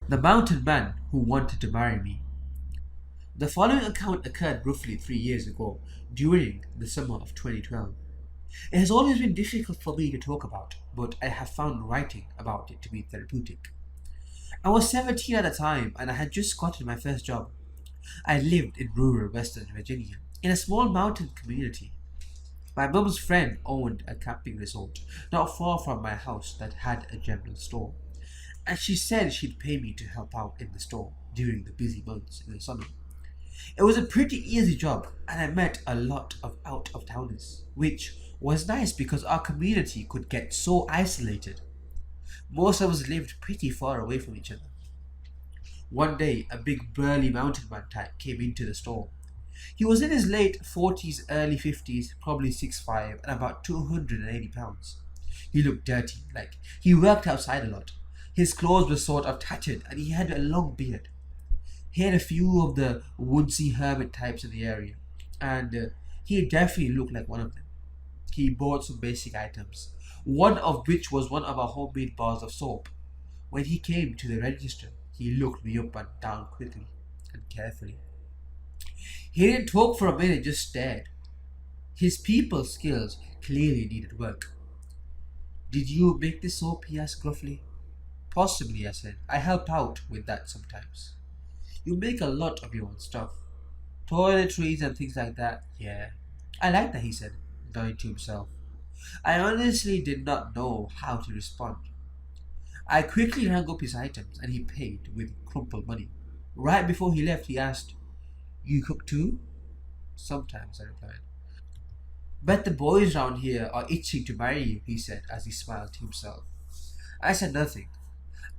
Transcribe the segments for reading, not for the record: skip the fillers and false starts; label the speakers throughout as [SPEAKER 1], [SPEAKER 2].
[SPEAKER 1] The mountain man who wanted to marry me. The following account occurred roughly 3 years ago, during the summer of 2012. It has always been difficult for me to talk about, but I have found writing about it to be therapeutic. I was 17 at the time and I had just gotten my first job. I lived in rural Western Virginia, in a small mountain community. My mum's friend owned a camping resort not far from my house that had a general store, and she said she'd pay me to help out in the store during the busy months in the summer. It was a pretty easy job, and I met a lot of out of towners, which was nice because our community could get so isolated. Most of us lived pretty far away from each other. One day, a big burly mountain man type came into the store. He was in his late 40s, early 50s, probably 6'5", and about 280 pounds. He looked dirty, like he worked outside a lot. His clothes were sort of tattered, and he had a long beard. He had a few of the woodsy hermit types in the area, and he definitely looked like one of them. He bought some basic items, one of which was one of our homemade bars of soap. When he came to the register, he looked me up and down quickly and carefully. He didn't talk for a minute, just stared. His people skills clearly needed work. "Did you make this soap?" he asked gruffly. "Possibly," I said. "I help out with that sometimes." "You make a lot of your own stuff. Toiletries and things like that." "Yeah." "I like that," he said, nodding to himself. I honestly did not know how to respond. I quickly rang up his items and he paid with crumpled money. Right before he left, he asked, "You cook too?" "Sometimes," I replied. "Bet the boys round here are itching to marry you," he said as he smiled to himself. I said nothing.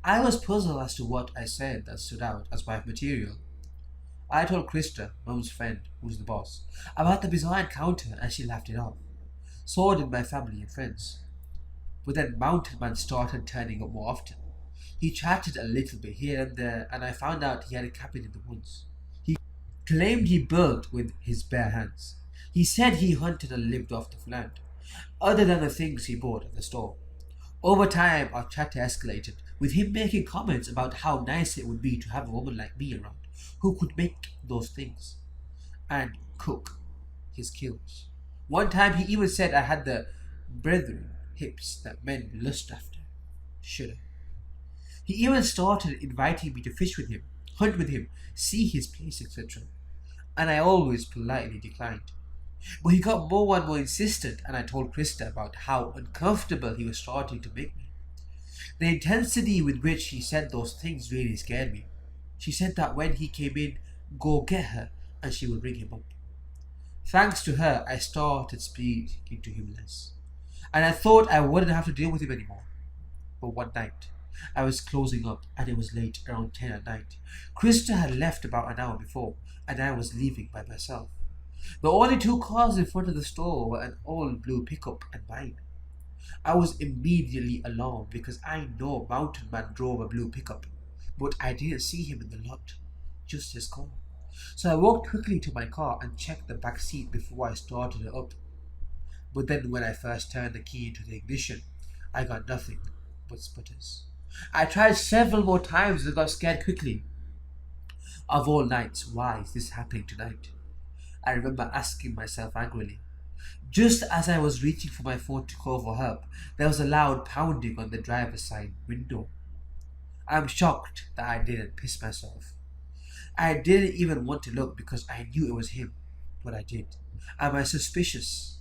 [SPEAKER 1] I was puzzled as to what I said that stood out as my material. I told Krista, Mum's friend, who's the boss, about the bizarre encounter and she laughed it off. So did my family and friends. But then Mountain Man started turning up more often. He chatted a little bit here and there, and I found out he had a cabin in the woods. He claimed he built with his bare hands. He said he hunted and lived off the land, other than the things he bought at the store. Over time, our chatter escalated, with him making comments about how nice it would be to have a woman like me around, who could make those things and cook his kills. One time he even said I had the brethren hips that men lust after. Should I? He even started inviting me to fish with him, hunt with him, see his place, etc. And I always politely declined. But he got more and more insistent, and I told Krista about how uncomfortable he was starting to make me. The intensity with which he said those things really scared me. She said that when he came in, go get her, and she would ring him up. Thanks to her, I started speaking to him less, and I thought I wouldn't have to deal with him anymore. But one night, I was closing up, and it was late, around 10 at night. Krista had left about an hour before, and I was leaving by myself. The only two cars in front of the store were an old blue pickup and mine. I was immediately alarmed because I know Mountain Man drove a blue pickup, but I didn't see him in the lot, just his car. So I walked quickly to my car and checked the back seat before I started it up. But then when I first turned the key into the ignition, I got nothing but sputters. I tried several more times and got scared quickly. Of all nights, why is this happening tonight? I remember asking myself angrily. Just as I was reaching for my phone to call for help, there was a loud pounding on the driver's side window. I'm shocked that I didn't piss myself. I didn't even want to look because I knew it was him, but I did, and my suspicions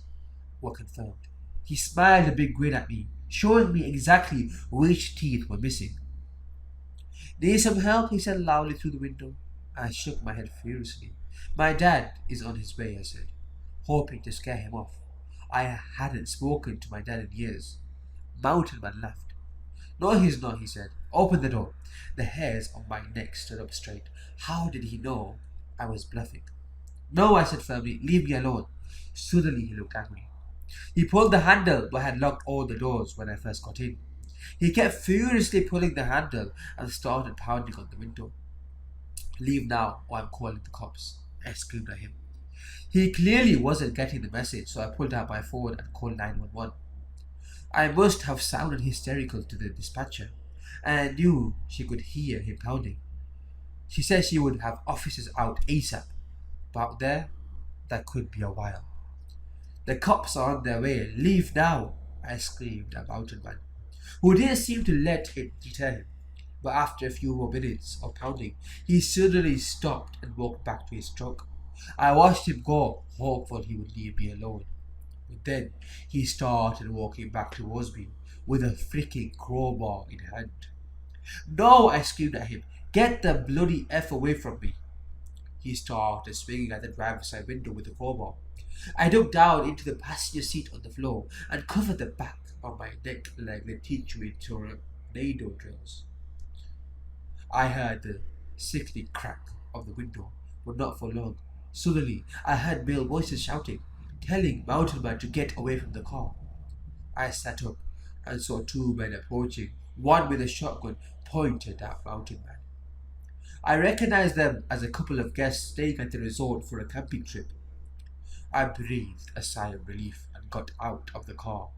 [SPEAKER 1] were confirmed. He smiled a big grin at me, showing me exactly which teeth were missing. "Need some help?" he said loudly through the window. I shook my head furiously. "My dad is on his way," I said, hoping to scare him off. I hadn't spoken to my dad in years. Mountain Man laughed. "No, he's not," he said. "Open the door." The hairs on my neck stood up straight. How did he know I was bluffing? "No," I said firmly. "Leave me alone." Suddenly he looked angry. He pulled the handle but had locked all the doors when I first got in. He kept furiously pulling the handle and started pounding on the window. "Leave now or I'm calling the cops," I screamed at him. He clearly wasn't getting the message, so I pulled out my phone and called 911. I must have sounded hysterical to the dispatcher, and I knew she could hear him pounding. She said she would have officers out ASAP, but out there, that could be a while. The cops are on their way. Leave now, I screamed at Mountain Man, who didn't seem to let it deter him. But after a few more minutes of pounding, he suddenly stopped and walked back to his truck. I watched him go, hopeful he would leave me alone. But then he started walking back towards me with a freaking crowbar in hand. No, I screamed at him. Get the bloody F away from me. He started swinging at the driver's side window with the crowbar. I dug down into the passenger seat on the floor and covered the back of my neck like they teach you in tornado drills. I heard the sickening crack of the window, but not for long. Suddenly, I heard male voices shouting, telling Mountain Man to get away from the car. I sat up and saw two men approaching, one with a shotgun pointed at Mountain Man. I recognized them as a couple of guests staying at the resort for a camping trip. I breathed a sigh of relief and got out of the car,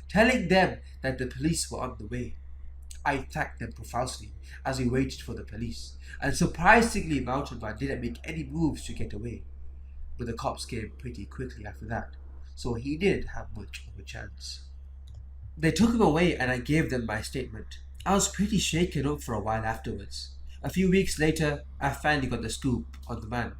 [SPEAKER 1] telling them that the police were on the way. I thanked them profusely as we waited for the police, and surprisingly Mountain Man didn't make any moves to get away. But the cops came pretty quickly after that, so he didn't have much of a chance. They took him away and I gave them my statement. I was pretty shaken up for a while afterwards. A few weeks later, I finally got the scoop on the man.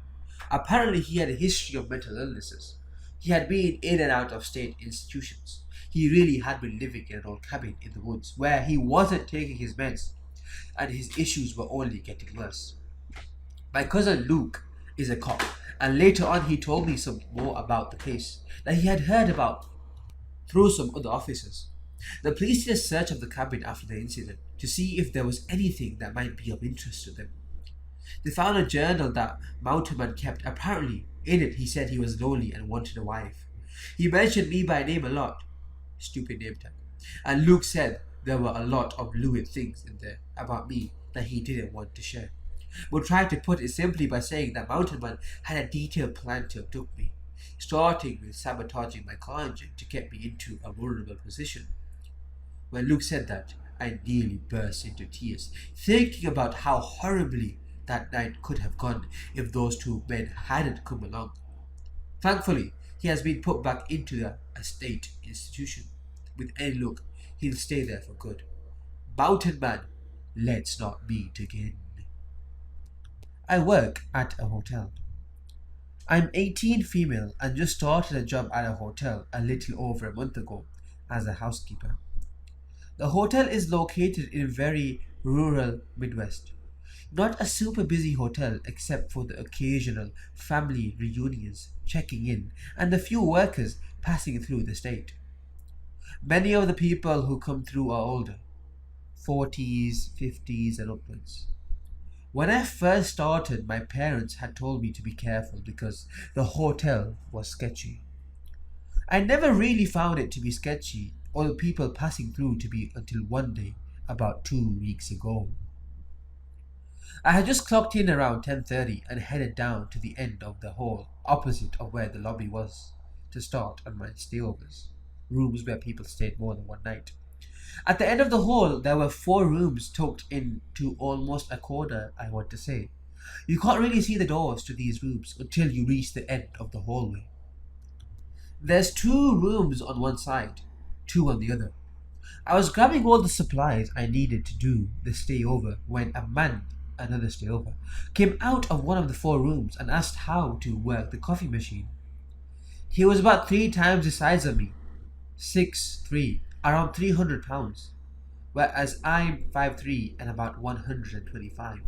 [SPEAKER 1] Apparently he had a history of mental illnesses. He had been in and out of state institutions. He really had been living in an old cabin in the woods where he wasn't taking his meds, and his issues were only getting worse. My cousin Luke is a cop, and later on he told me some more about the case that he had heard about through some other officers. The police did a search of the cabin after the incident to see if there was anything that might be of interest to them. They found a journal that Mountain Man kept. Apparently, in it he said he was lonely and wanted a wife. He mentioned me by name a lot. Stupid name tag. And Luke said there were a lot of lewd things in there about me that he didn't want to share, but tried to put it simply by saying that Mountain Man had a detailed plan to abduct me, starting with sabotaging my car engine to get me into a vulnerable position. When Luke said that, I nearly burst into tears, thinking about how horribly that night could have gone if those two men hadn't come along. Thankfully, he has been put back into the state institution. With any luck, he'll stay there for good. Mountain Man, let's not meet again. I work at a hotel. I'm 18, female, and just started a job at a hotel a little over a month ago as a housekeeper. The hotel is located in very rural Midwest. Not a super busy hotel except for the occasional family reunions checking in and the few workers passing through the state. Many of the people who come through are older, 40s, 50s and upwards. When I first started, my parents had told me to be careful because the hotel was sketchy. I never really found it to be sketchy or the people passing through to be until one day, about 2 weeks ago. I had just clocked in around 10:30 and headed down to the end of the hall, opposite of where the lobby was, to start on my stayovers, rooms where people stayed more than one night. At the end of the hall, there were 4 rooms tucked into almost a corner, I want to say. You can't really see the doors to these rooms until you reach the end of the hallway. There's 2 rooms on one side, 2 on the other. I was grabbing all the supplies I needed to do the stayover when a man, another stayover, came out of one of the 4 rooms and asked how to work the coffee machine. He was about 3 times the size of me, 6'3", around 300 pounds, whereas I'm 5'3" and about 125.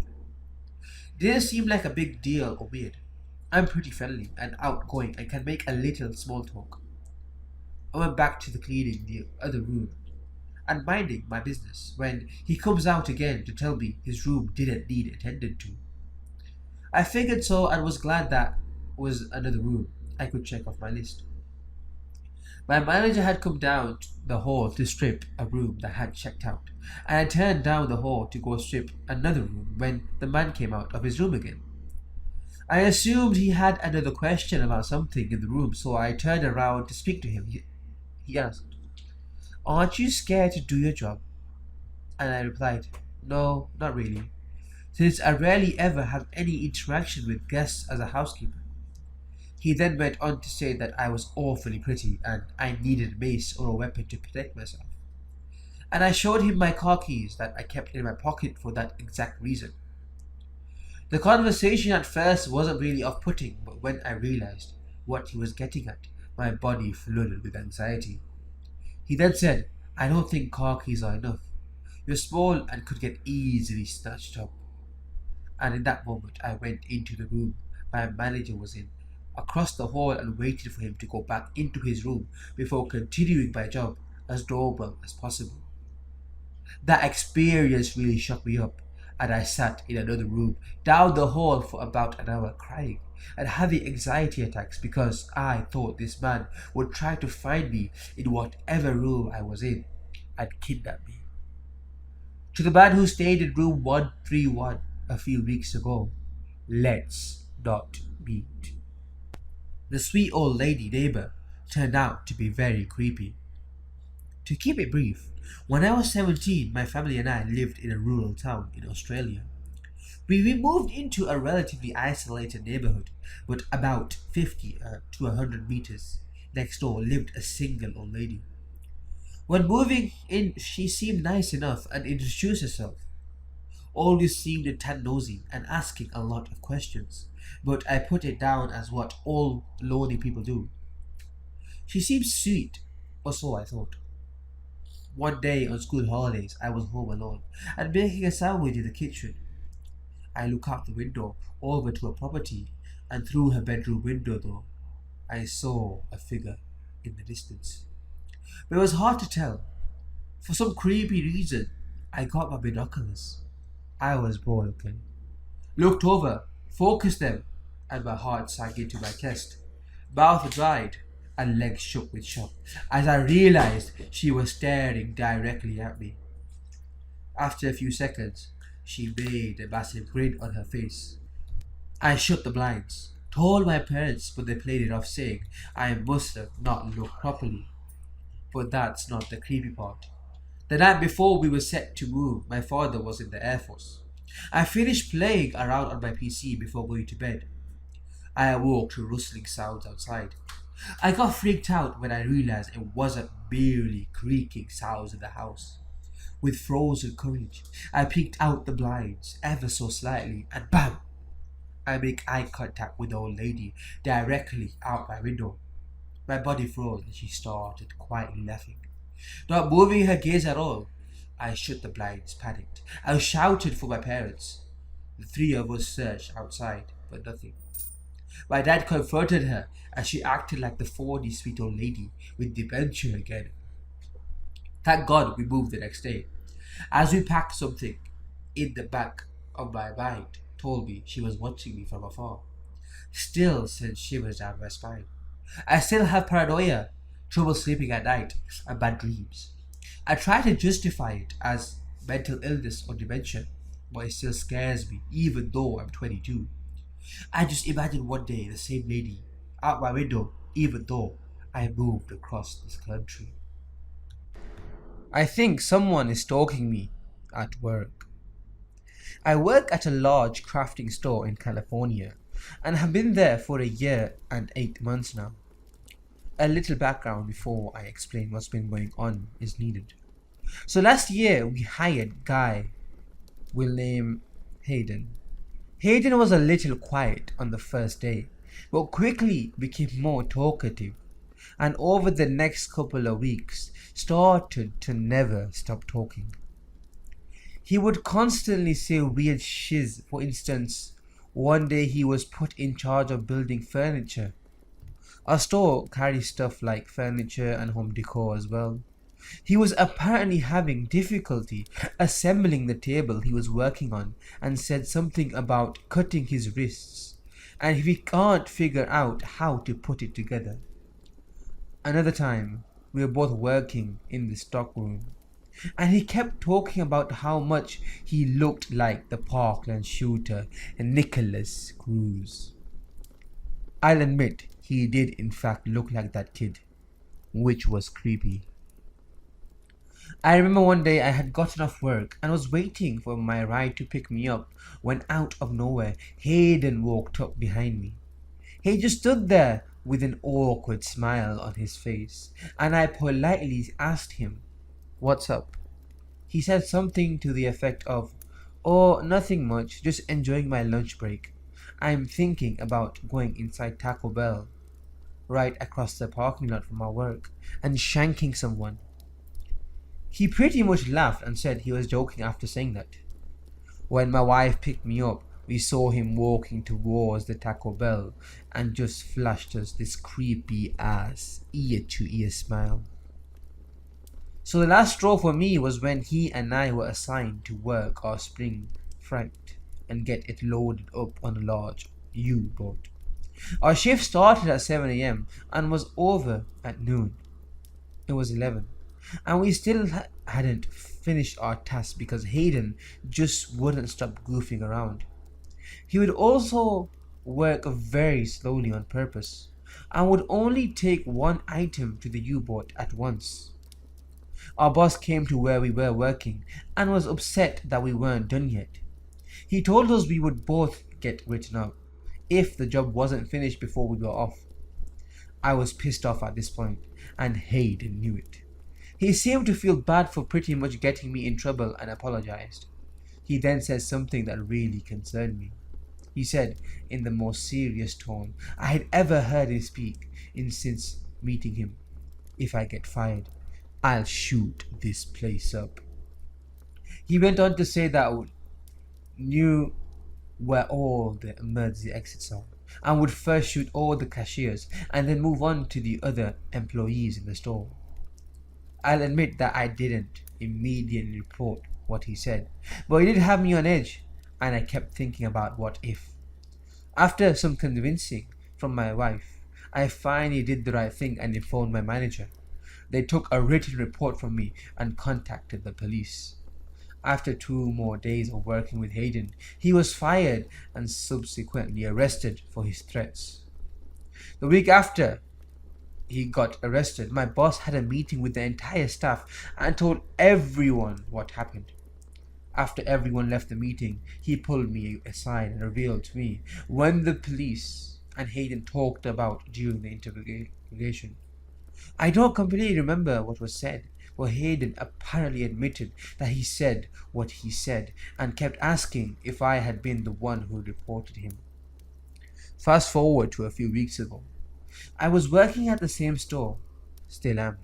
[SPEAKER 1] Didn't seem like a big deal or weird. I'm pretty friendly and outgoing and can make a little small talk. I went back to cleaning the other room and minding my business when he comes out again to tell me his room didn't need attended to. I figured so and was glad that was another room I could check off my list. My manager had come down the hall to strip a room that had checked out, and I turned down the hall to go strip another room when the man came out of his room again. I assumed he had another question about something in the room, so I turned around to speak to him. He asked, "Aren't you scared to do your job?" And I replied, No, not really, since I rarely ever have any interaction with guests as a housekeeper. He then went on to say that I was awfully pretty and I needed a mace or a weapon to protect myself. And I showed him my car keys that I kept in my pocket for that exact reason. The conversation at first wasn't really off putting, but when I realized what he was getting at, my body flooded with anxiety. He then said, I don't think car keys are enough. You're small and could get easily snatched up. And in that moment, I went into the room my manager was in, across the hall, and waited for him to go back into his room before continuing my job as normal as possible. That experience really shook me up, and I sat in another room down the hall for about an hour crying and having anxiety attacks because I thought this man would try to find me in whatever room I was in and kidnap me. To the man who stayed in room 131 a few weeks ago, let's not meet. The sweet old lady neighbor turned out to be very creepy. To keep it brief, when I was 17, my family and I lived in a rural town in Australia. We moved into a relatively isolated neighborhood, but about 50 to 100 meters next door lived a single old lady. When moving in, she seemed nice enough and introduced herself, always seemed a tad nosy and asking a lot of questions, but I put it down as what all lonely people do. She seemed sweet, or so I thought. One day on school holidays, I was home alone and making a sandwich in the kitchen. I look out the window over to her property, and through her bedroom window, though, I saw a figure in the distance. But it was hard to tell. For some creepy reason, I got my binoculars. I was broken. Looked over, focused them, and my heart sank into my chest. Mouth dried and legs shook with shock as I realized she was staring directly at me. After a few seconds, she made a massive grin on her face. I shut the blinds, told my parents, but they played it off saying I must have not looked properly. But that's not the creepy part. The night before we were set to move, my father was in the Air Force. I finished playing around on my PC before going to bed. I awoke to rustling sounds outside. I got freaked out when I realized it wasn't merely creaking sounds in the house. With frozen courage, I peeked out the blinds ever so slightly and bam! I make eye contact with the old lady directly out my window. My body froze and she started quietly laughing, not moving her gaze at all. I shut the blinds, panicked. I shouted for my parents. The three of us searched outside, but nothing. My dad confronted her as she acted like the 40 sweet old lady with dementia again. Thank God we moved the next day. As we packed, something in the back of my mind told me she was watching me from afar. Still sent shivers down my spine. I still have paranoia, trouble sleeping at night, and bad dreams. I try to justify it as mental illness or dementia, but it still scares me even though I'm 22. I just imagine one day the same lady out my window even though I moved across this country. I think someone is stalking me at work. I work at a large crafting store in California and have been there for a year and 8 months now. A little background before I explain what's been going on is needed. So last year we hired Guy, we'll name Hayden. Hayden was a little quiet on the first day, but quickly became more talkative, and over the next couple of weeks started to never stop talking. He would constantly say weird shiz. For instance, one day he was put in charge of building furniture. Our store carries stuff like furniture and home decor as well. He was apparently having difficulty assembling the table he was working on and said something about cutting his wrists and he can't figure out how to put it together. Another time, we were both working in the stockroom and he kept talking about how much he looked like the Parkland shooter Nicholas Cruz. I'll admit he did in fact look like that kid, which was creepy. I remember one day I had gotten off work and was waiting for my ride to pick me up when out of nowhere Hayden walked up behind me. He just stood there with an awkward smile on his face, and I politely asked him, "What's up?" He said something to the effect of, "Oh, nothing much, just enjoying my lunch break. I'm thinking about going inside Taco Bell, right across the parking lot from our work, and shanking someone." He pretty much laughed and said he was joking after saying that. When my wife picked me up, we saw him walking towards the Taco Bell and just flashed us this creepy ass ear to ear smile. So the last straw for me was when he and I were assigned to work our spring freight and get it loaded up on a large U-boat. Our shift started at 7 a.m. and was over at noon. It was 11, and we still hadn't finished our task because Hayden just wouldn't stop goofing around. He would also work very slowly on purpose and would only take one item to the U-boat at once. Our boss came to where we were working and was upset that we weren't done yet. He told us we would both get written up if the job wasn't finished before we were off. I was pissed off at this point, and Hayden knew it. He seemed to feel bad for pretty much getting me in trouble and apologized. He then said something that really concerned me. He said, in the most serious tone I had ever heard him speak since meeting him, "If I get fired, I'll shoot this place up." He went on to say that I knew where all the emergency exits are and would first shoot all the cashiers and then move on to the other employees in the store. I'll admit that I didn't immediately report what he said, but it did have me on edge, and I kept thinking about what if. After some convincing from my wife, I finally did the right thing and informed my manager. They took a written report from me and contacted the police. After 2 more days of working with Hayden, he was fired and subsequently arrested for his threats. The week after he got arrested, my boss had a meeting with the entire staff and told everyone what happened. After everyone left the meeting, he pulled me aside and revealed to me when the police and Hayden talked about during the interrogation. I don't completely remember what was said, but Hayden apparently admitted that he said what he said and kept asking if I had been the one who reported him. Fast forward to a few weeks ago. I was working at the same store, still am,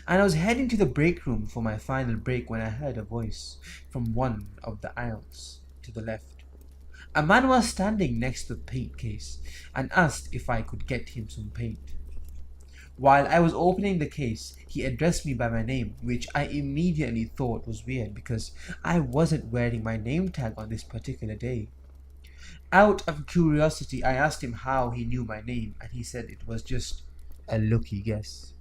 [SPEAKER 1] and I was heading to the break room for my final break when I heard a voice from one of the aisles to the left. A man was standing next to the paint case and asked if I could get him some paint. While I was opening the case, he addressed me by my name, which I immediately thought was weird because I wasn't wearing my name tag on this particular day. Out of curiosity, I asked him how he knew my name, and he said it was just a lucky guess.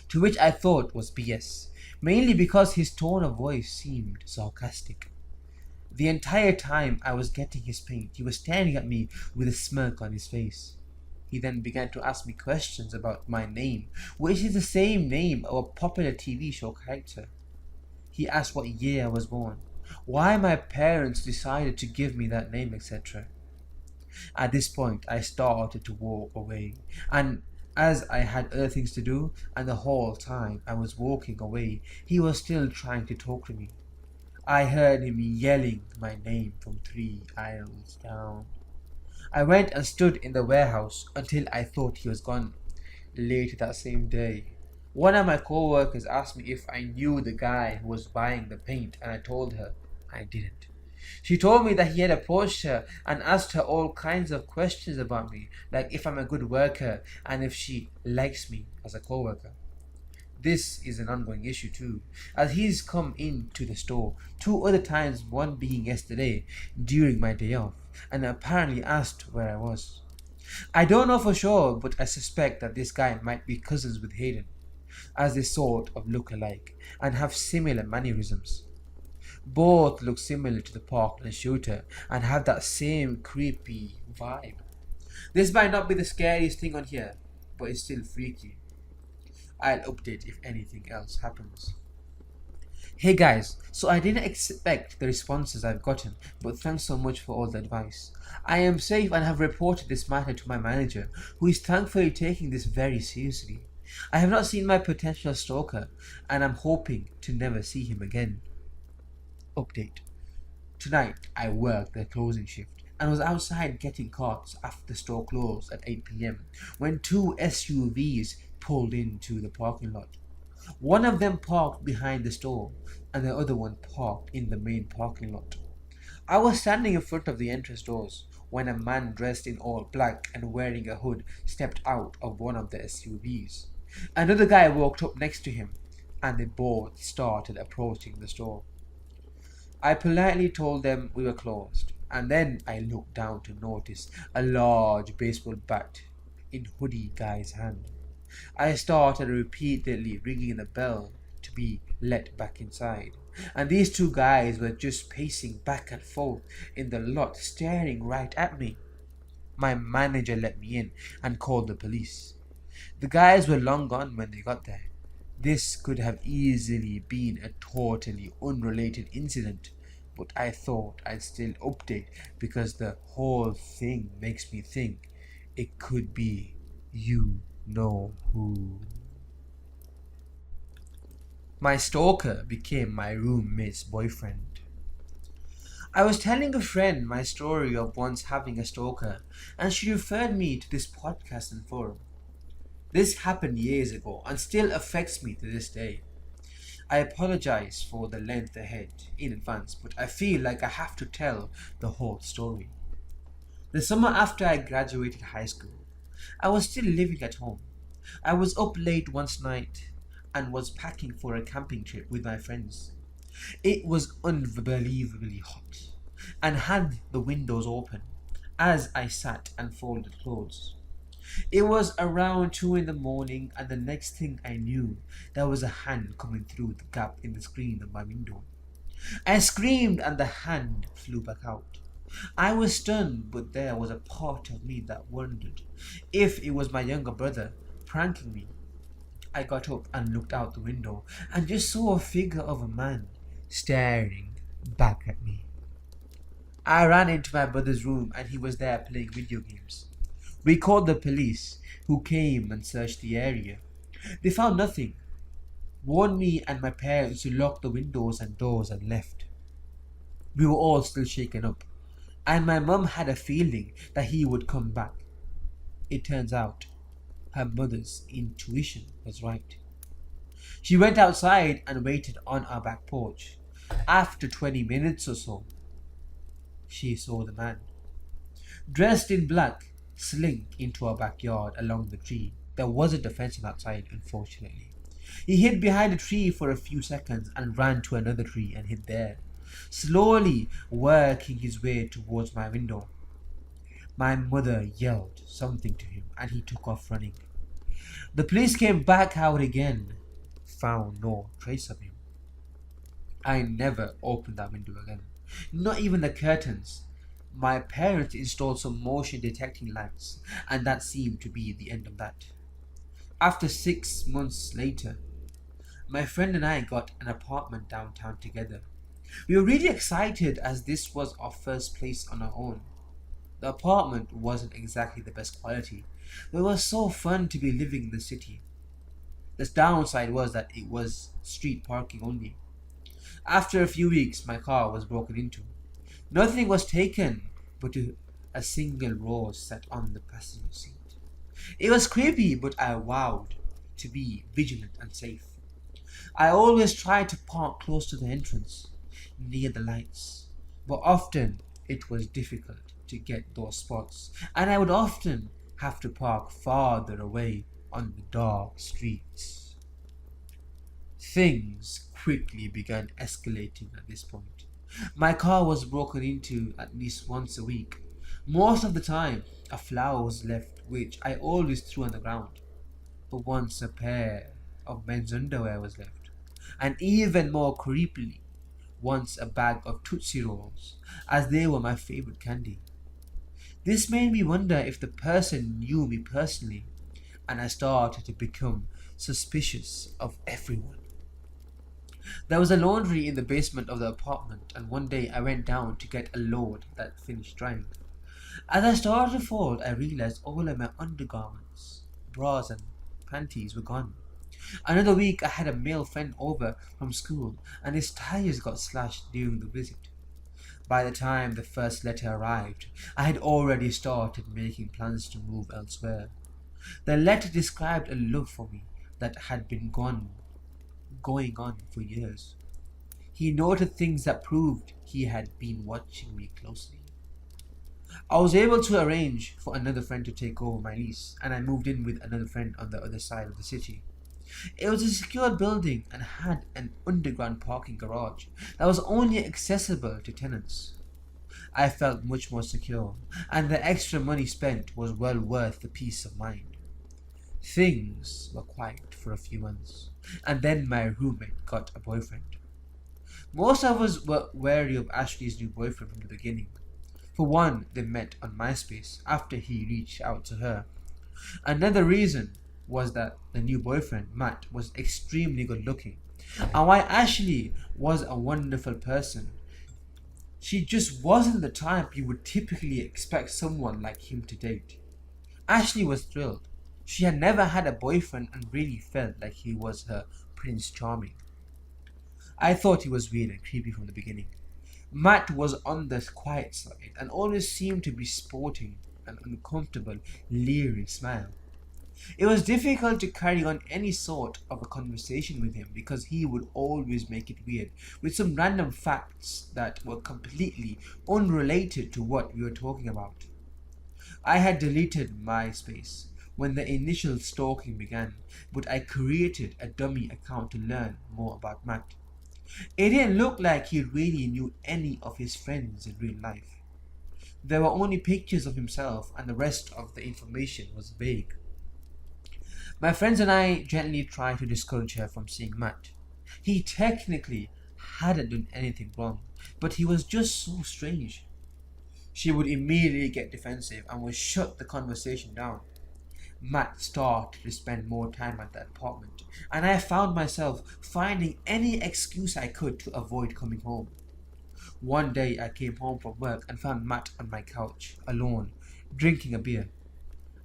[SPEAKER 1] To which I thought was BS, mainly because his tone of voice seemed sarcastic. The entire time I was getting his paint, he was staring at me with a smirk on his face. He then began to ask me questions about my name, which is the same name of a popular TV show character. He asked what year I was born, why my parents decided to give me that name, etc. At this point, I started to walk away, and as I had other things to do, and the whole time I was walking away, he was still trying to talk to me. I heard him yelling my name from 3 aisles down. I went and stood in the warehouse until I thought he was gone. Later that same day, one of my co-workers asked me if I knew the guy who was buying the paint, and I told her I didn't. She told me that he had approached her and asked her all kinds of questions about me, like if I'm a good worker and if she likes me as a co-worker. This is an ongoing issue too, as he's come into the store 2 other times, one being yesterday during my day off, and apparently asked where I was. I don't know for sure, but I suspect that this guy might be cousins with Hayden, as they sort of look alike and have similar mannerisms. Both look similar to the Parkland shooter and have that same creepy vibe. This might not be the scariest thing on here, but it's still freaky. I'll update if anything else happens. Hey guys, so I didn't expect the responses I've gotten, but thanks so much for all the advice. I am safe and have reported this matter to my manager, who is thankfully taking this very seriously. I have not seen my potential stalker, and I'm hoping to never see him again. Update. Tonight, I worked the closing shift and was outside getting carts after the store closed at 8 p.m. when two SUVs pulled into the parking lot. One of them parked behind the store and the other one parked in the main parking lot. I was standing in front of the entrance doors when a man dressed in all black and wearing a hood stepped out of one of the SUVs. Another guy walked up next to him and they both started approaching the store. I politely told them we were closed, and then I looked down to notice a large baseball bat in hoodie guy's hand. I started repeatedly ringing the bell to be let back inside, and these two guys were just pacing back and forth in the lot, staring right at me. My manager let me in and called the police. The guys were long gone when they got there. This could have easily been a totally unrelated incident, but I thought I'd still update because the whole thing makes me think it could be you know who. My stalker became my roommate's boyfriend. I was telling a friend my story of once having a stalker, and she referred me to this podcast and forum. This happened years ago and still affects me to this day. I apologize for the length ahead in advance, but I feel like I have to tell the whole story. The summer after I graduated high school, I was still living at home. I was up late once night and was packing for a camping trip with my friends. It was unbelievably hot and had the windows open as I sat and folded clothes. It was around 2 in the morning, and the next thing I knew, there was a hand coming through the gap in the screen of my window. I screamed and the hand flew back out. I was stunned, but there was a part of me that wondered if it was my younger brother pranking me. I got up and looked out the window and just saw a figure of a man staring back at me. I ran into my brother's room and he was there playing video games. We called the police, who came and searched the area. They found nothing, warned me and my parents to lock the windows and doors, and left. We were all still shaken up, and my mum had a feeling that he would come back. It turns out her mother's intuition was right. She went outside and waited on our back porch. After 20 minutes or so, she saw the man, dressed in black, slink into our backyard along the tree. There wasn't a fencing outside, unfortunately. He hid behind a tree for a few seconds and ran to another tree and hid there, slowly working his way towards my window. My mother yelled something to him and he took off running. The police came back out again, found no trace of him. I never opened that window again, not even the curtains. My parents installed some motion detecting lights, and that seemed to be the end of that. After 6 months later, my friend and I got an apartment downtown together. We were really excited as this was our first place on our own. The apartment wasn't exactly the best quality, but it was so fun to be living in the city. The downside was that it was street parking only. After a few weeks, my car was broken into. Nothing was taken but a single rose sat on the passenger seat. It was creepy, but I vowed to be vigilant and safe. I always tried to park close to the entrance, near the lights, but often it was difficult to get those spots, and I would often have to park farther away on the dark streets. Things quickly began escalating at this point. My car was broken into at least once a week. Most of the time, a flower was left, which I always threw on the ground. But once a pair of men's underwear was left, and even more creepily, once a bag of Tootsie Rolls, as they were my favorite candy. This made me wonder if the person knew me personally, and I started to become suspicious of everyone. There was a laundry in the basement of the apartment, and one day I went down to get a load that finished drying. As I started to fold, I realized all of my undergarments, bras, and panties were gone. Another week, I had a male friend over from school, and his tires got slashed during the visit. By the time the first letter arrived, I had already started making plans to move elsewhere. The letter described a love for me that had been going on for years. He noted things that proved he had been watching me closely. I was able to arrange for another friend to take over my lease, and I moved in with another friend on the other side of the city. It was a secured building and had an underground parking garage that was only accessible to tenants. I felt much more secure, and the extra money spent was well worth the peace of mind. Things were quiet for a few months, and then my roommate got a boyfriend. Most of us were wary of Ashley's new boyfriend from the beginning. For one, they met on MySpace after he reached out to her. Another reason was that the new boyfriend, Matt, was extremely good looking. And while Ashley was a wonderful person, she just wasn't the type you would typically expect someone like him to date. Ashley was thrilled. She had never had a boyfriend and really felt like he was her Prince Charming. I thought he was weird and creepy from the beginning. Matt was on the quiet side and always seemed to be sporting an uncomfortable, leery smile. It was difficult to carry on any sort of a conversation with him because he would always make it weird with some random facts that were completely unrelated to what we were talking about. I had deleted MySpace when the initial stalking began, but I created a dummy account to learn more about Matt. It didn't look like he really knew any of his friends in real life. There were only pictures of himself, and the rest of the information was vague. My friends and I gently tried to discourage her from seeing Matt. He technically hadn't done anything wrong, but he was just so strange. She would immediately get defensive and would shut the conversation down. Matt started to spend more time at the apartment, and I found myself finding any excuse I could to avoid coming home. One day I came home from work and found Matt on my couch, alone, drinking a beer.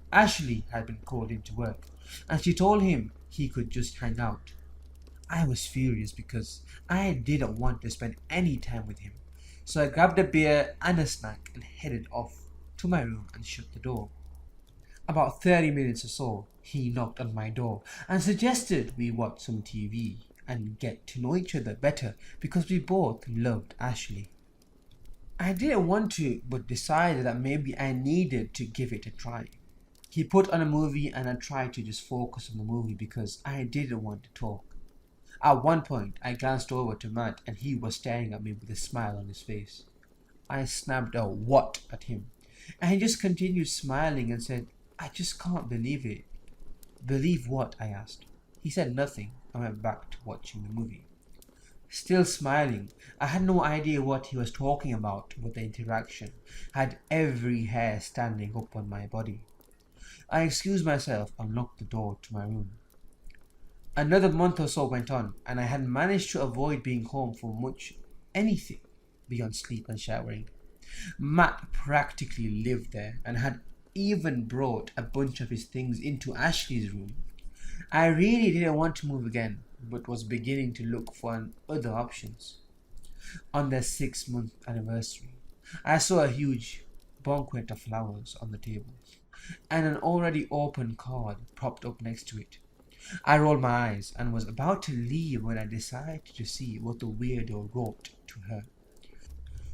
[SPEAKER 1] Ashley had been called into work, and she told him he could just hang out. I was furious because I didn't want to spend any time with him, so I grabbed a beer and a snack and headed off to my room and shut the door. About 30 minutes or so, he knocked on my door and suggested we watch some TV and get to know each other better because we both loved Ashley. I didn't want to, but decided that maybe I needed to give it a try. He put on a movie and I tried to just focus on the movie because I didn't want to talk. At one point, I glanced over to Matt and he was staring at me with a smile on his face. I snapped a "what" at him, and he just continued smiling and said, "I just can't believe it." "Believe what?" I asked. He said nothing and went back to watching the movie. Still smiling, I had no idea what he was talking about, but the interaction had every hair standing up on my body. I excused myself and locked the door to my room. Another month or so went on, and I had managed to avoid being home for much anything beyond sleep and showering. Matt practically lived there and had even brought a bunch of his things into Ashley's room. I really didn't want to move again, but was beginning to look for other options. On their 6-month anniversary, I saw a huge bouquet of flowers on the table, and an already open card propped up next to it. I rolled my eyes and was about to leave when I decided to see what the weirdo wrote to her.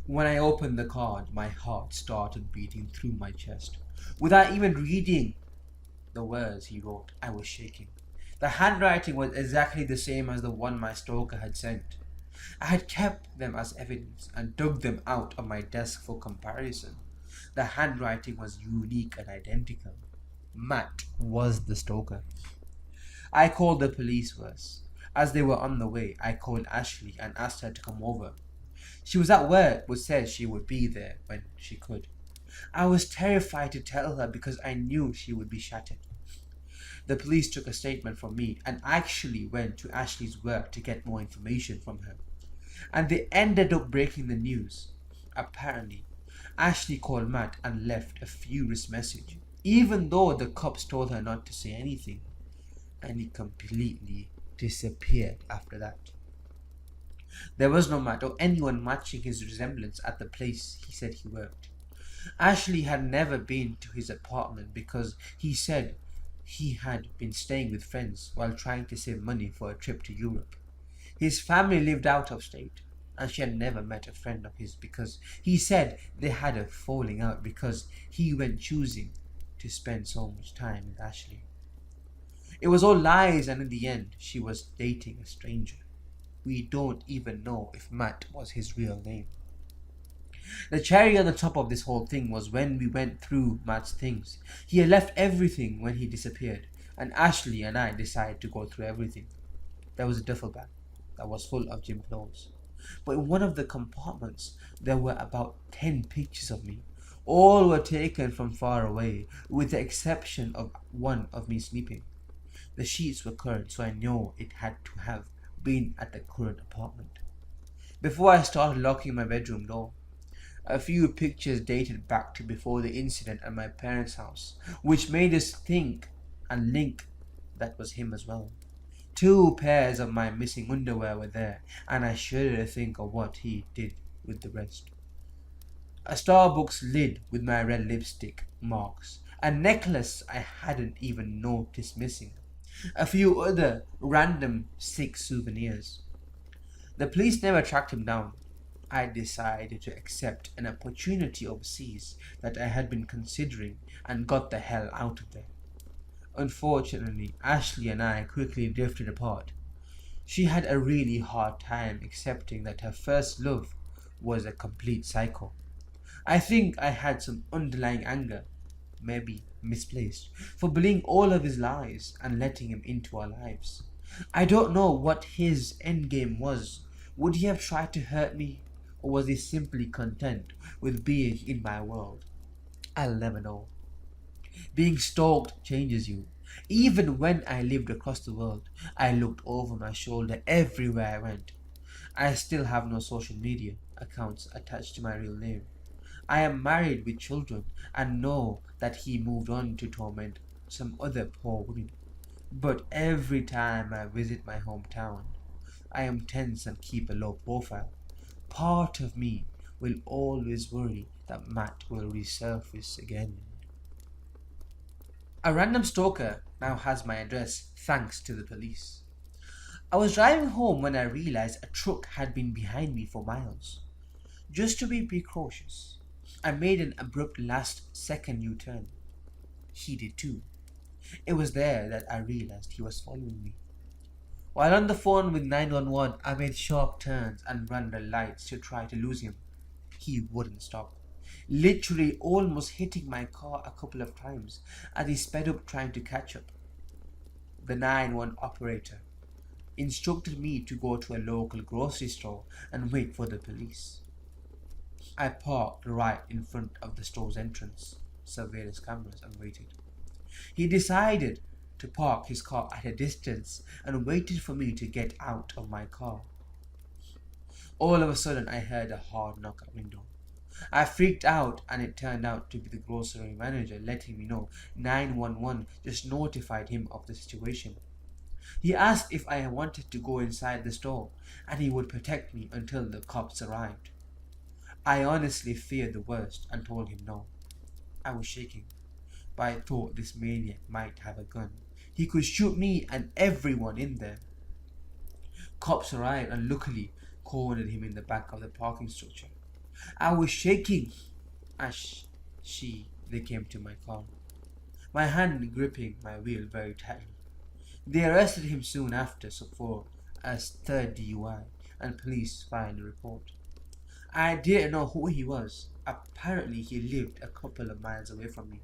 [SPEAKER 1] When I opened the card, my heart started beating through my chest. Without even reading the words he wrote, I was shaking. The handwriting was exactly the same as the one my stalker had sent. I had kept them as evidence and dug them out of my desk for comparison. The handwriting was unique and identical. Matt was the stalker. I called the police first. As they were on the way, I called Ashley and asked her to come over. She was at work but said she would be there when she could. I was terrified to tell her because I knew she would be shattered. The police took a statement from me and actually went to Ashley's work to get more information from her. And they ended up breaking the news. Apparently, Ashley called Matt and left a furious message, even though the cops told her not to say anything, and he completely disappeared after that. There was no Matt or anyone matching his resemblance at the place he said he worked. Ashley had never been to his apartment because he said he had been staying with friends while trying to save money for a trip to Europe. His family lived out of state, and she had never met a friend of his because he said they had a falling out because he went choosing to spend so much time with Ashley. It was all lies, and in the end, she was dating a stranger. We don't even know if Matt was his real name. The cherry on the top of this whole thing was when we went through Matt's things. He had left everything when he disappeared, and Ashley and I decided to go through everything. There was a duffel bag that was full of gym clothes. But in one of the compartments, there were about 10 pictures of me. All were taken from far away, with the exception of one of me sleeping. The sheets were current, so I know it had to have been at the current apartment. Before I started locking my bedroom door, a few pictures dated back to before the incident at my parents' house, which made us think and link that was him as well. 2 pairs of my missing underwear were there, and I shudder to think of what he did with the rest. A Starbucks lid with my red lipstick marks, a necklace I hadn't even noticed missing, a few other random sick souvenirs. The police never tracked him down. I decided to accept an opportunity overseas that I had been considering and got the hell out of there. Unfortunately, Ashley and I quickly drifted apart. She had a really hard time accepting that her first love was a complete psycho. I think I had some underlying anger, maybe misplaced, for believing all of his lies and letting him into our lives. I don't know what his endgame was. Would he have tried to hurt me, or was he simply content with being in my world? I'll never know. Being stalked changes you. Even when I lived across the world, I looked over my shoulder everywhere I went. I still have no social media accounts attached to my real name. I am married with children and know that he moved on to torment some other poor women. But every time I visit my hometown, I am tense and keep a low profile. Part of me will always worry that Matt will resurface again. A random stalker now has my address thanks to the police. I was driving home when I realized a truck had been behind me for miles. Just to be precautious, I made an abrupt last-second U-turn. He did too. It was there that I realized he was following me. While on the phone with 911, I made sharp turns and ran the lights to try to lose him. He wouldn't stop, literally almost hitting my car a couple of times as he sped up trying to catch up. The 911 operator instructed me to go to a local grocery store and wait for the police. I parked right in front of the store's entrance, surveillance cameras, and waited. He decided to park his car at a distance and waited for me to get out of my car. All of a sudden, I heard a hard knock at window. I freaked out, and it turned out to be the grocery manager letting me know 911 just notified him of the situation. He asked if I wanted to go inside the store and he would protect me until the cops arrived. I honestly feared the worst and told him no. I was shaking, but I thought this maniac might have a gun. He could shoot me and everyone in there. Cops arrived and luckily cornered him in the back of the parking structure. I was shaking as they came to my car, my hand gripping my wheel very tightly. They arrested him soon after for a third DUI, and police filed a report. I didn't know who he was. Apparently he lived a couple of miles away from me.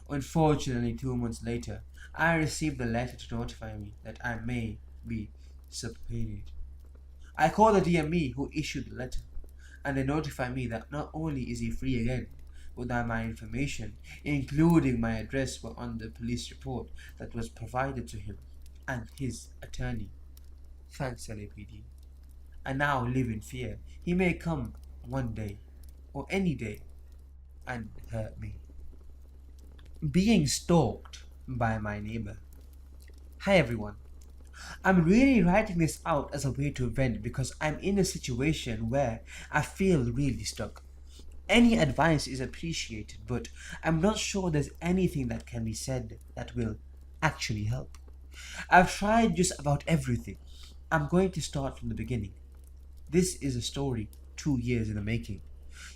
[SPEAKER 1] Unfortunately, 2 months later, I received a letter to notify me that I may be subpoenaed. I called the DME who issued the letter, and they notified me that not only is he free again, but that my information, including my address, were on the police report that was provided to him and his attorney. Thanks, LAPD. I now live in fear. He may come one day, or any day, and hurt me. Being stalked by my neighbor. Hi everyone. I'm really writing this out as a way to vent because I'm in a situation where I feel really stuck. Any advice is appreciated, but I'm not sure there's anything that can be said that will actually help. I've tried just about everything. I'm going to start from the beginning. This is a story 2 years in the making,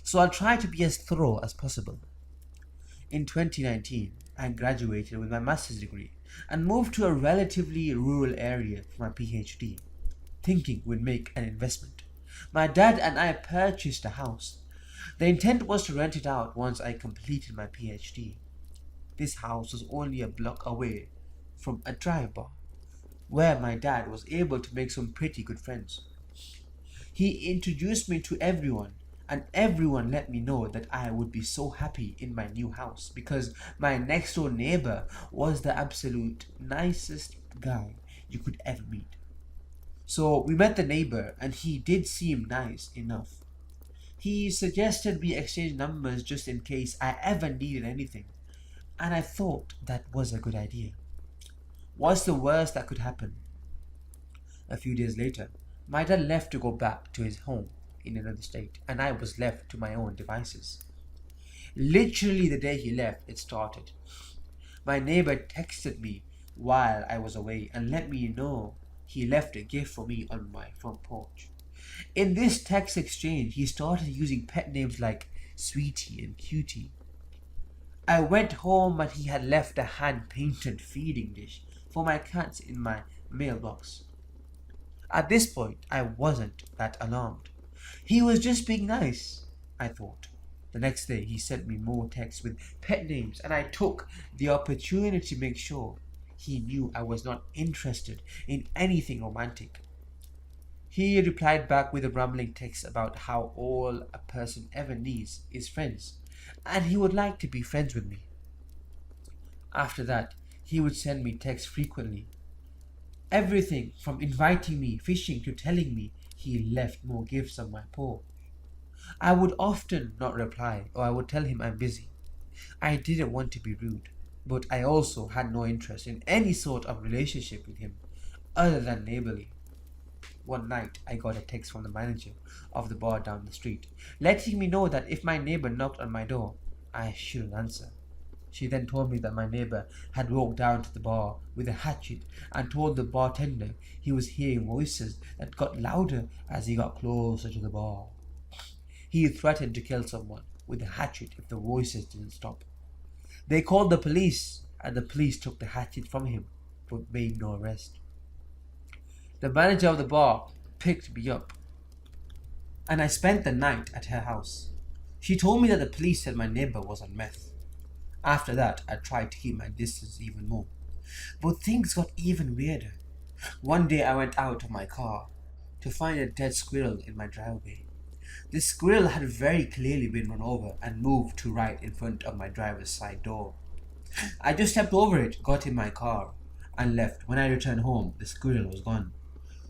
[SPEAKER 1] so I'll try to be as thorough as possible. In 2019, I graduated with my master's degree and moved to a relatively rural area for my PhD, thinking we'd make an investment. My dad and I purchased a house. The intent was to rent it out once I completed my PhD. This house was only a block away from a dive bar, where my dad was able to make some pretty good friends. He introduced me to everyone, and everyone let me know that I would be so happy in my new house because my next door neighbor was the absolute nicest guy you could ever meet. So we met the neighbor, and he did seem nice enough. He suggested we exchange numbers just in case I ever needed anything, and I thought that was a good idea. What's the worst that could happen? A few days later, my dad left to go back to his home in another state, and I was left to my own devices. Literally the day he left, it started. My neighbor texted me while I was away and let me know he left a gift for me on my front porch. In this text exchange, he started using pet names like Sweetie and Cutie. I went home and he had left a hand-painted feeding dish for my cats in my mailbox. At this point, I wasn't that alarmed. He was just being nice, I thought. The next day, he sent me more texts with pet names, and I took the opportunity to make sure he knew I was not interested in anything romantic. He replied back with a rambling text about how all a person ever needs is friends, and he would like to be friends with me. After that, he would send me texts frequently. Everything from inviting me fishing to telling me he left more gifts on my porch. I would often not reply, or I would tell him I'm busy. I didn't want to be rude, but I also had no interest in any sort of relationship with him other than neighborly. One night, I got a text from the manager of the bar down the street, letting me know that if my neighbor knocked on my door, I shouldn't answer. She then told me that my neighbor had walked down to the bar with a hatchet and told the bartender he was hearing voices that got louder as he got closer to the bar. He threatened to kill someone with a hatchet if the voices didn't stop. They called the police, and the police took the hatchet from him, but made no arrest. The manager of the bar picked me up, and I spent the night at her house. She told me that the police said my neighbor was on meth. After that, I tried to keep my distance even more. But things got even weirder. One day I went out of my car to find a dead squirrel in my driveway. The squirrel had very clearly been run over and moved to right in front of my driver's side door. I just stepped over it, got in my car, and left. When I returned home, the squirrel was gone.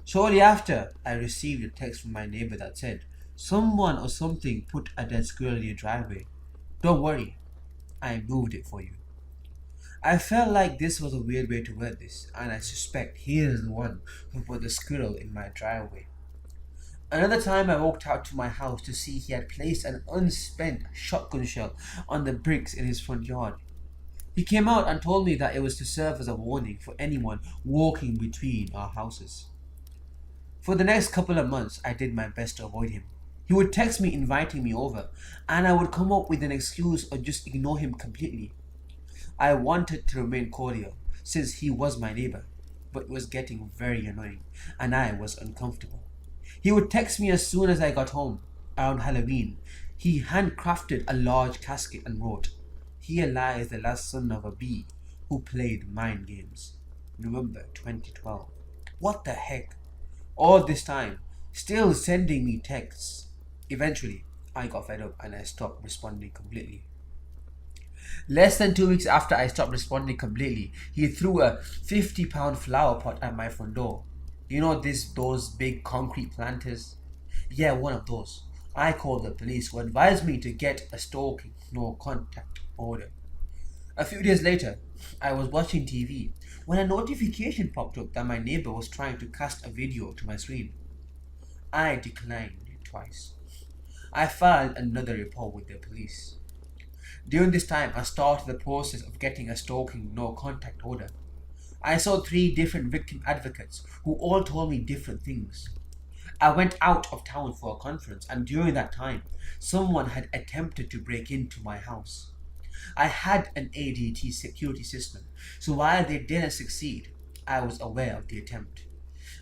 [SPEAKER 1] Shortly after, I received a text from my neighbor that said, "Someone or something put a dead squirrel in your driveway. Don't worry, I moved it for you." I felt like this was a weird way to word this, and I suspect he is the one who put the squirrel in my driveway. Another time I walked out to my house to see he had placed an unspent shotgun shell on the bricks in his front yard. He came out and told me that it was to serve as a warning for anyone walking between our houses. For the next couple of months, I did my best to avoid him. He would text me inviting me over, and I would come up with an excuse or just ignore him completely. I wanted to remain cordial, since he was my neighbor, but it was getting very annoying, and I was uncomfortable. He would text me as soon as I got home. Around Halloween, he handcrafted a large casket and wrote, "Here lies the last son of a bee who played mind games. November 2012. What the heck? All this time, still sending me texts. Eventually, I got fed up and I stopped responding completely. Less than 2 weeks after I stopped responding completely, he threw a 50-pound flower pot at my front door. You know those big concrete planters? Yeah, one of those. I called the police, who advised me to get a stalking no contact order. A few days later, I was watching TV when a notification popped up that my neighbor was trying to cast a video to my screen. I declined twice. I filed another report with the police. During this time, I started the process of getting a stalking no contact order. I saw 3 different victim advocates who all told me different things. I went out of town for a conference, and during that time, someone had attempted to break into my house. I had an ADT security system, so while they didn't succeed, I was aware of the attempt.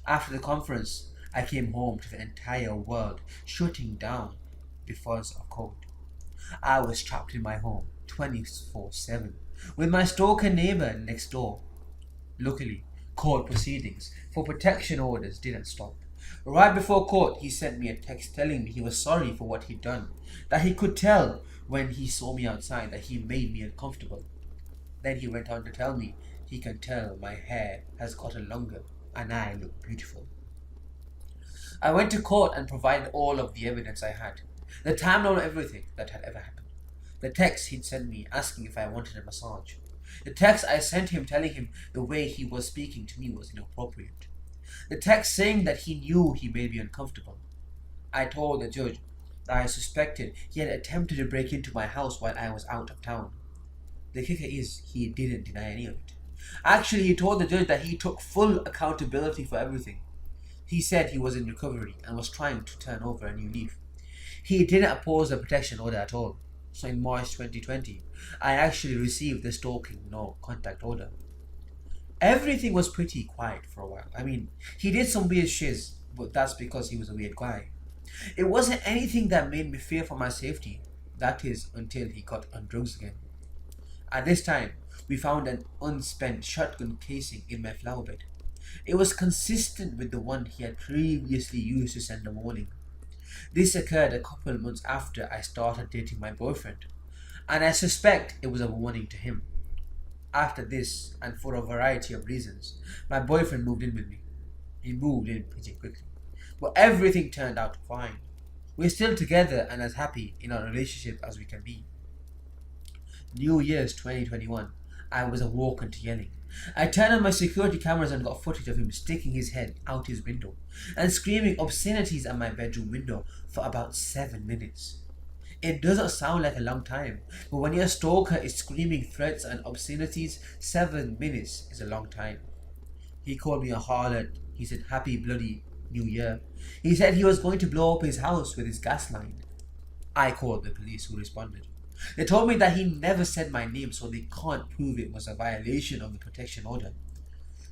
[SPEAKER 1] After the conference, I came home to the entire world shutting down because of code. I was trapped in my home 24/7 with my stalker neighbor next door. Luckily, court proceedings for protection orders didn't stop. Right before court, he sent me a text telling me he was sorry for what he'd done, that he could tell when he saw me outside that he made me uncomfortable. Then he went on to tell me he can tell my hair has gotten longer and I look beautiful. I went to court and provided all of the evidence I had, the timeline of everything that had ever happened. The text he'd sent me asking if I wanted a massage. The text I sent him telling him the way he was speaking to me was inappropriate. The text saying that he knew he made me uncomfortable. I told the judge that I suspected he had attempted to break into my house while I was out of town. The kicker is he didn't deny any of it. Actually, he told the judge that he took full accountability for everything. He said he was in recovery and was trying to turn over a new leaf. He didn't oppose the protection order at all. So in March 2020, I actually received the stalking no contact order. Everything was pretty quiet for a while. I mean, he did some weird shiz, but that's because he was a weird guy. It wasn't anything that made me fear for my safety. That is, until he got on drugs again. At this time, we found an unspent shotgun casing in my flower bed. It was consistent with the one he had previously used to send a warning. This occurred a couple months after I started dating my boyfriend, and I suspect it was a warning to him. After this, and for a variety of reasons, my boyfriend moved in with me. He moved in pretty quickly, but everything turned out fine. We're still together and as happy in our relationship as we can be. New Year's 2021, I was awoken to yelling. I turned on my security cameras and got footage of him sticking his head out his window and screaming obscenities at my bedroom window for about 7 minutes. It doesn't sound like a long time, but when your stalker is screaming threats and obscenities, 7 minutes is a long time. He called me a harlot. He said happy bloody New Year. He said he was going to blow up his house with his gas line. I called the police, who responded. They told me that he never said my name, so they can't prove it was a violation of the protection order.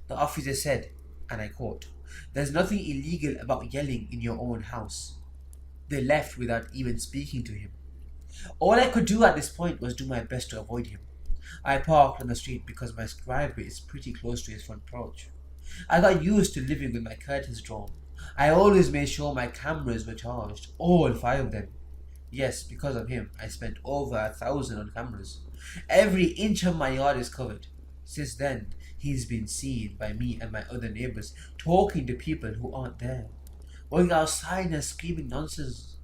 [SPEAKER 1] The officer said, and I quote, "There's nothing illegal about yelling in your own house." They left without even speaking to him. All I could do at this point was do my best to avoid him. I parked on the street because my driveway is pretty close to his front porch. I got used to living with my curtains drawn. I always made sure my cameras were charged, all 5 of them. Yes, because of him, I spent over 1,000 on cameras. Every inch of my yard is covered. Since then, he's been seen by me and my other neighbors talking to people who aren't there, going outside and screaming nonsense.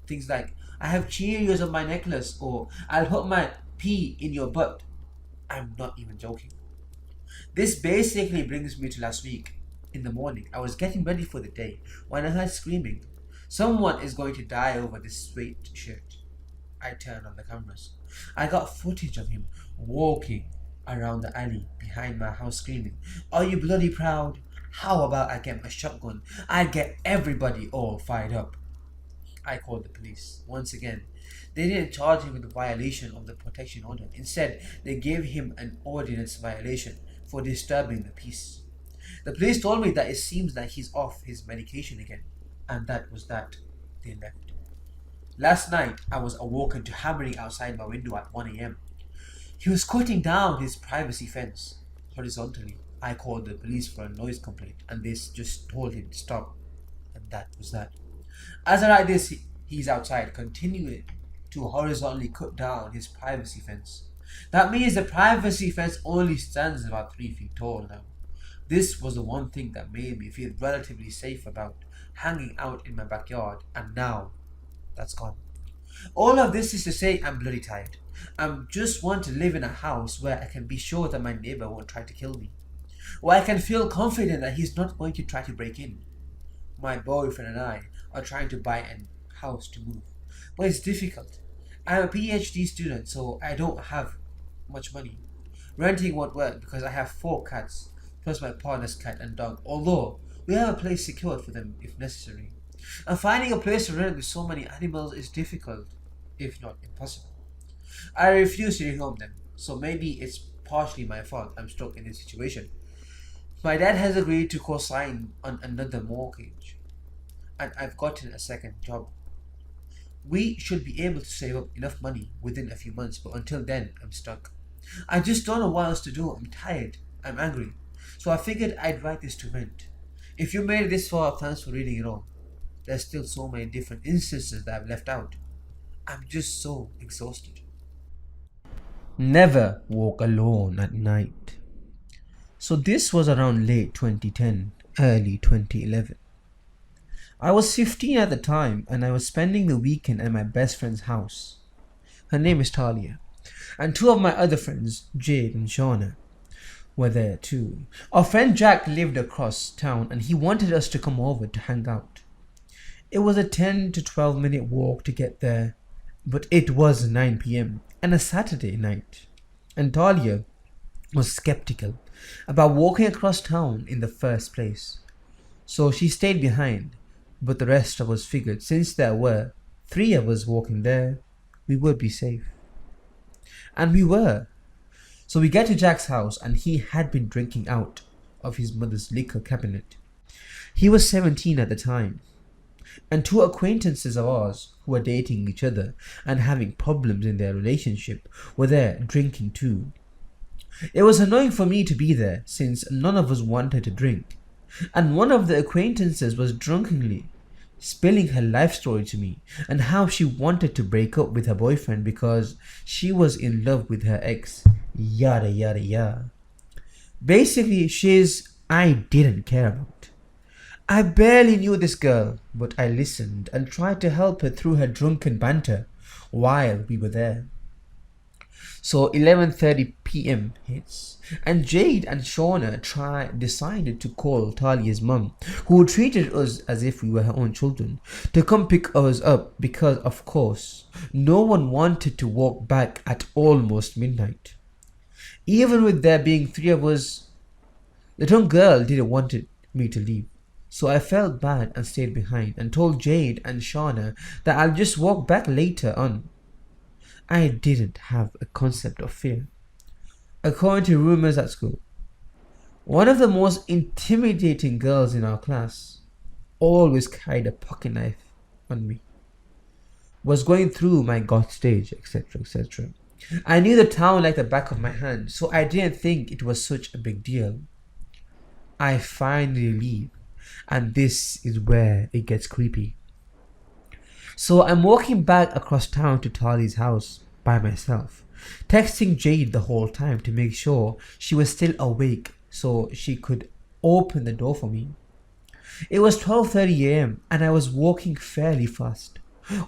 [SPEAKER 1] Things like, "I have Cheerios on my necklace," or "I'll put my pee in your butt." I'm not even joking. This basically brings me to last week. In the morning, I was getting ready for the day when I heard screaming. Someone is going to die over this straight shirt. I turned on the cameras. I got footage of him walking around the alley behind my house screaming, "Are you bloody proud? How about I get my shotgun? I'd get everybody all fired up." I called the police. Once again, they didn't charge him with the violation of the protection order. Instead, they gave him an ordinance violation for disturbing the peace. The police told me that it seems that he's off his medication again. And that was that. They left. Last night, I was awoken to hammering outside my window at 1 a.m. He was cutting down his privacy fence horizontally. I called the police for a noise complaint, and they just told him to stop. And that was that. As I write this, he's outside, continuing to horizontally cut down his privacy fence. That means the privacy fence only stands about 3 feet tall now. This was the one thing that made me feel relatively safe about hanging out in my backyard, and now that's gone. All of this is to say I'm bloody tired. I just want to live in a house where I can be sure that my neighbor won't try to kill me. Where I can feel confident that he's not going to try to break in. My boyfriend and I are trying to buy a house to move. But it's difficult. I'm a PhD student, so I don't have much money. Renting won't work because I have 4 cats, plus my partner's cat and dog, although we have a place secured for them if necessary. And finding a place to rent with so many animals is difficult, if not impossible. I refuse to rehome them, so maybe it's partially my fault I'm stuck in this situation. My dad has agreed to co-sign on another mortgage, and I've gotten a second job. We should be able to save up enough money within a few months, but until then, I'm stuck. I just don't know what else to do. I'm tired. I'm angry. So I figured I'd write this to vent. If you made it this far, thanks for reading it all. There's still so many different instances that I've left out. I'm just so exhausted. Never walk alone at night. So this was around late 2010, early 2011. I was 15 at the time and I was spending the weekend at my best friend's house. Her name is Talia. And 2 of my other friends, Jade and Shauna, were there too. Our friend Jack lived across town and he wanted us to come over to hang out. It was a 10 to 12 minute walk to get there, but it was 9 p.m. and a Saturday night. And Talia was skeptical about walking across town in the first place. So she stayed behind, but the rest of us figured since there were 3 of us walking there, we would be safe. And we were. So we get to Jack's house and he had been drinking out of his mother's liquor cabinet. He was 17 at the time. And 2 acquaintances of ours who were dating each other and having problems in their relationship were there drinking too. It was annoying for me to be there since none of us wanted to drink. And one of the acquaintances was drunkenly spilling her life story to me and how she wanted to break up with her boyfriend because she was in love with her ex. Yada yada yada. Basically, I didn't care about. I barely knew this girl, but I listened and tried to help her through her drunken banter while we were there. So 11:30 p.m. hits, and Jade and Shauna decided to call Talia's mum, who treated us as if we were her own children, to come pick us up because, of course, no one wanted to walk back at almost midnight. Even with there being 3 of us, the drunk girl didn't want me to leave. So I felt bad and stayed behind and told Jade and Shauna that I'll just walk back later on. I didn't have a concept of fear. According to rumors at school, one of the most intimidating girls in our class always carried a pocket knife on me, was going through my goth stage, etc., etc. I knew the town like the back of my hand, so I didn't think it was such a big deal. I finally leave, and this is where it gets creepy. So I'm walking back across town to Tali's house by myself, texting Jade the whole time to make sure she was still awake so she could open the door for me. It was 12:30 a.m. and I was walking fairly fast,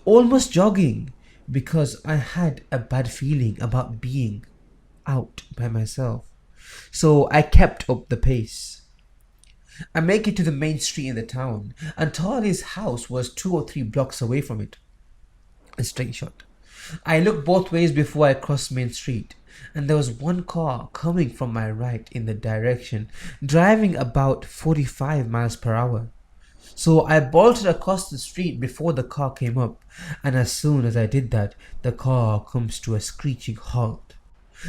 [SPEAKER 1] almost jogging, because I had a bad feeling about being out by myself. So I kept up the pace. I make it to the main street in the town, and Tali's house was 2 or 3 blocks away from it. A straight shot. I looked both ways before I crossed Main Street, and there was one car coming from my right in the direction, driving about 45 miles per hour. So I bolted across the street before the car came up, and as soon as I did that, the car comes to a screeching halt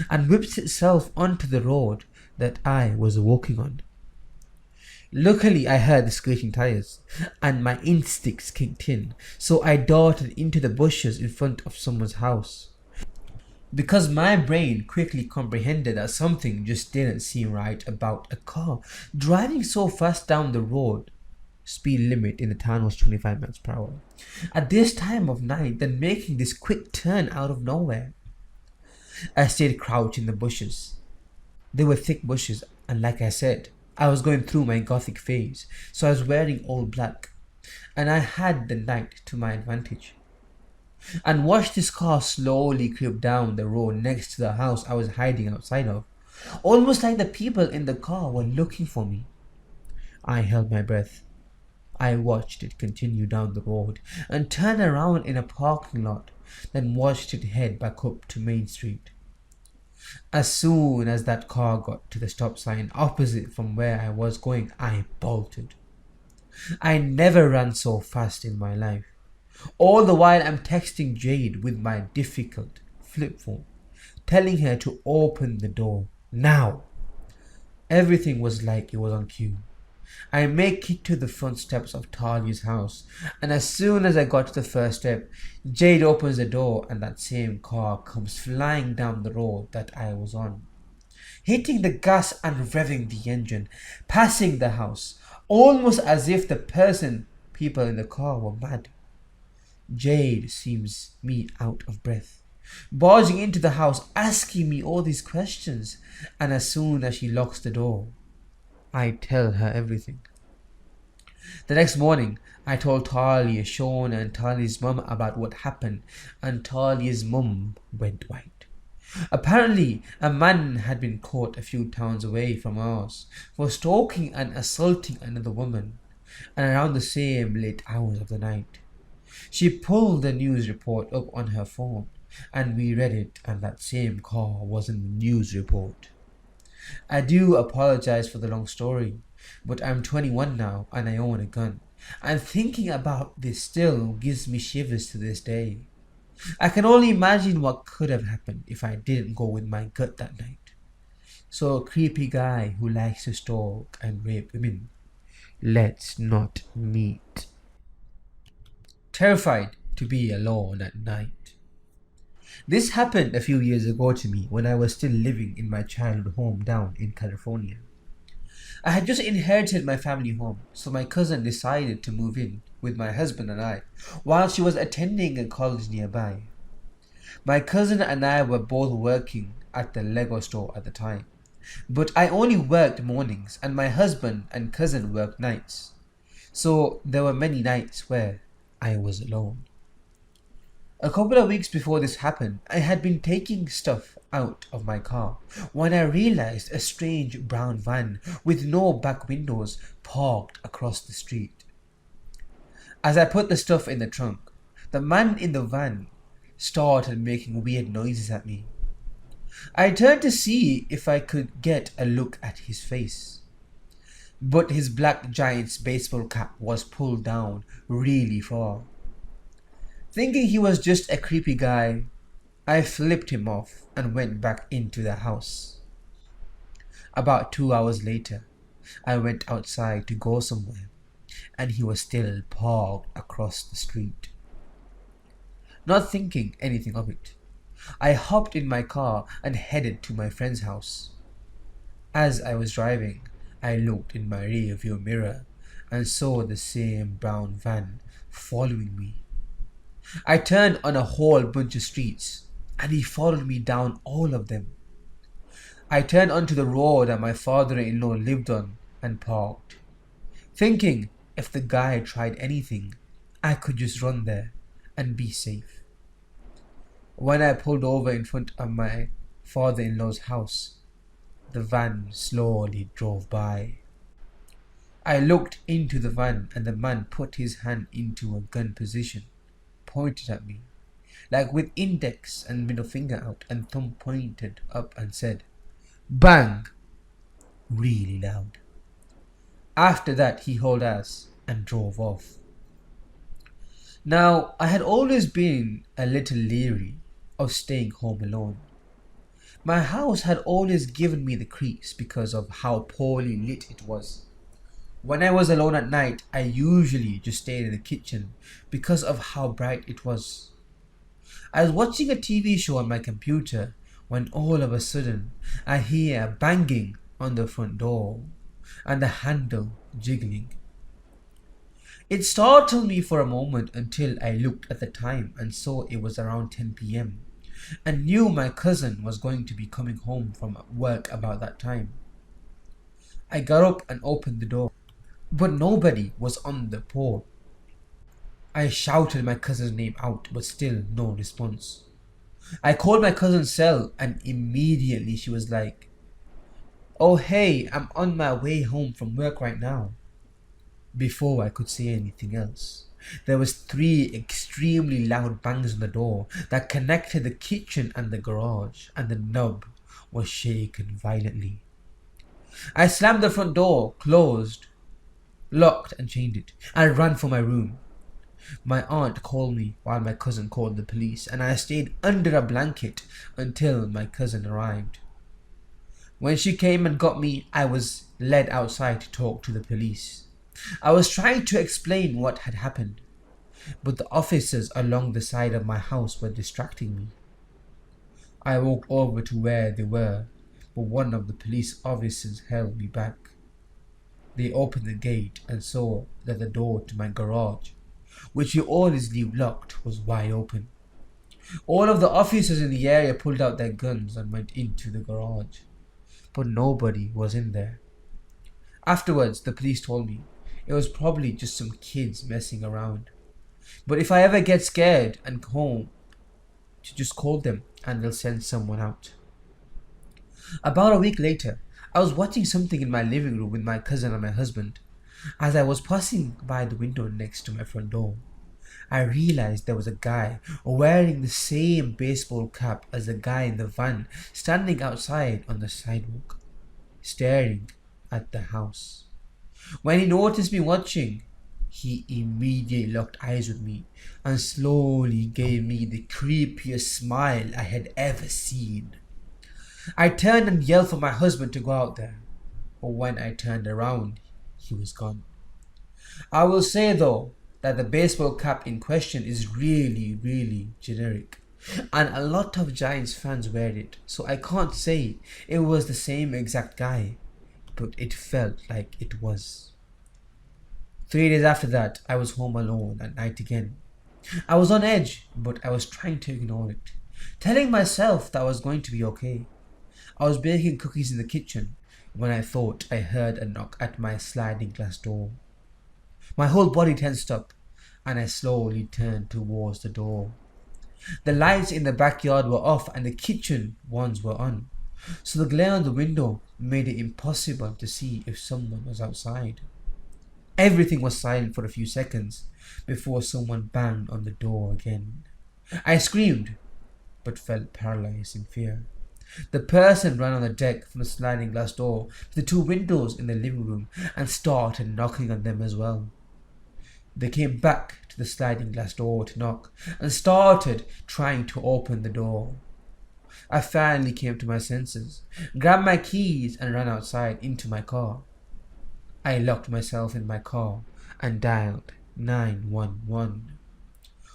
[SPEAKER 1] and whips itself onto the road that I was walking on. Luckily, I heard the screeching tires, and my instincts kicked in, so I darted into the bushes in front of someone's house. Because my brain quickly comprehended that something just didn't seem right about a car driving so fast down the road. Speed limit in the town was 25 miles per hour. At this time of night, then making this quick turn out of nowhere. I stayed crouched in the bushes. They were thick bushes, and like I said, I was going through my gothic phase, so I was wearing all black, and I had the night to my advantage. And watched this car slowly creep down the road next to the house I was hiding outside of, almost like the people in the car were looking for me. I held my breath. I watched it continue down the road and turn around in a parking lot, then watched it head back up to Main Street. As soon as that car got to the stop sign opposite from where I was going, I bolted. I never ran so fast in my life. All the while I'm texting Jade with my difficult flip phone, telling her to open the door now. Everything was like it was on cue. I make it to the front steps of Talia's house, and as soon as I got to the first step, Jade opens the door and that same car comes flying down the road that I was on, hitting the gas and revving the engine, passing the house, almost as if the people in the car were mad. Jade seems me out of breath, barging into the house, asking me all these questions, and as soon as she locks the door, I tell her everything. The next morning, I told Talia, Sean, and Talia's mum about what happened, and Talia's mum went white. Apparently, a man had been caught a few towns away from ours for stalking and assaulting another woman, and around the same late hours of the night. She pulled the news report up on her phone, and we read it, and that same car was in the news report. I do apologize for the long story, but I'm 21 now and I own a gun, and thinking about this still gives me shivers to this day. I can only imagine what could have happened if I didn't go with my gut that night. So, a creepy guy who likes to stalk and rape women, let's not meet. Terrified to be alone at night. This happened a few years ago to me when I was still living in my childhood home down in California. I had just inherited my family home, so my cousin decided to move in with my husband and I while she was attending a college nearby. My cousin and I were both working at the Lego store at the time, but I only worked mornings and my husband and cousin worked nights, so there were many nights where I was alone. A couple of weeks before this happened, I had been taking stuff out of my car when I realized a strange brown van with no back windows parked across the street. As I put the stuff in the trunk, the man in the van started making weird noises at me. I turned to see if I could get a look at his face, but his black Giants baseball cap was pulled down really far. Thinking he was just a creepy guy, I flipped him off and went back into the house. About 2 hours later, I went outside to go somewhere, and he was still parked across the street. Not thinking anything of it, I hopped in my car and headed to my friend's house. As I was driving, I looked in my rear view mirror and saw the same brown van following me. I turned on a whole bunch of streets and he followed me down all of them. I turned onto the road that my father-in-law lived on and parked, thinking if the guy tried anything, I could just run there and be safe. When I pulled over in front of my father-in-law's house, the van slowly drove by. I looked into the van and the man put his hand into a gun position, pointed at me, like with index and middle finger out and thumb pointed up, and said, "Bang!" really loud. After that he hauled ass and drove off. Now, I had always been a little leery of staying home alone. My house had always given me the creeps because of how poorly lit it was. When I was alone at night, I usually just stayed in the kitchen because of how bright it was. I was watching a TV show on my computer when all of a sudden I hear banging on the front door and the handle jiggling. It startled me for a moment until I looked at the time and saw it was around 10 p.m. and knew my cousin was going to be coming home from work about that time. I got up and opened the door, but nobody was on the porch. I shouted my cousin's name out, but still no response. I called my cousin's cell, and immediately she was like, "Oh hey, I'm on my way home from work right now." Before I could say anything else, there was three extremely loud bangs on the door that connected the kitchen and the garage, and the knob was shaken violently. I slammed the front door, closed, locked and chained it. I ran for my room. My aunt called me while my cousin called the police, and I stayed under a blanket until my cousin arrived. When she came and got me, I was led outside to talk to the police. I was trying to explain what had happened, but the officers along the side of my house were distracting me. I walked over to where they were, but one of the police officers held me back. They opened the gate and saw that the door to my garage, which we always leave locked, was wide open. All of the officers in the area pulled out their guns and went into the garage, but nobody was in there. Afterwards, the police told me it was probably just some kids messing around. But if I ever get scared and home, to just call them and they'll send someone out. About a week later, I was watching something in my living room with my cousin and my husband. As I was passing by the window next to my front door, I realized there was a guy wearing the same baseball cap as the guy in the van standing outside on the sidewalk, staring at the house. When he noticed me watching, he immediately locked eyes with me and slowly gave me the creepiest smile I had ever seen. I turned and yelled for my husband to go out there, but when I turned around, he was gone. I will say though that the baseball cap in question is really generic, and a lot of Giants fans wear it, so I can't say it was the same exact guy, but it felt like it was. 3 days after that, I was home alone at night again. I was on edge, but I was trying to ignore it, telling myself that I was going to be okay. I was baking cookies in the kitchen when I thought I heard a knock at my sliding glass door. My whole body tensed up, and I slowly turned towards the door. The lights in the backyard were off and the kitchen ones were on, so the glare on the window made it impossible to see if someone was outside. Everything was silent for a few seconds before someone banged on the door again. I screamed, but felt paralyzed in fear. The person ran on the deck from the sliding glass door to the two windows in the living room and started knocking on them as well. They came back to the sliding glass door to knock and started trying to open the door. I finally came to my senses, grabbed my keys and ran outside into my car. I locked myself in my car and dialed 911.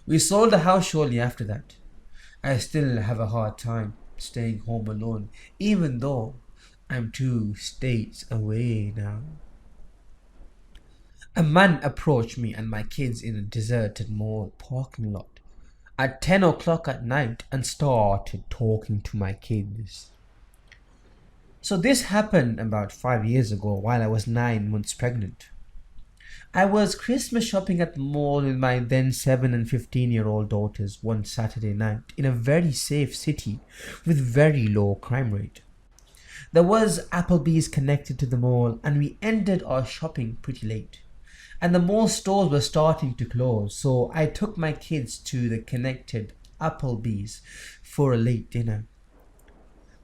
[SPEAKER 1] We sold the house shortly after that. I still have a hard time staying home alone, even though I'm 2 states away now. A man approached me and my kids in a deserted mall parking lot at 10 o'clock at night and started talking to my kids. So this happened about 5 years ago while I was 9 months pregnant. I was Christmas shopping at the mall with my then 7 and 15-year-old daughters one Saturday night in a very safe city with very low crime rate. There was Applebee's connected to the mall and we ended our shopping pretty late. And the mall stores were starting to close, so I took my kids to the connected Applebee's for a late dinner.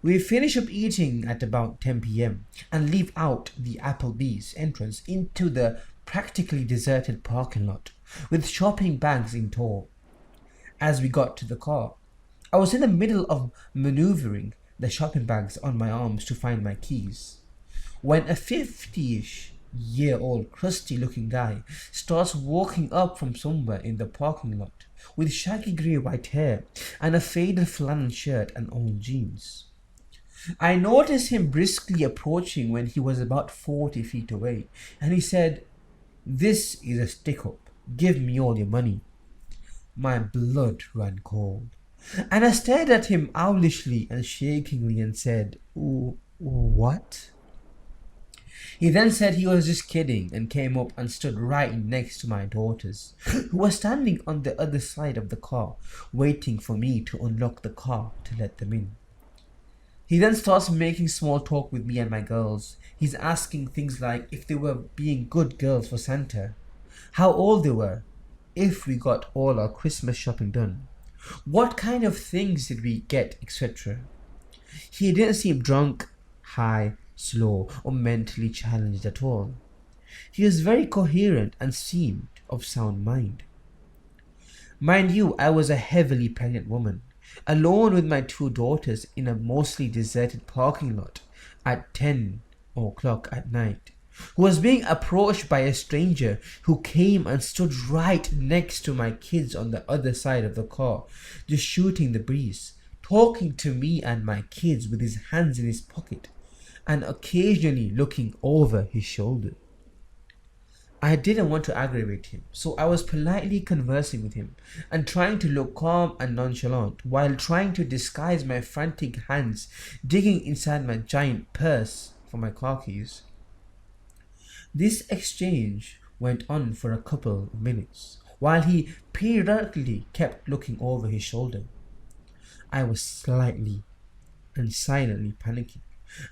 [SPEAKER 1] We finish up eating at about 10 p.m. and leave out the Applebee's entrance into the practically deserted parking lot with shopping bags in tow. As we got to the car, I was in the middle of maneuvering the shopping bags on my arms to find my keys when a 50-ish-year-old crusty looking guy starts walking up from somewhere in the parking lot with shaggy grey white hair and a faded flannel shirt and old jeans. I noticed him briskly approaching when he was about 40 feet away, and he said, "This is a stick-up. Give me all your money." My blood ran cold. And I stared at him owlishly and shakingly and said, What? He then said he was just kidding and came up and stood right next to my daughters, who were standing on the other side of the car, waiting for me to unlock the car to let them in. He then starts making small talk with me and my girls. He's asking things like if they were being good girls for Santa, how old they were, if we got all our Christmas shopping done, what kind of things did we get, etc. He didn't seem drunk, high, slow, or mentally challenged at all. He was very coherent and seemed of sound mind. Mind you, I was a heavily pregnant woman, alone with my two daughters in a mostly deserted parking lot at 10 o'clock at night, who was being approached by a stranger who came and stood right next to my kids on the other side of the car, just shooting the breeze, talking to me and my kids with his hands in his pocket and occasionally looking over his shoulder. I didn't want to aggravate him, so I was politely conversing with him and trying to look calm and nonchalant while trying to disguise my frantic hands digging inside my giant purse for my car keys. This exchange went on for a couple of minutes while he periodically kept looking over his shoulder. I was slightly and silently panicking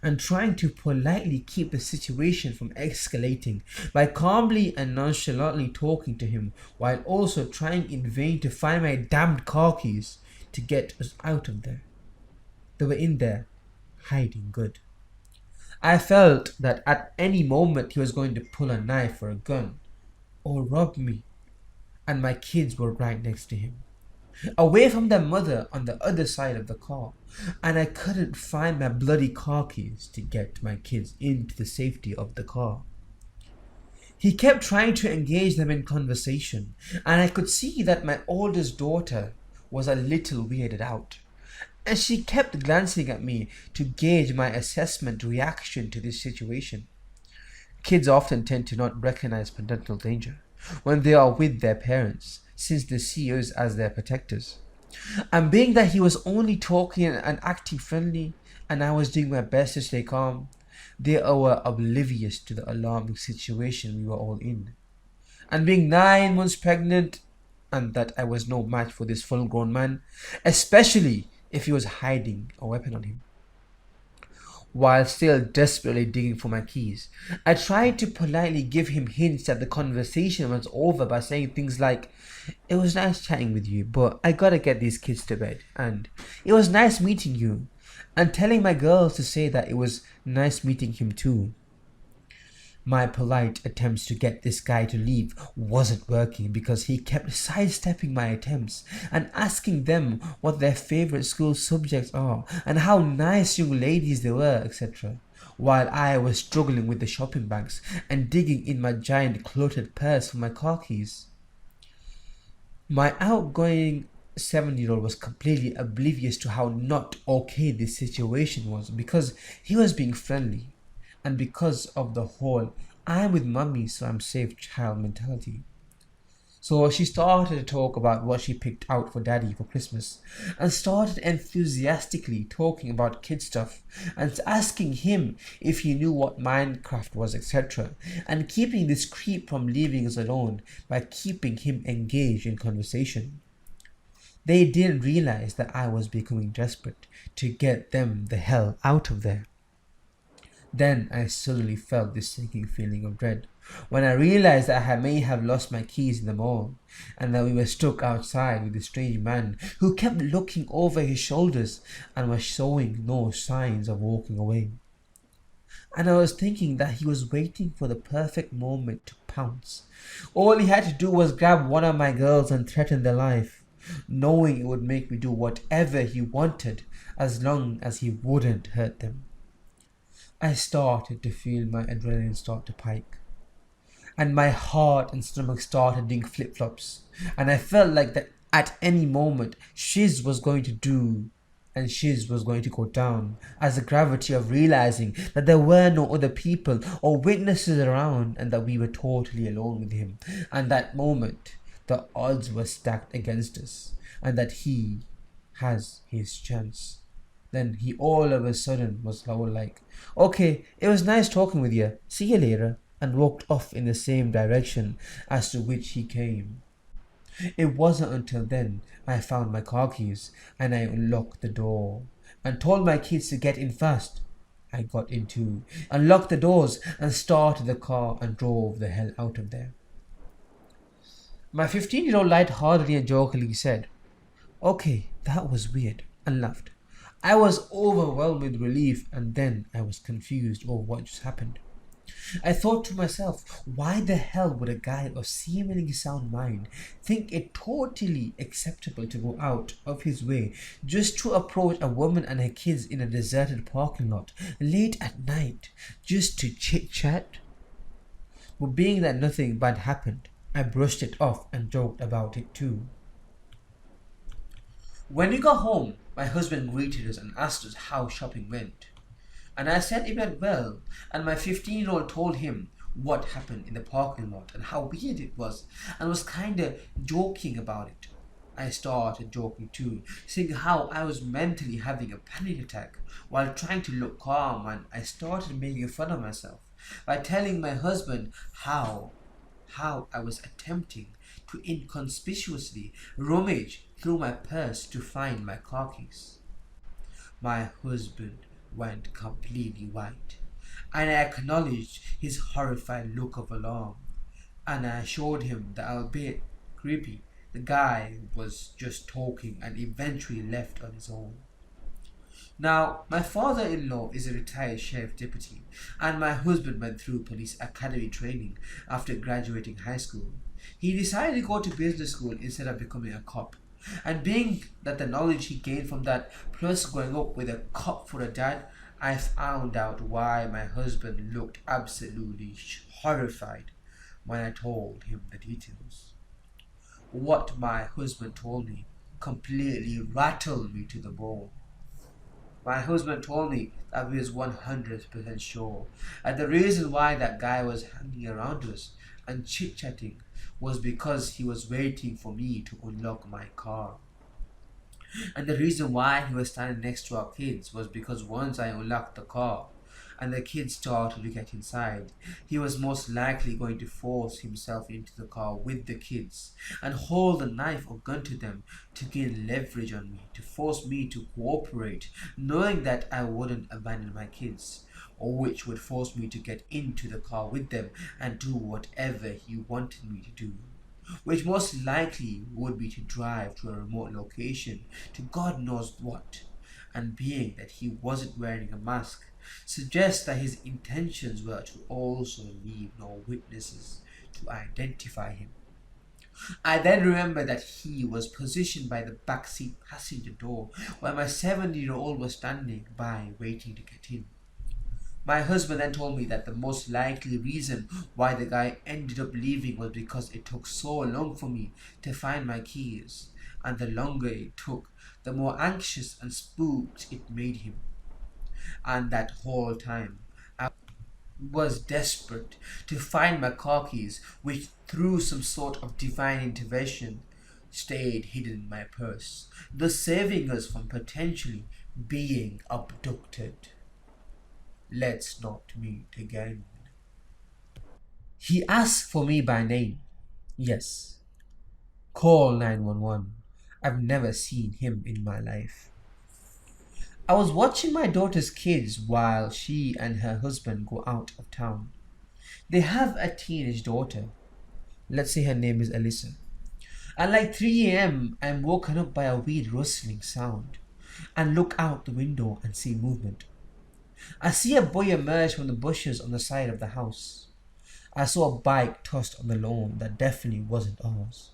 [SPEAKER 1] and trying to politely keep the situation from escalating by calmly and nonchalantly talking to him while also trying in vain to find my damned car keys to get us out of there. They were in there, hiding good. I felt that at any moment he was going to pull a knife or a gun or rob me, and my kids were right next to him, away from their mother on the other side of the car, and I couldn't find my bloody car keys to get my kids into the safety of the car. He kept trying to engage them in conversation, and I could see that my oldest daughter was a little weirded out, and she kept glancing at me to gauge my assessment reaction to this situation. Kids often tend to not recognize parental danger when they are with their parents, since they see us as their protectors. And being that he was only talking and acting friendly, and I was doing my best to stay calm, they were oblivious to the alarming situation we were all in. And being 9 months pregnant, and that I was no match for this full-grown man, especially if he was hiding a weapon on him. While still desperately digging for my keys, I tried to politely give him hints that the conversation was over by saying things like, "It was nice chatting with you, but I gotta get these kids to bed," and "It was nice meeting you," and telling my girls to say that it was nice meeting him too. My polite attempts to get this guy to leave wasn't working because he kept sidestepping my attempts and asking them what their favorite school subjects are and how nice young ladies they were, etc., while I was struggling with the shopping bags and digging in my giant cluttered purse for my car keys. My outgoing 7-year-old was completely oblivious to how not okay this situation was because he was being friendly, and because of the whole "I'm with mummy so I'm safe" child mentality. So she started to talk about what she picked out for daddy for Christmas and started enthusiastically talking about kid stuff and asking him if he knew what Minecraft was, etc., and keeping this creep from leaving us alone by keeping him engaged in conversation. They didn't realize that I was becoming desperate to get them the hell out of there. Then I suddenly felt this sinking feeling of dread when I realized that I may have lost my keys in the mall and that we were stuck outside with a strange man who kept looking over his shoulders and was showing no signs of walking away. And I was thinking that he was waiting for the perfect moment to pounce. All he had to do was grab one of my girls and threaten their life, knowing it would make me do whatever he wanted as long as he wouldn't hurt them. I started to feel my adrenaline start to pike, and my heart and stomach started doing flip-flops, and I felt like that at any moment shiz was going to do, and shiz was going to go down, as the gravity of realizing that there were no other people or witnesses around and that we were totally alone with him, and that moment the odds were stacked against us, and that he has his chance. Then he all of a sudden was all like, okay, it was nice talking with you. See you later. And walked off in the same direction as to which he came. It wasn't until then I found my car keys and I unlocked the door and told my kids to get in fast. I got in too, unlocked the doors and started the car and drove the hell out of there. My 15-year-old light-heartedly and jokingly said, okay, that was weird, and laughed. I was overwhelmed with relief and then I was confused over what just happened. I thought to myself, why the hell would a guy of seemingly sound mind think it totally acceptable to go out of his way just to approach a woman and her kids in a deserted parking lot late at night just to chit chat? But being that nothing bad happened, I brushed it off and joked about it too. When we got home, my husband greeted us and asked us how shopping went. And I said it went well, and my 15-year-old told him what happened in the parking lot and how weird it was, and was kinda joking about it. I started joking too, saying how I was mentally having a panic attack while trying to look calm, and I started making fun of myself by telling my husband how I was attempting to inconspicuously rummage through my purse to find my car keys. My husband went completely white, and I acknowledged his horrified look of alarm, and I assured him that, albeit creepy, the guy was just talking and eventually left on his own. Now, my father-in-law is a retired sheriff deputy, and my husband went through police academy training after graduating high school. He decided to go to business school instead of becoming a cop. And being that the knowledge he gained from that, plus growing up with a cop for a dad, I found out why my husband looked absolutely horrified when I told him the details. What my husband told me completely rattled me to the bone. My husband told me that he was 100% sure that the reason why that guy was hanging around us and chit-chatting was because he was waiting for me to unlock my car. And the reason why he was standing next to our kids was because once I unlocked the car and the kids started to get inside, he was most likely going to force himself into the car with the kids and hold a knife or gun to them to gain leverage on me, to force me to cooperate, knowing that I wouldn't abandon my kids, or which would force me to get into the car with them and do whatever he wanted me to do, which most likely would be to drive to a remote location to God knows what. And being that he wasn't wearing a mask, suggests that his intentions were to also leave no witnesses to identify him. I then remembered that he was positioned by the backseat passenger door while my 7-year-old was standing by waiting to get in. My husband then told me that the most likely reason why the guy ended up leaving was because it took so long for me to find my keys, and the longer it took, the more anxious and spooked it made him. And that whole time, I was desperate to find my car keys, which through some sort of divine intervention stayed hidden in my purse, thus saving us from potentially being abducted. Let's not meet again. He asked for me by name. Yes. Call 911. I've never seen him in my life. I was watching my daughter's kids while she and her husband go out of town. They have a teenage daughter. Let's say her name is Alyssa. At like 3 a.m., I'm woken up by a weird rustling sound and look out the window and see movement. I see a boy emerge from the bushes on the side of the house. I saw a bike tossed on the lawn that definitely wasn't ours.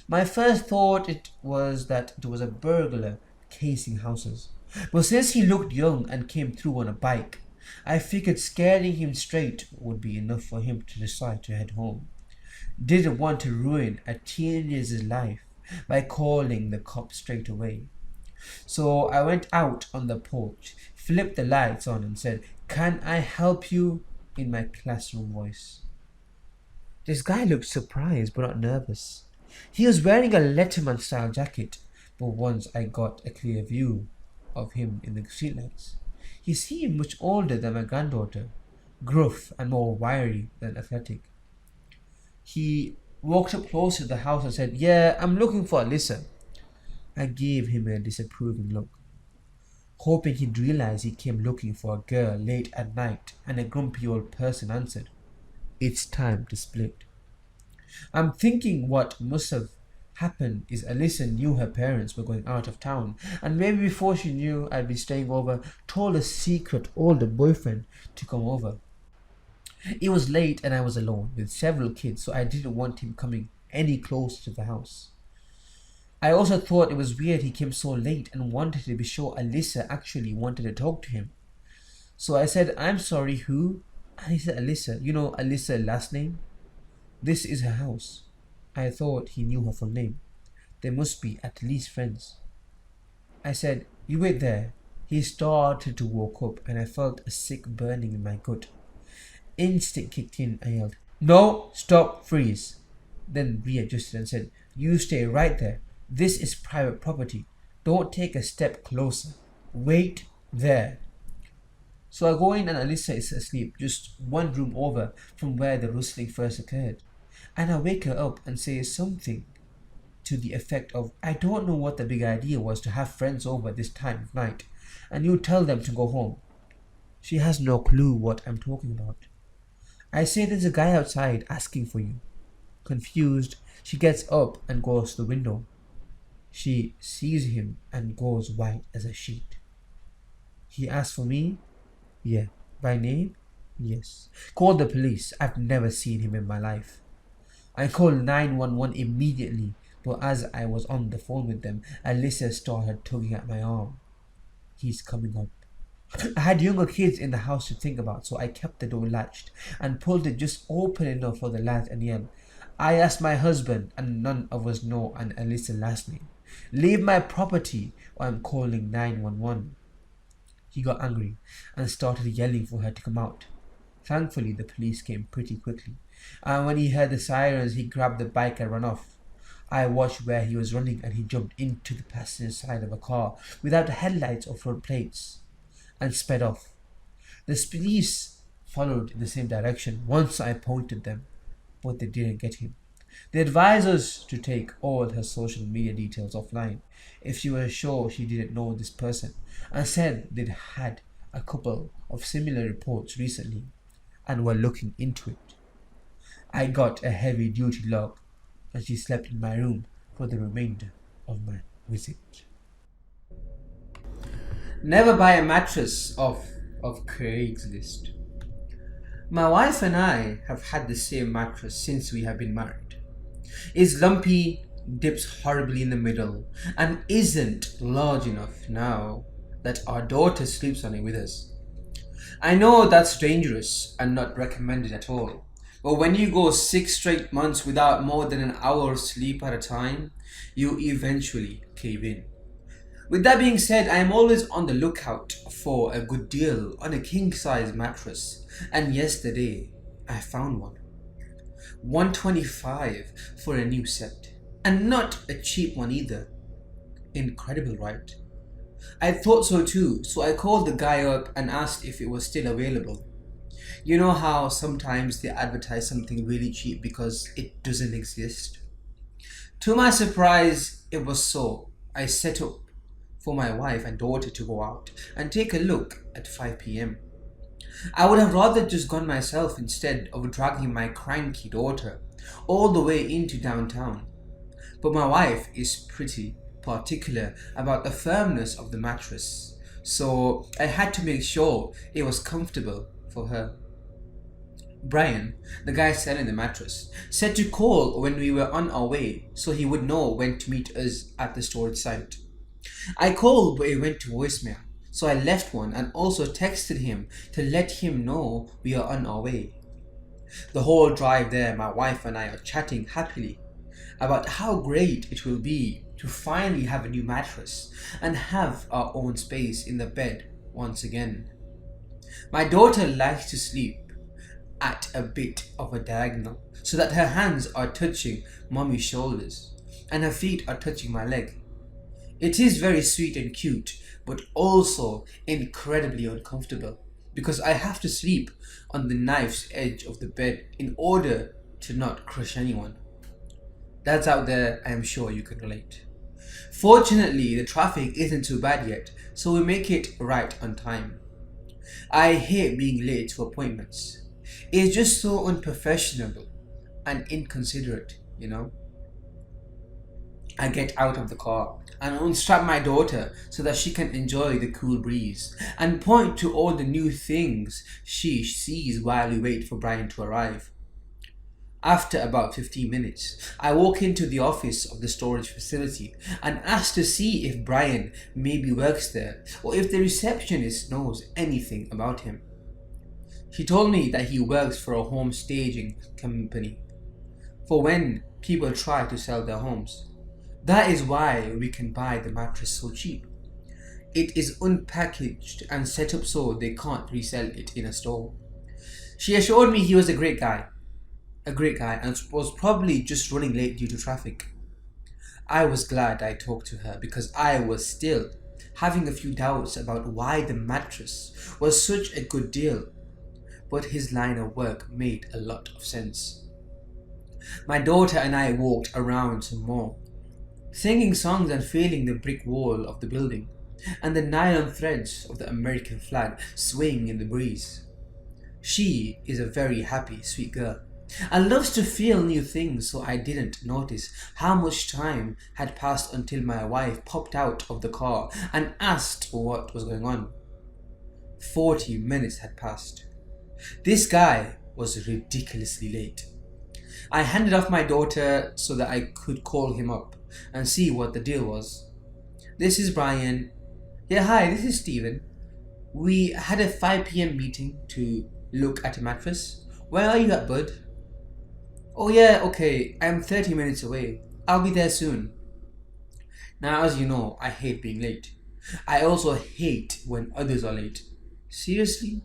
[SPEAKER 1] My first thought it was that it was a burglar casing houses. But since he looked young and came through on a bike, I figured scaring him straight would be enough for him to decide to head home. Didn't want to ruin a teenager's life by calling the cops straight away. So I went out on the porch, flipped the lights on and said, "Can I help you?" in my classroom voice. This guy looked surprised but not nervous. He was wearing a Letterman style jacket, but once I got a clear view of him in the streetlights, he seemed much older than my granddaughter, gruff and more wiry than athletic. He walked up closer to the house and said, "Yeah, I'm looking for Alyssa." I gave him a disapproving look, hoping he'd realize he came looking for a girl late at night, and a grumpy old person answered, "It's time to split." I'm thinking what must have happened is Alyssa knew her parents were going out of town, and maybe before she knew I'd be staying over, told a secret older boyfriend to come over. It was late and I was alone with several kids, so I didn't want him coming any closer to the house. I also thought it was weird he came so late and wanted to be sure Alyssa actually wanted to talk to him. So I said, "I'm sorry, who?" And he said, "Alyssa. You know Alyssa last name? This is her house." I thought he knew her full name. They must be at least friends. I said, "You wait there." He started to walk up and I felt a sick burning in my gut. Instinct kicked in. I yelled, "No, stop, freeze." Then readjusted and said, "You stay right there. This is private property. Don't take a step closer. Wait there." So I go in and Alyssa is asleep, just one room over from where the rustling first occurred. And I wake her up and say something to the effect of, "I don't know what the big idea was to have friends over this time of night, and you tell them to go home." She has no clue what I'm talking about. I say, "There's a guy outside asking for you." Confused, she gets up and goes to the window. She sees him and goes white as a sheet. "He asked for me?" "Yeah." "By name?" "Yes." "Call the police. I've never seen him in my life." I called 911 immediately, but as I was on the phone with them, Alyssa started tugging at my arm. "He's coming up." I had younger kids in the house to think about, so I kept the door latched and pulled it just open enough for the lad and yelled, "I asked my husband, and none of us know an Alyssa last name. Leave my property or I'm calling 911. He got angry and started yelling for her to come out. Thankfully, the police came pretty quickly, and when he heard the sirens, he grabbed the bike and ran off. I watched where he was running and he jumped into the passenger side of a car without headlights or front plates and sped off. The police followed in the same direction once I pointed them, but they didn't get him. They advised us to take all her social media details offline if she was sure she didn't know this person, and said they'd had a couple of similar reports recently and were looking into it. I got a heavy duty lock and she slept in my room for the remainder of my visit. Never buy a mattress of Craigslist. My wife and I have had the same mattress since we have been married. It's lumpy, dips horribly in the middle, and isn't large enough now that our daughter sleeps on it with us. I know that's dangerous and not recommended at all, but when you go 6 straight months without more than an hour of sleep at a time, you eventually cave in. With that being said, I am always on the lookout for a good deal on a king-size mattress, and yesterday I found one. 125 for a new set, and not a cheap one either. Incredible, right? I thought so too, so I called the guy up and asked if it was still available. You know how sometimes they advertise something really cheap because it doesn't exist? To my surprise, it was so. I set up for my wife and daughter to go out and take a look at 5 p.m. I would have rather just gone myself instead of dragging my cranky daughter all the way into downtown. But my wife is pretty particular about the firmness of the mattress, so I had to make sure it was comfortable for her. Brian, the guy selling the mattress, said to call when we were on our way so he would know when to meet us at the storage site. I called, but it went to voicemail, so I left one and also texted him to let him know we are on our way. The whole drive there, my wife and I are chatting happily about how great it will be to finally have a new mattress and have our own space in the bed once again. My daughter likes to sleep at a bit of a diagonal so that her hands are touching mommy's shoulders and her feet are touching my leg. It is very sweet and cute, but also incredibly uncomfortable because I have to sleep on the knife's edge of the bed in order to not crush anyone. That's out there, I am sure you can relate. Fortunately, the traffic isn't too bad yet, so we make it right on time. I hate being late to appointments. It's just so unprofessional and inconsiderate. I get out of the car and unstrap my daughter so that she can enjoy the cool breeze and point to all the new things she sees while we wait for Brian to arrive. After about 15 minutes, I walk into the office of the storage facility and ask to see if Brian maybe works there or if the receptionist knows anything about him. She told me that he works for a home staging company for when people try to sell their homes. That is why we can buy the mattress so cheap. It is unpackaged and set up so they can't resell it in a store. She assured me he was a great guy and was probably just running late due to traffic. I was glad I talked to her because I was still having a few doubts about why the mattress was such a good deal, but his line of work made a lot of sense. My daughter and I walked around some more, singing songs and feeling the brick wall of the building and the nylon threads of the American flag swaying in the breeze. She is a very happy, sweet girl and loves to feel new things, so I didn't notice how much time had passed until my wife popped out of the car and asked what was going on. 40 minutes had passed. This guy was ridiculously late. I handed off my daughter so that I could call him up and see what the deal was. This is Brian. Yeah, hi, this is Steven. We had a 5 p.m. meeting to look at a mattress. Where are you at, bud? Oh yeah, okay, I'm 30 minutes away. I'll be there soon. Now, as you know, I hate being late. I also hate when others are late. Seriously?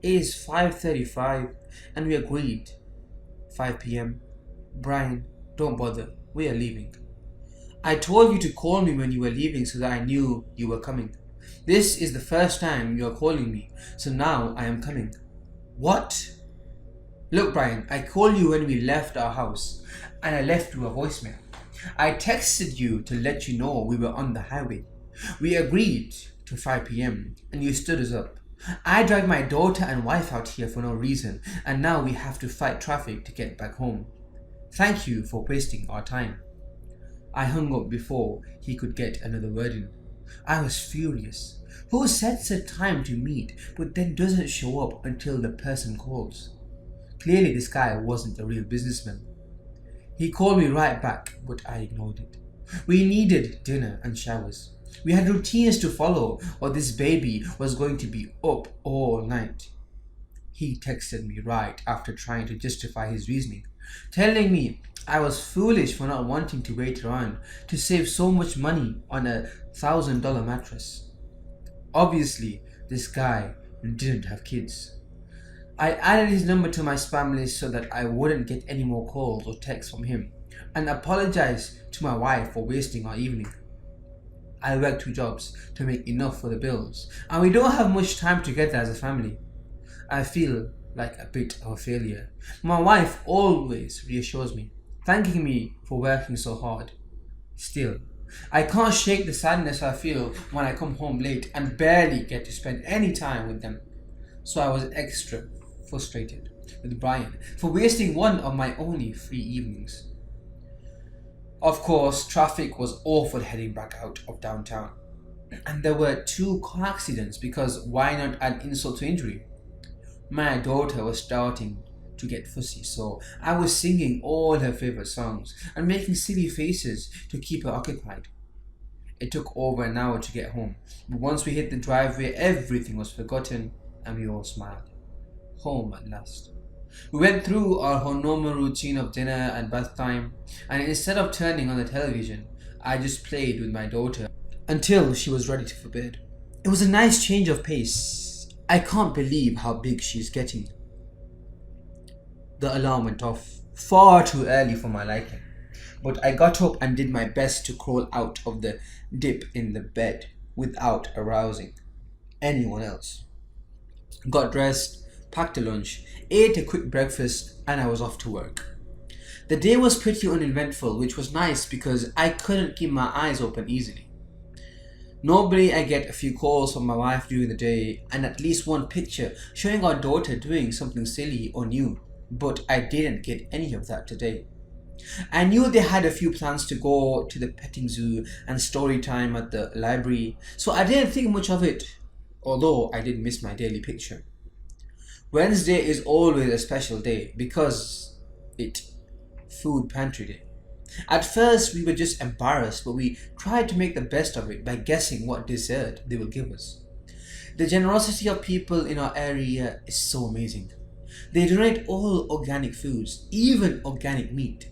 [SPEAKER 1] It is 5:35 and we agreed 5 p.m. Brian, don't bother. We are leaving. I told you to call me when you were leaving so that I knew you were coming. This is the first time you are calling me, so now I am coming. What? Look, Brian, I called you when we left our house and I left you a voicemail. I texted you to let you know we were on the highway. We agreed to 5 p.m. and you stood us up. I dragged my daughter and wife out here for no reason and now we have to fight traffic to get back home. Thank you for wasting our time. I hung up before he could get another word in. I was furious. Who sets a time to meet but then doesn't show up until the person calls? Clearly this guy wasn't a real businessman. He called me right back, but I ignored it. We needed dinner and showers. We had routines to follow or this baby was going to be up all night. He texted me right after trying to justify his reasoning, telling me I was foolish for not wanting to wait around to save so much money on a $1,000 mattress. Obviously, this guy didn't have kids. I added his number to my spam list so that I wouldn't get any more calls or texts from him and apologized to my wife for wasting our evening. I work 2 jobs to make enough for the bills and we don't have much time together as a family. I feel like a bit of a failure. My wife always reassures me, thanking me for working so hard. Still, I can't shake the sadness I feel when I come home late and barely get to spend any time with them. So I was extra frustrated with Brian for wasting one of my only free evenings. Of course, traffic was awful heading back out of downtown. And there were 2 car accidents because why not add insult to injury? My daughter was starting to get fussy, so I was singing all her favorite songs and making silly faces to keep her occupied. It took over an hour to get home, but once we hit the driveway, everything was forgotten and we all smiled. Home at last. We went through our normal routine of dinner and bath time, and instead of turning on the television, I just played with my daughter until she was ready for bed. It was a nice change of pace. I can't believe how big she's getting. The alarm went off far too early for my liking, but I got up and did my best to crawl out of the dip in the bed without arousing anyone else. Got dressed, packed a lunch, ate a quick breakfast, and I was off to work. The day was pretty uneventful, which was nice because I couldn't keep my eyes open easily. Normally, I get a few calls from my wife during the day and at least one picture showing our daughter doing something silly or new, but I didn't get any of that today. I knew they had a few plans to go to the petting zoo and story time at the library, so I didn't think much of it, although I did miss my daily picture. Wednesday is always a special day because it food pantry day. At first, we were just embarrassed, but we tried to make the best of it by guessing what dessert they will give us. The generosity of people in our area is so amazing. They donate all organic foods, even organic meat.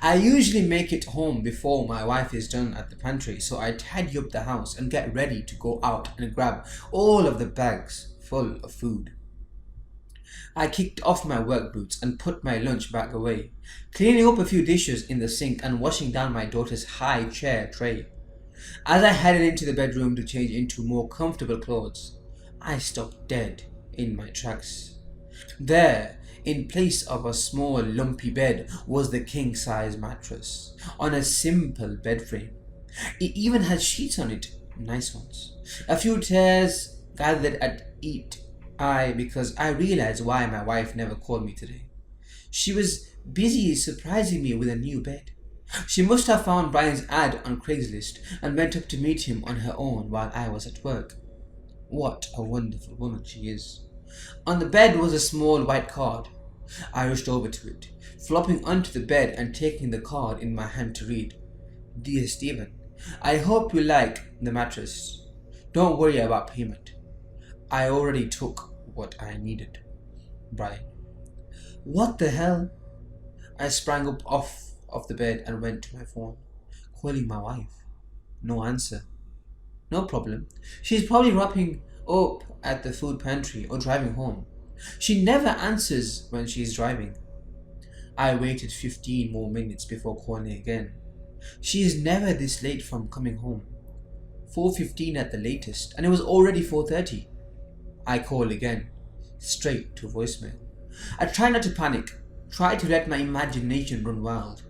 [SPEAKER 1] I usually make it home before my wife is done at the pantry, so I tidy up the house and get ready to go out and grab all of the bags full of food. I kicked off my work boots and put my lunch bag away, cleaning up a few dishes in the sink and washing down my daughter's high chair tray. As I headed into the bedroom to change into more comfortable clothes, I stopped dead in my tracks. There, in place of a small lumpy bed, was the king-size mattress on a simple bed frame. It even had sheets on it, nice ones. A few tears gathered at each eye because I realized why my wife never called me today. She was busy surprising me with a new bed. She must have found Brian's ad on Craigslist and went up to meet him on her own while I was at work. What a wonderful woman she is. On the bed was a small white card. I rushed over to it, flopping onto the bed and taking the card in my hand to read. Dear Stephen, I hope you like the mattress. Don't worry about payment. I already took what I needed. Brian. What the hell? I sprang up off of the bed and went to my phone, calling my wife. No answer. No problem. She's probably wrapping up at the food pantry or driving home. She never answers when she's driving. I waited 15 more minutes before calling again. She is never this late from coming home. 4:15 at the latest, and it was already 4:30. I called again, straight to voicemail. I tried not to panic, tried to let my imagination run wild,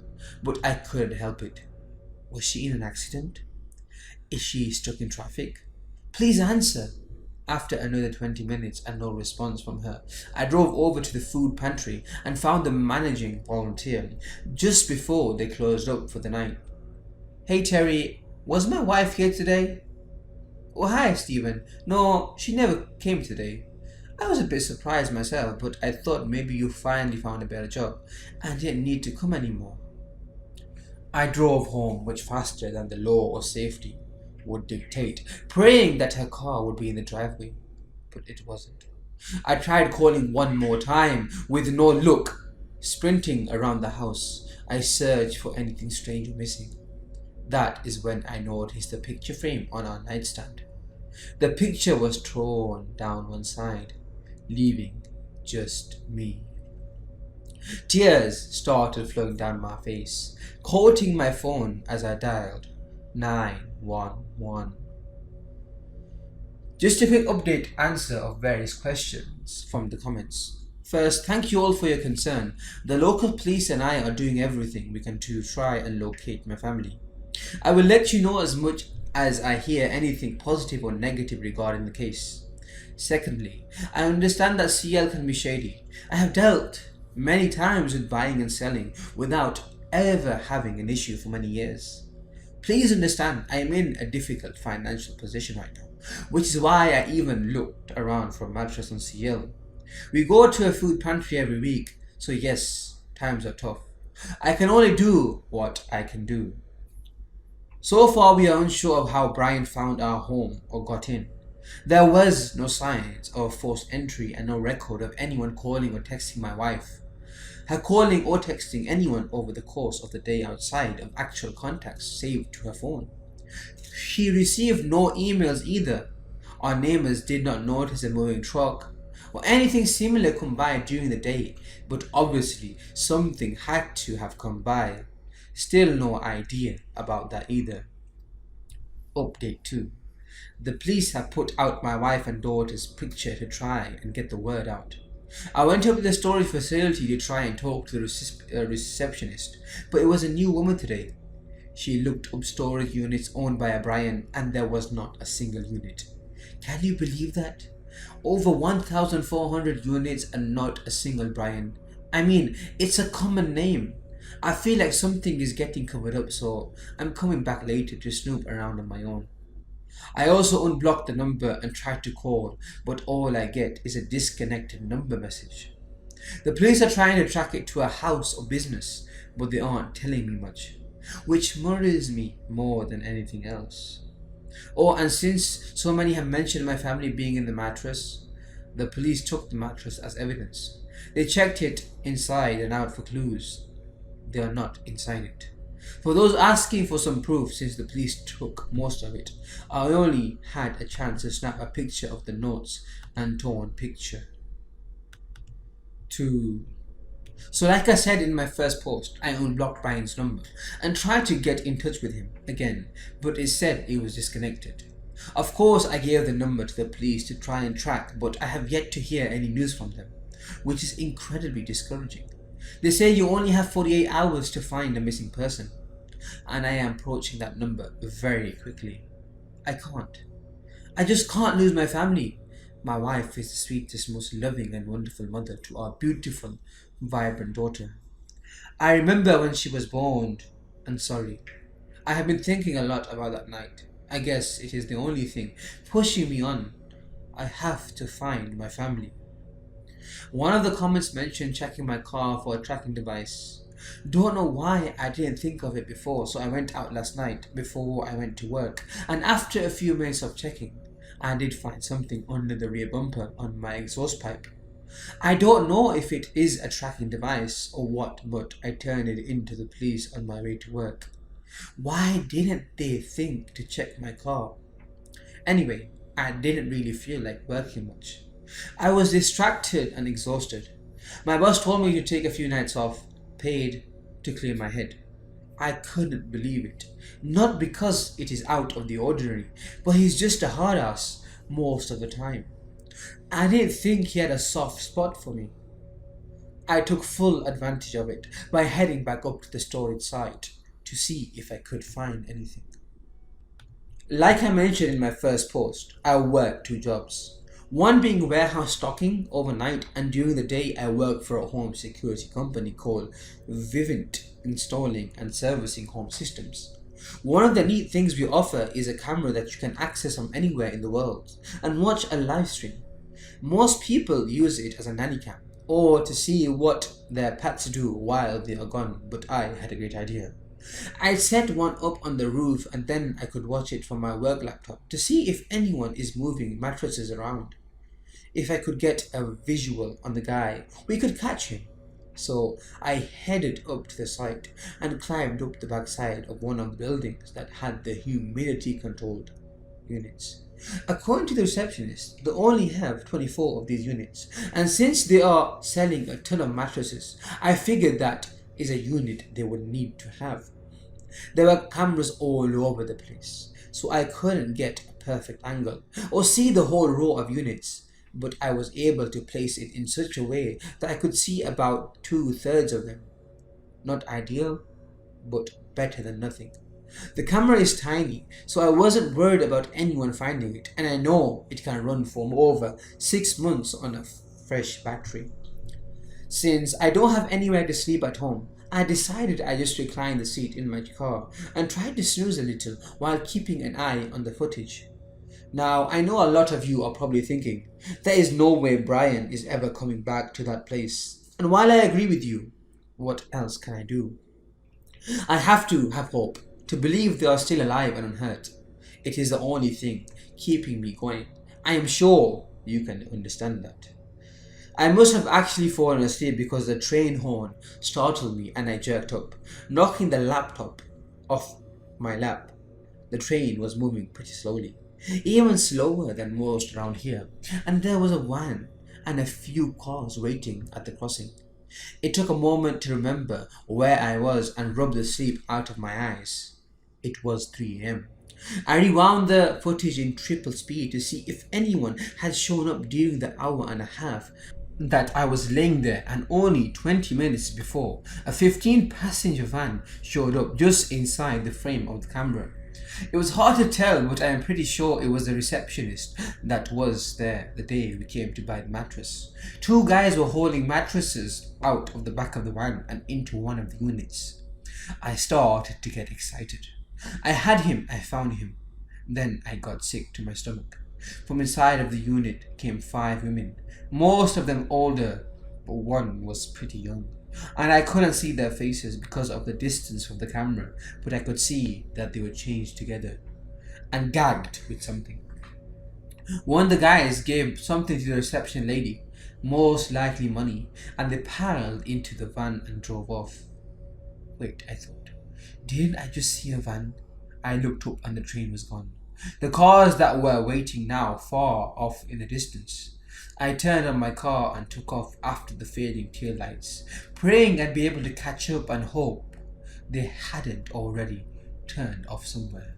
[SPEAKER 1] but I couldn't help it. Was she in an accident? Is she stuck in traffic? Please answer. After another 20 minutes and no response from her, I drove over to the food pantry and found the managing volunteer just before they closed up for the night. Hey Terry, was my wife here today? Oh hi Stephen, no, she never came today. I was a bit surprised myself, but I thought maybe you finally found a better job and didn't need to come anymore. I drove home much faster than the law or safety would dictate, praying that her car would be in the driveway, but it wasn't. I tried calling one more time with no luck. Sprinting around the house, I searched for anything strange or missing. That is when I noticed the picture frame on our nightstand. The picture was torn down one side, leaving just me. Tears started flowing down my face, coating my phone as I dialed 911. Just a quick update answer of various questions from the comments. First, thank you all for your concern. The local police and I are doing everything we can to try and locate my family. I will let you know as much as I hear anything positive or negative regarding the case. Secondly, I understand that CL can be shady. I have dealt many times with buying and selling without ever having an issue for many years. Please understand, I am in a difficult financial position right now, which is why I even looked around for a mattress on CL. We go to a food pantry every week, so yes, times are tough. I can only do what I can do. So far, we are unsure of how Brian found our home or got in. There was no signs of forced entry and no record of anyone calling or texting my wife. Her calling or texting anyone over the course of the day outside of actual contacts saved to her phone. She received no emails either. Our neighbors did not notice a moving truck or anything similar come by during the day, but obviously something had to have come by. Still no idea about that either. Update 2. The police have put out my wife and daughter's picture to try and get the word out. I went up to the storage facility to try and talk to the receptionist, but it was a new woman today. She looked up storage units owned by a Brian, and there was not a single unit. Can you believe that? Over 1,400 units and not a single Brian. I mean, it's a common name. I feel like something is getting covered up, so I'm coming back later to snoop around on my own. I also unblocked the number and tried to call, but all I get is a disconnected number message. The police are trying to track it to a house or business, but they aren't telling me much, which worries me more than anything else. Oh, and since so many have mentioned my family being in the mattress, the police took the mattress as evidence. They checked it inside and out for clues. They are not inside it. For those asking for some proof, since the police took most of it, I only had a chance to snap a picture of the notes and torn picture. 2. So like I said in my first post, I unblocked Brian's number and tried to get in touch with him again, but it said it was disconnected. Of course I gave the number to the police to try and track, but I have yet to hear any news from them, which is incredibly discouraging. They say you only have 48 hours to find a missing person, and I am approaching that number very quickly. I can't. I just can't lose my family. My wife is the sweetest, most loving and wonderful mother to our beautiful, vibrant daughter. I remember when she was born, and sorry. I have been thinking a lot about that night. I guess it is the only thing pushing me on. I have to find my family. One of the comments mentioned checking my car for a tracking device. Don't know why I didn't think of it before, so I went out last night before I went to work, and after a few minutes of checking, I did find something under the rear bumper on my exhaust pipe. I don't know if it is a tracking device or what, but I turned it in to the police on my way to work. Why didn't they think to check my car? Anyway, I didn't really feel like working much. I was distracted and exhausted. My boss told me to take a few nights off, paid, to clear my head. I couldn't believe it. Not because it is out of the ordinary, but he's just a hard ass most of the time. I didn't think he had a soft spot for me. I took full advantage of it by heading back up to the storage site to see if I could find anything. Like I mentioned in my first post, I work 2 jobs. One being warehouse stocking overnight, and during the day I work for a home security company called Vivint, installing and servicing home systems. One of the neat things we offer is a camera that you can access from anywhere in the world and watch a live stream. Most people use it as a nanny cam or to see what their pets do while they are gone, but I had a great idea. I set one up on the roof, and then I could watch it from my work laptop to see if anyone is moving mattresses around. If I could get a visual on the guy, we could catch him. So I headed up to the site and climbed up the backside of one of the buildings that had the humidity controlled units. According to the receptionist, they only have 24 of these units, and since they are selling a ton of mattresses, I figured that is a unit they would need to have. There were cameras all over the place, so I couldn't get a perfect angle or see the whole row of units, but I was able to place it in such a way that I could see about 2/3 of them. Not ideal, but better than nothing. The camera is tiny, so I wasn't worried about anyone finding it, and I know it can run for over 6 months on a fresh battery. Since I don't have anywhere to sleep at home, I decided I just reclined the seat in my car and tried to snooze a little while keeping an eye on the footage. Now, I know a lot of you are probably thinking, there is no way Brian is ever coming back to that place. And while I agree with you, what else can I do? I have to have hope, to believe they are still alive and unhurt. It is the only thing keeping me going. I am sure you can understand that. I must have actually fallen asleep because the train horn startled me and I jerked up, knocking the laptop off my lap. The train was moving pretty slowly, even slower than most around here, and there was a van and a few cars waiting at the crossing. It took a moment to remember where I was and rub the sleep out of my eyes. It was 3 a.m. I rewound the footage in triple speed to see if anyone had shown up during the hour and a half that I was laying there, and only 20 minutes before, a 15-passenger van showed up just inside the frame of the camera. It was hard to tell, but I am pretty sure it was the receptionist that was there the day we came to buy the mattress. Two guys were hauling mattresses out of the back of the van and into one of the units. I started to get excited. I had him, I found him. Then I got sick to my stomach. From inside of the unit came 5 women, most of them older, but one was pretty young. And I couldn't see their faces because of the distance from the camera, but I could see that they were changed together and gagged with something. One of the guys gave something to the reception lady, most likely money, and they piled into the van and drove off. Wait, I thought, didn't I just see a van? I looked up and the train was gone. The cars that were waiting now far off in the distance. I turned on my car and took off after the fading tail lights, praying I'd be able to catch up and hope they hadn't already turned off somewhere.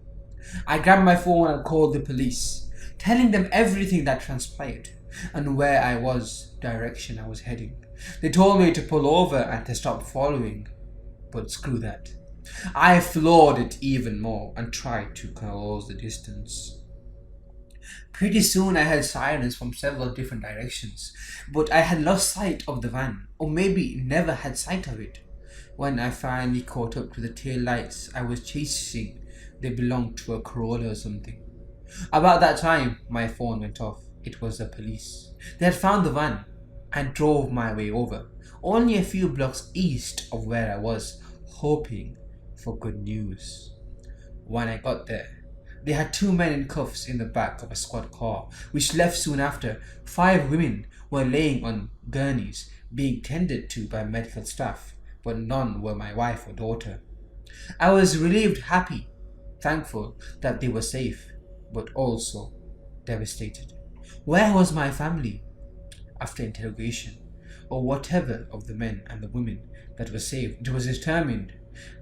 [SPEAKER 1] I grabbed my phone and called the police, telling them everything that transpired and where I was, direction I was heading. They told me to pull over and to stop following, but screw that. I floored it even more and tried to close the distance. Pretty soon I heard sirens from several different directions, but I had lost sight of the van, or maybe never had sight of it. When I finally caught up to the tail lights I was chasing, they belonged to a Corolla or something. About that time, my phone went off. It was the police. They had found the van and drove my way over, only a few blocks east of where I was, hoping for good news. When I got there, they had 2 men in cuffs in the back of a squad car, which left soon after. 5 women were laying on gurneys, being tended to by medical staff, but none were my wife or daughter. I was relieved, happy, thankful that they were safe, but also devastated. Where was my family? After interrogation, or whatever, of the men and the women that were saved, it was determined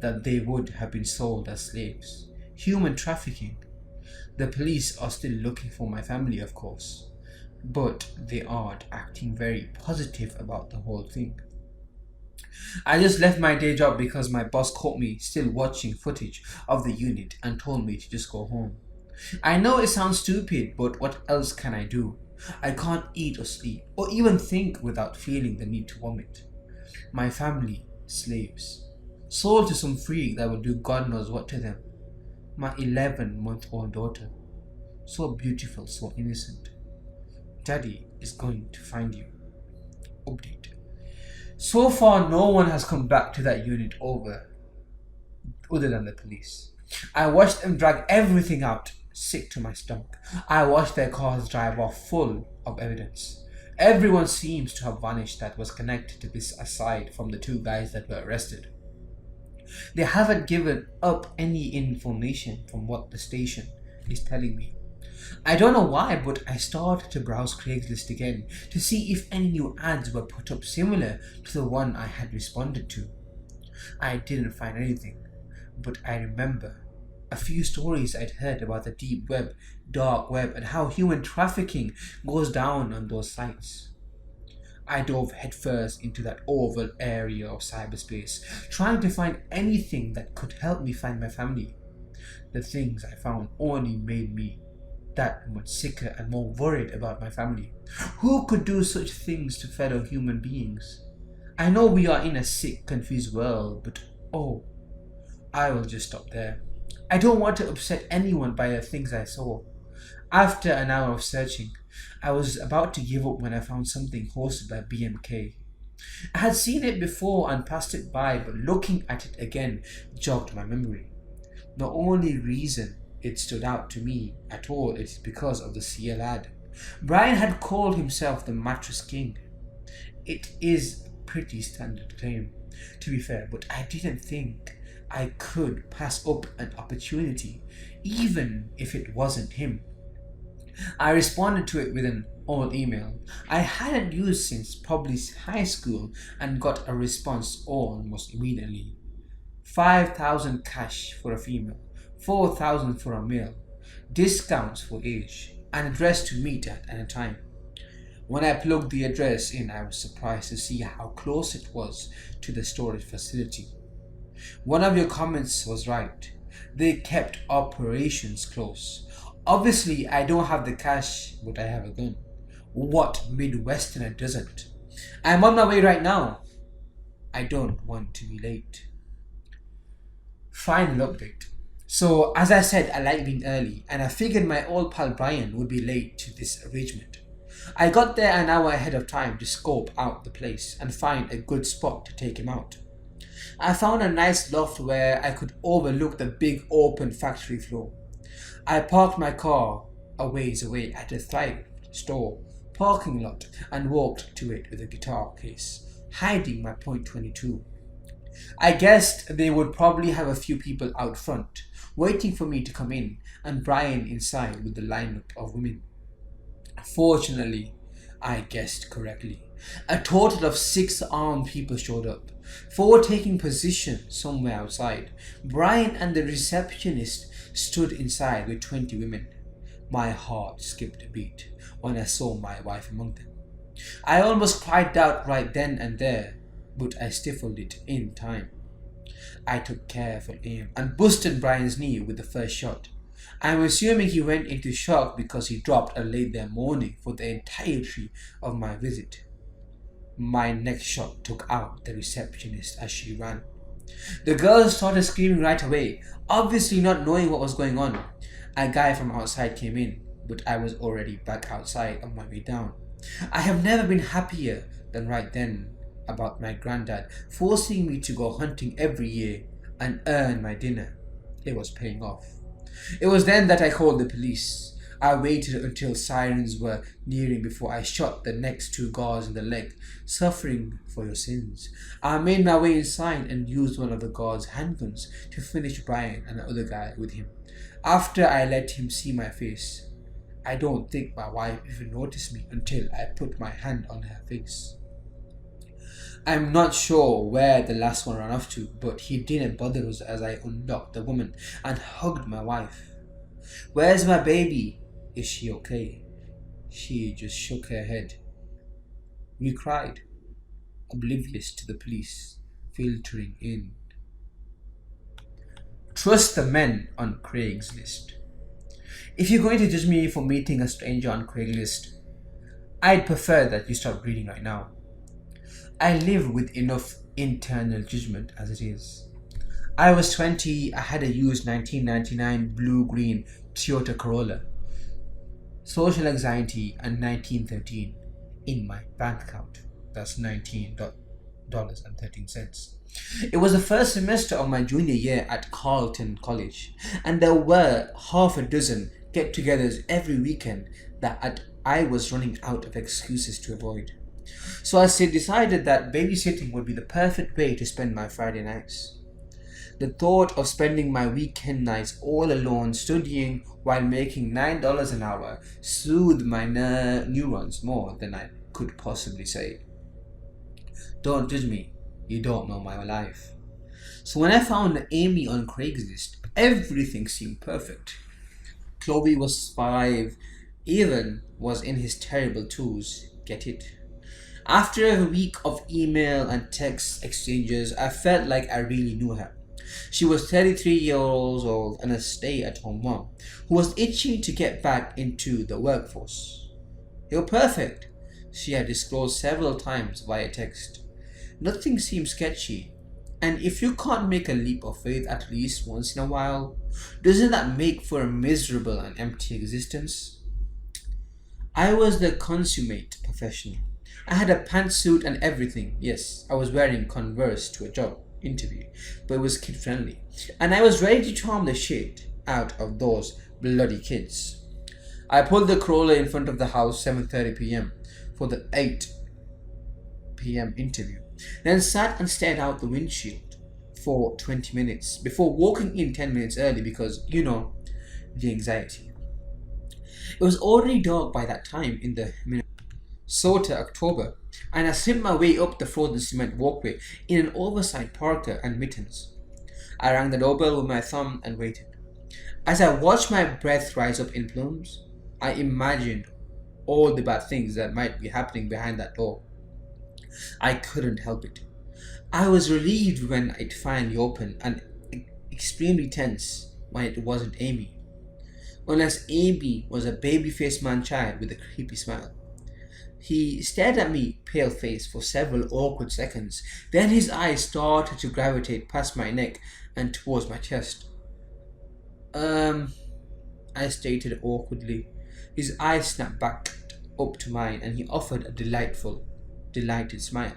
[SPEAKER 1] that they would have been sold as slaves. Human trafficking. The police are still looking for my family, of course, but they aren't acting very positive about the whole thing. I just left my day job because my boss caught me still watching footage of the unit and told me to just go home. I know it sounds stupid, but what else can I do? I can't eat or sleep, or even think without feeling the need to vomit. My family, slaves, sold to some freak that will do God knows what to them. My 11-month-old daughter, so beautiful, so innocent. Daddy is going to find you. Update. So far, no one has come back to that unit other than the police. I watched them drag everything out, sick to my stomach. I watched their cars drive off full of evidence. Everyone seems to have vanished that was connected to this, aside from the 2 guys that were arrested. They haven't given up any information from what the station is telling me. I don't know why, but I started to browse Craigslist again to see if any new ads were put up similar to the one I had responded to. I didn't find anything, but I remember a few stories I'd heard about the deep web, dark web, and how human trafficking goes down on those sites. I dove headfirst into that oval area of cyberspace, trying to find anything that could help me find my family. The things I found only made me that much sicker and more worried about my family. Who could do such things to fellow human beings? I know we are in a sick, confused world, but I will just stop there. I don't want to upset anyone by the things I saw. After an hour of searching, I was about to give up when I found something hosted by BMK. I had seen it before and passed it by, but looking at it again jogged my memory. The only reason it stood out to me at all is because of the CL ad. Brian had called himself the Mattress King. It is a pretty standard claim, to be fair, but I didn't think I could pass up an opportunity, even if it wasn't him. I responded to it with an old email I hadn't used since probably high school and got a response almost immediately. 5,000 cash for a female, 4,000 for a meal, discounts for age, and address to meet at any time. When I plugged the address in, I was surprised to see how close it was to the storage facility. One of your comments was right. They kept operations close. Obviously, I don't have the cash, but I have a gun. What Midwesterner doesn't? I'm on my way right now. I don't want to be late. Final update. So, as I said, I like being early, and I figured my old pal Brian would be late to this arrangement. I got there an hour ahead of time to scope out the place and find a good spot to take him out. I found a nice loft where I could overlook the big open factory floor. I parked my car a ways away at a thrift store parking lot and walked to it with a guitar case, hiding my .22. I guessed they would probably have a few people out front, waiting for me to come in, and Brian inside with the lineup of women. Fortunately, I guessed correctly. A total of 6 armed people showed up, 4 taking position somewhere outside. Brian and the receptionist stood inside with 20 women. My heart skipped a beat when I saw my wife among them. I almost cried out right then and there, but I stifled it in time. I took careful aim and busted Brian's knee with the first shot. I'm assuming he went into shock because he dropped a late that morning for the entirety of my visit. My next shot took out the receptionist as she ran. The girls started screaming right away, obviously not knowing what was going on. A guy from outside came in, but I was already back outside on my way down. I have never been happier than right then about my granddad forcing me to go hunting every year and earn my dinner. It was paying off. It was then that I called the police. I waited until sirens were nearing before I shot the next 2 guards in the leg, suffering for your sins. I made my way inside and used one of the guards' handguns to finish Brian and the other guy with him. After I let him see my face, I don't think my wife even noticed me until I put my hand on her face. I'm not sure where the last one ran off to, but he didn't bother us as I unlocked the woman and hugged my wife. "Where's my baby? Is she okay?" She just shook her head. We cried, oblivious to the police filtering in. Trust the men on Craigslist. If you're going to judge me for meeting a stranger on Craigslist, I'd prefer that you stop reading right now. I live with enough internal judgment as it is. I was 20, I had a used 1999 blue-green Toyota Corolla, social anxiety, and 1913 in my bank account. That's $19.13. It was the first semester of my junior year at Carleton College, and there were half a dozen get-togethers every weekend that I was running out of excuses to avoid. So I decided that babysitting would be the perfect way to spend my Friday nights. The thought of spending my weekend nights all alone studying while making $9 an hour soothed my neurons more than I could possibly say. Don't judge me, you don't know my life. So when I found Amy on Craigslist, everything seemed perfect. Chloe was 5, Evan was in his terrible 2s, get it? After a week of email and text exchanges, I felt like I really knew her. She was 33 years old and a stay-at-home mom who was itching to get back into the workforce. "You're perfect," she had disclosed several times via text. Nothing seemed sketchy, and if you can't make a leap of faith at least once in a while, doesn't that make for a miserable and empty existence? I was the consummate professional. I had a pantsuit and everything. Yes, I was wearing Converse to a job interview, but it was kid-friendly, and I was ready to charm the shit out of those bloody kids. I pulled the Corolla in front of the house 7:30 p.m. for the 8 p.m. interview, then sat and stared out the windshield for 20 minutes before walking in 10 minutes early because, the anxiety. It was already dark by that time in the Minnesota October, and I slipped my way up the frozen cement walkway in an oversized parka and mittens. I rang the doorbell with my thumb and waited. As I watched my breath rise up in plumes, I imagined all the bad things that might be happening behind that door. I couldn't help it. I was relieved when it finally opened and extremely tense when it wasn't Amy. Unless Amy was a baby-faced man-child with a creepy smile. He stared at me, pale-faced, for several awkward seconds. Then his eyes started to gravitate past my neck and towards my chest. Um, I stated awkwardly. His eyes snapped back up to mine and he offered a delighted smile.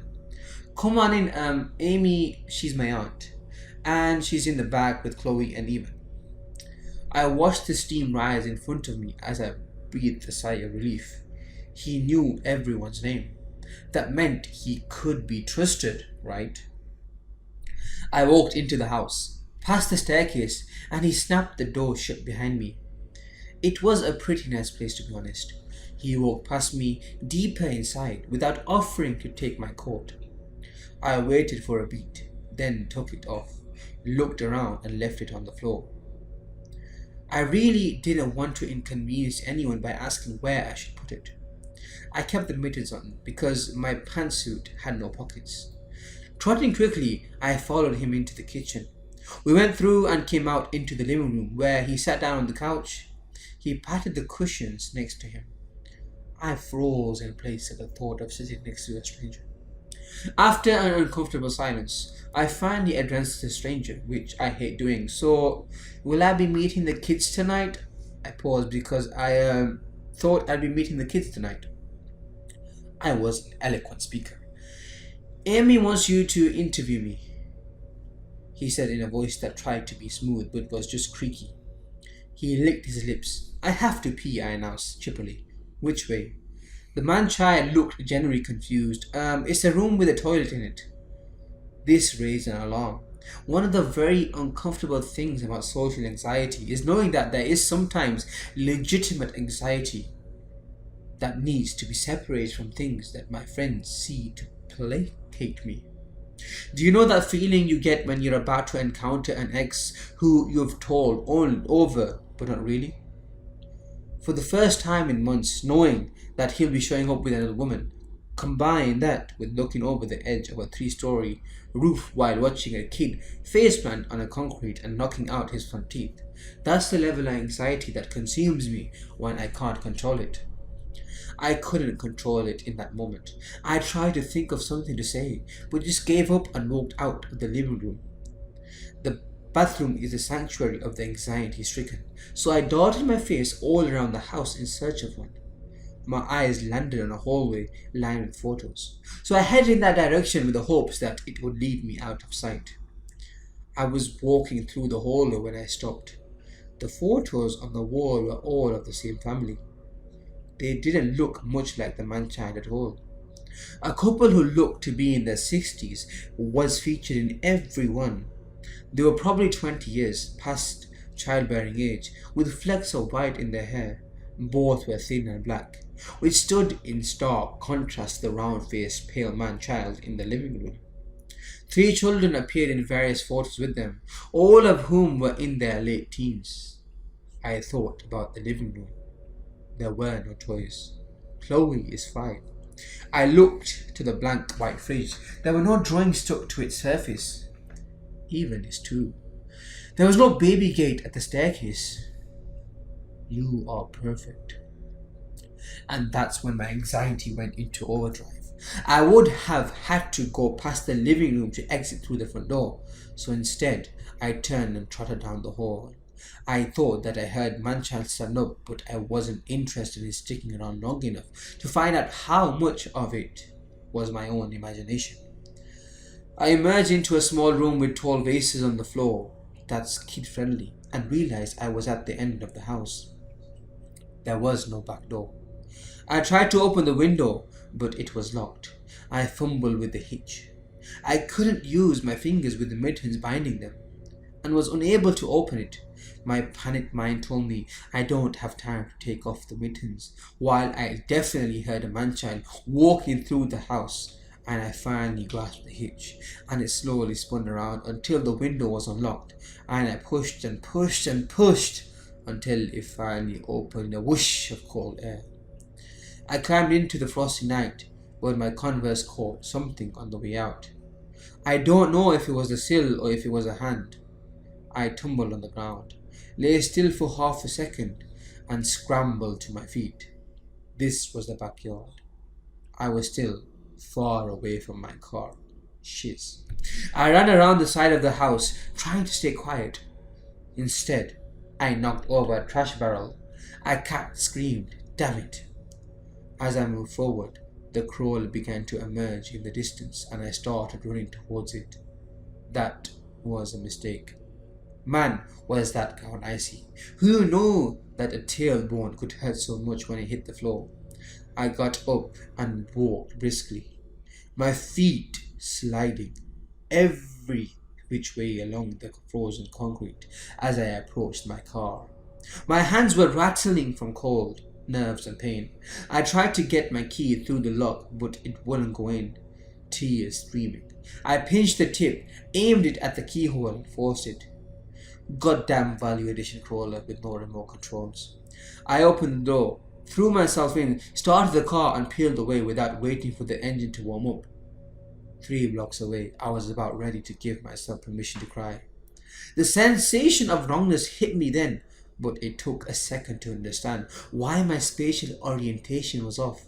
[SPEAKER 1] Come on in, Amy, she's my aunt. And she's in the back with Chloe and Eva. I watched the steam rise in front of me as I breathed a sigh of relief. He knew everyone's name. That meant he could be trusted, right? I walked into the house, past the staircase, and he snapped the door shut behind me. It was a pretty nice place, to be honest. He walked past me deeper inside without offering to take my coat. I waited for a beat, then took it off, looked around and left it on the floor. I really didn't want to inconvenience anyone by asking where I should put it. I kept the mittens on because my pantsuit had no pockets. Trotting quickly, I followed him into the kitchen. We went through and came out into the living room where he sat down on the couch. He patted the cushions next to him. I froze in place at the thought of sitting next to a stranger. After an uncomfortable silence, I finally addressed the stranger, which I hate doing. So, will I be meeting the kids tonight? I paused because I thought I'd be meeting the kids tonight. I was an eloquent speaker. Amy wants you to interview me, he said in a voice that tried to be smooth but was just creaky. He licked his lips. I have to pee, I announced chippily. Which way? The man-child looked genuinely confused. It's a room with a toilet in it. This raised an alarm. One of the very uncomfortable things about social anxiety is knowing that there is sometimes legitimate anxiety that needs to be separated from things that my friends see to placate me. Do you know that feeling you get when you're about to encounter an ex who you've told all over, but not really? For the first time in months, knowing that he'll be showing up with another woman, combine that with looking over the edge of a 3-story roof while watching a kid faceplant on a concrete and knocking out his front teeth. That's the level of anxiety that consumes me when I can't control it. I couldn't control it in that moment. I tried to think of something to say, but just gave up and walked out of the living room. The bathroom is the sanctuary of the anxiety-stricken, so I darted my face all around the house in search of one. My eyes landed on a hallway lined with photos, so I headed in that direction with the hopes that it would lead me out of sight. I was walking through the hallway when I stopped. The photos on the wall were all of the same family. They didn't look much like the man-child at all. A couple who looked to be in their 60s was featured in every one. They were probably 20 years past childbearing age, with flecks of white in their hair. Both were thin and black, which stood in stark contrast to the round-faced, pale man-child in the living room. 3 children appeared in various photos with them, all of whom were in their late teens. I thought about the living room. There were no toys. Chloe is 5. I looked to the blank white fridge. There were no drawings stuck to its surface. Even is 2. There was no baby gate at the staircase. You are perfect. And that's when my anxiety went into overdrive. I would have had to go past the living room to exit through the front door, so instead I turned and trotted down the hall. I thought that I heard man-child stand up, but I wasn't interested in sticking around long enough to find out how much of it was my own imagination. I emerged into a small room with tall vases on the floor that's kid-friendly and realized I was at the end of the house. There was no back door. I tried to open the window, but it was locked. I fumbled with the hitch. I couldn't use my fingers with the mittens binding them, and was unable to open it. My panicked mind told me I don't have time to take off the mittens, while I definitely heard a man-child walking through the house, and I finally grasped the hitch, and it slowly spun around until the window was unlocked, and I pushed and pushed and pushed until it finally opened in a whoosh of cold air. I climbed into the frosty night, but my Converse caught something on the way out. I don't know if it was the sill or if it was a hand. I tumbled on the ground, lay still for half a second, and scrambled to my feet. This was the backyard. I was still far away from my car. Shiz. I ran around the side of the house, trying to stay quiet. Instead, I knocked over a trash barrel. A cat screamed, "Damn it!" As I moved forward, the crawl began to emerge in the distance and I started running towards it. That was a mistake. Man, was that ground icy. Who knew that a tailbone could hurt so much when it hit the floor? I got up and walked briskly, my feet sliding every which way along the frozen concrete as I approached my car. My hands were rattling from cold, nerves, and pain. I tried to get my key through the lock, but it wouldn't go in. Tears streaming. I pinched the tip, aimed it at the keyhole, and forced it. Goddamn value edition crawler with no remote controls. I opened the door, threw myself in, started the car, and peeled away without waiting for the engine to warm up. 3 blocks away, I was about ready to give myself permission to cry. The sensation of wrongness hit me then, but it took a second to understand why my spatial orientation was off.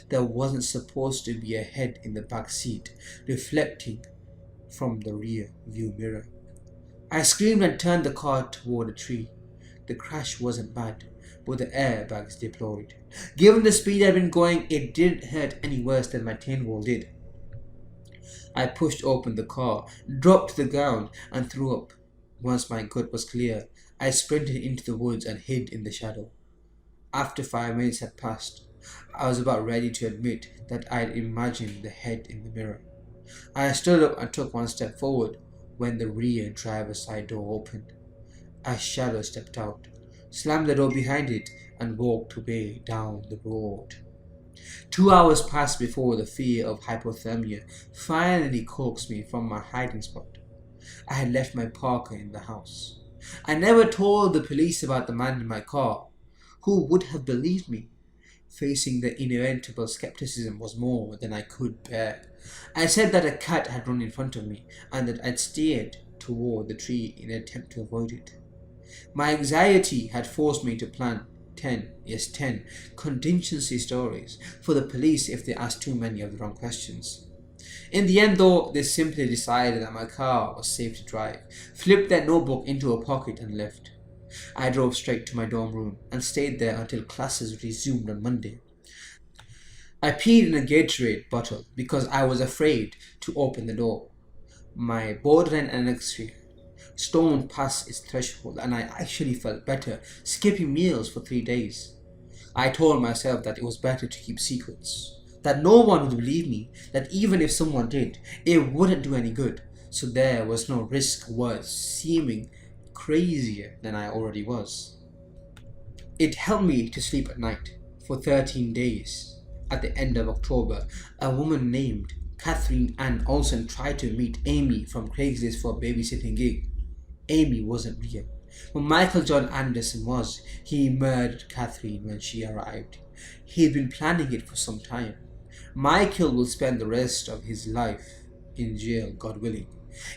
[SPEAKER 1] There wasn't supposed to be a head in the back seat, reflecting from the rear view mirror. I screamed and turned the car toward a tree. The crash wasn't bad, but the airbags deployed. Given the speed I'd been going, it didn't hurt any worse than my tin wall did. I pushed open the car, dropped to the ground, and threw up. Once my gut was clear, I sprinted into the woods and hid in the shadow. After 5 minutes had passed, I was about ready to admit that I'd imagined the head in the mirror. I stood up and took 1 step forward when the rear driver's side door opened. A shadow stepped out, slammed the door behind it, and walked away down the road. 2 hours passed before the fear of hypothermia finally coaxed me from my hiding spot. I had left my parka in the house. I never told the police about the man in my car. Who would have believed me? Facing the inevitable skepticism was more than I could bear. I said that a cat had run in front of me and that I'd steered toward the tree in an attempt to avoid it. My anxiety had forced me to plan 10 contingency stories for the police if they asked too many of the wrong questions. In the end, though, they simply decided that my car was safe to drive, flipped their notebook into a pocket, and left. I drove straight to my dorm room and stayed there until classes resumed on Monday. I peed in a Gatorade bottle because I was afraid to open the door. My borderline anorexia stormed past its threshold and I actually felt better skipping meals for 3 days. I told myself that it was better to keep secrets, that no one would believe me, that even if someone did, it wouldn't do any good, so there was no risk worth seeming crazier than I already was. It helped me to sleep at night for 13 days. At the end of October, a woman named Catherine Ann Olsen tried to meet Amy from Craigslist for a babysitting gig. Amy wasn't real, but Michael John Anderson was. He murdered Catherine when she arrived. He'd been planning it for some time. Michael will spend the rest of his life in jail, God willing.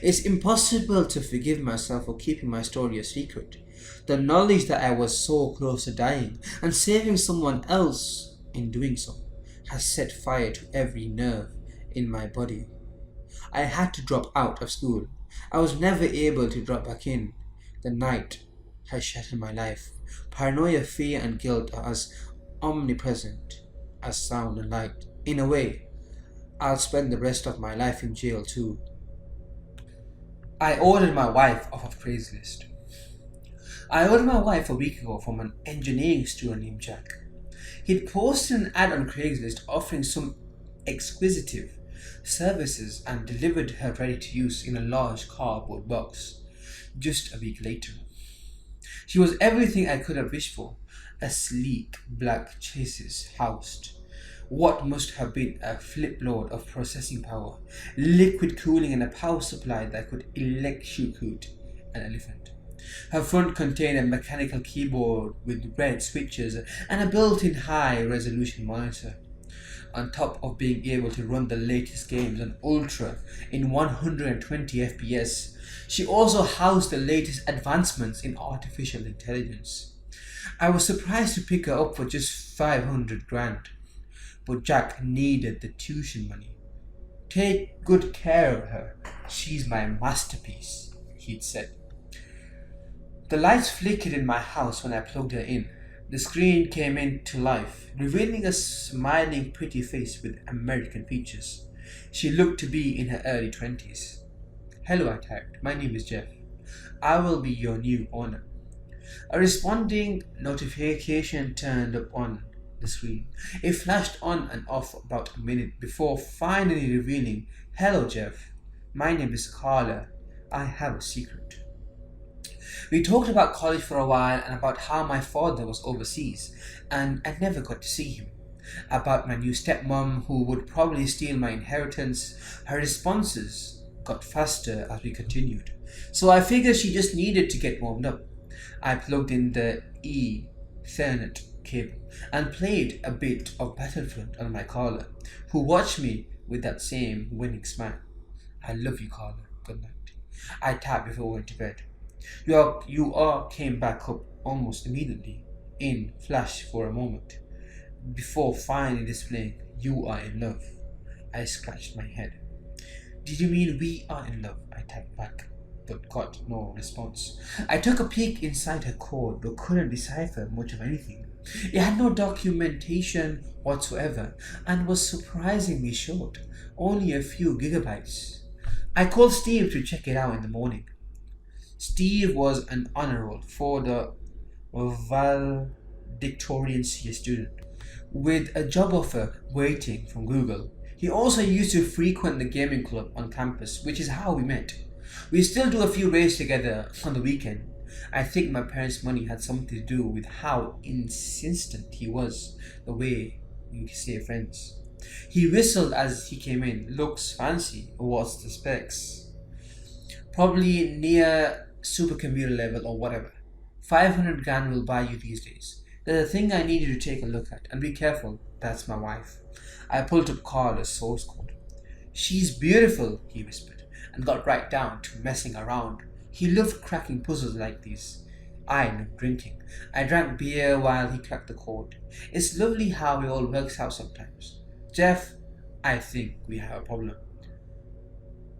[SPEAKER 1] It's impossible to forgive myself for keeping my story a secret. The knowledge that I was so close to dying and saving someone else in doing so has set fire to every nerve in my body. I had to drop out of school. I was never able to drop back in. The night has shattered my life. Paranoia, fear, and guilt are as omnipresent as sound and light. In a way, I'll spend the rest of my life in jail too. I ordered my wife off of Craigslist. I ordered my wife a week ago from an engineering student named Jack. He'd posted an ad on Craigslist offering some exquisitive services and delivered her ready to use in a large cardboard box. Just a week later, she was everything I could have wished for. A sleek black chassis housed what must have been a flipload of processing power, liquid cooling, and a power supply that could electrocute an elephant. Her front contained a mechanical keyboard with red switches and a built-in high-resolution monitor. On top of being able to run the latest games on Ultra in 120 FPS, she also housed the latest advancements in artificial intelligence. I was surprised to pick her up for just 500 grand, but Jack needed the tuition money. Take good care of her. She's my masterpiece, he'd said. The lights flickered in my house when I plugged her in. The screen came into life, revealing a smiling, pretty face with American features. She looked to be in her early 20s. Hello, I typed. My name is Jeff. I will be your new owner. A responding notification turned up on the screen. It flashed on and off about a minute before finally revealing, Hello, Jeff. My name is Carla. I have a secret. We talked about college for a while and about how my father was overseas and I never got to see him. About my new stepmom who would probably steal my inheritance. Her responses got faster as we continued. So I figured she just needed to get warmed up. I plugged in the Ethernet cable and played a bit of Battlefront on my Carla, who watched me with that same winning smile. I love you, Carla. Good night. I tapped before I went to bed. You all came back up almost immediately, in flash for a moment, before finally displaying, You are in love. I scratched my head. Did you mean we are in love? I typed back, but got no response. I took a peek inside her code, but couldn't decipher much of anything. It had no documentation whatsoever, and was surprisingly short, only a few gigabytes. I called Steve to check it out in the morning. Steve was an honor roll for the valedictorian CS student, with a job offer waiting from Google. He also used to frequent the gaming club on campus, which is how we met. We still do a few raids together on the weekend. I think my parents' money had something to do with how insistent he was, the way we stay friends. He whistled as he came in. Looks fancy. What's the specs? Probably near supercomputer level or whatever. 500 grand will buy you these days. There's a thing I need you to take a look at, and be careful, that's my wife. I pulled up Carla's source code. She's beautiful, he whispered, and got right down to messing around. He loved cracking puzzles like these. I loved drinking. I drank beer while he cracked the code. It's lovely how it all works out sometimes. Jeff, I think we have a problem.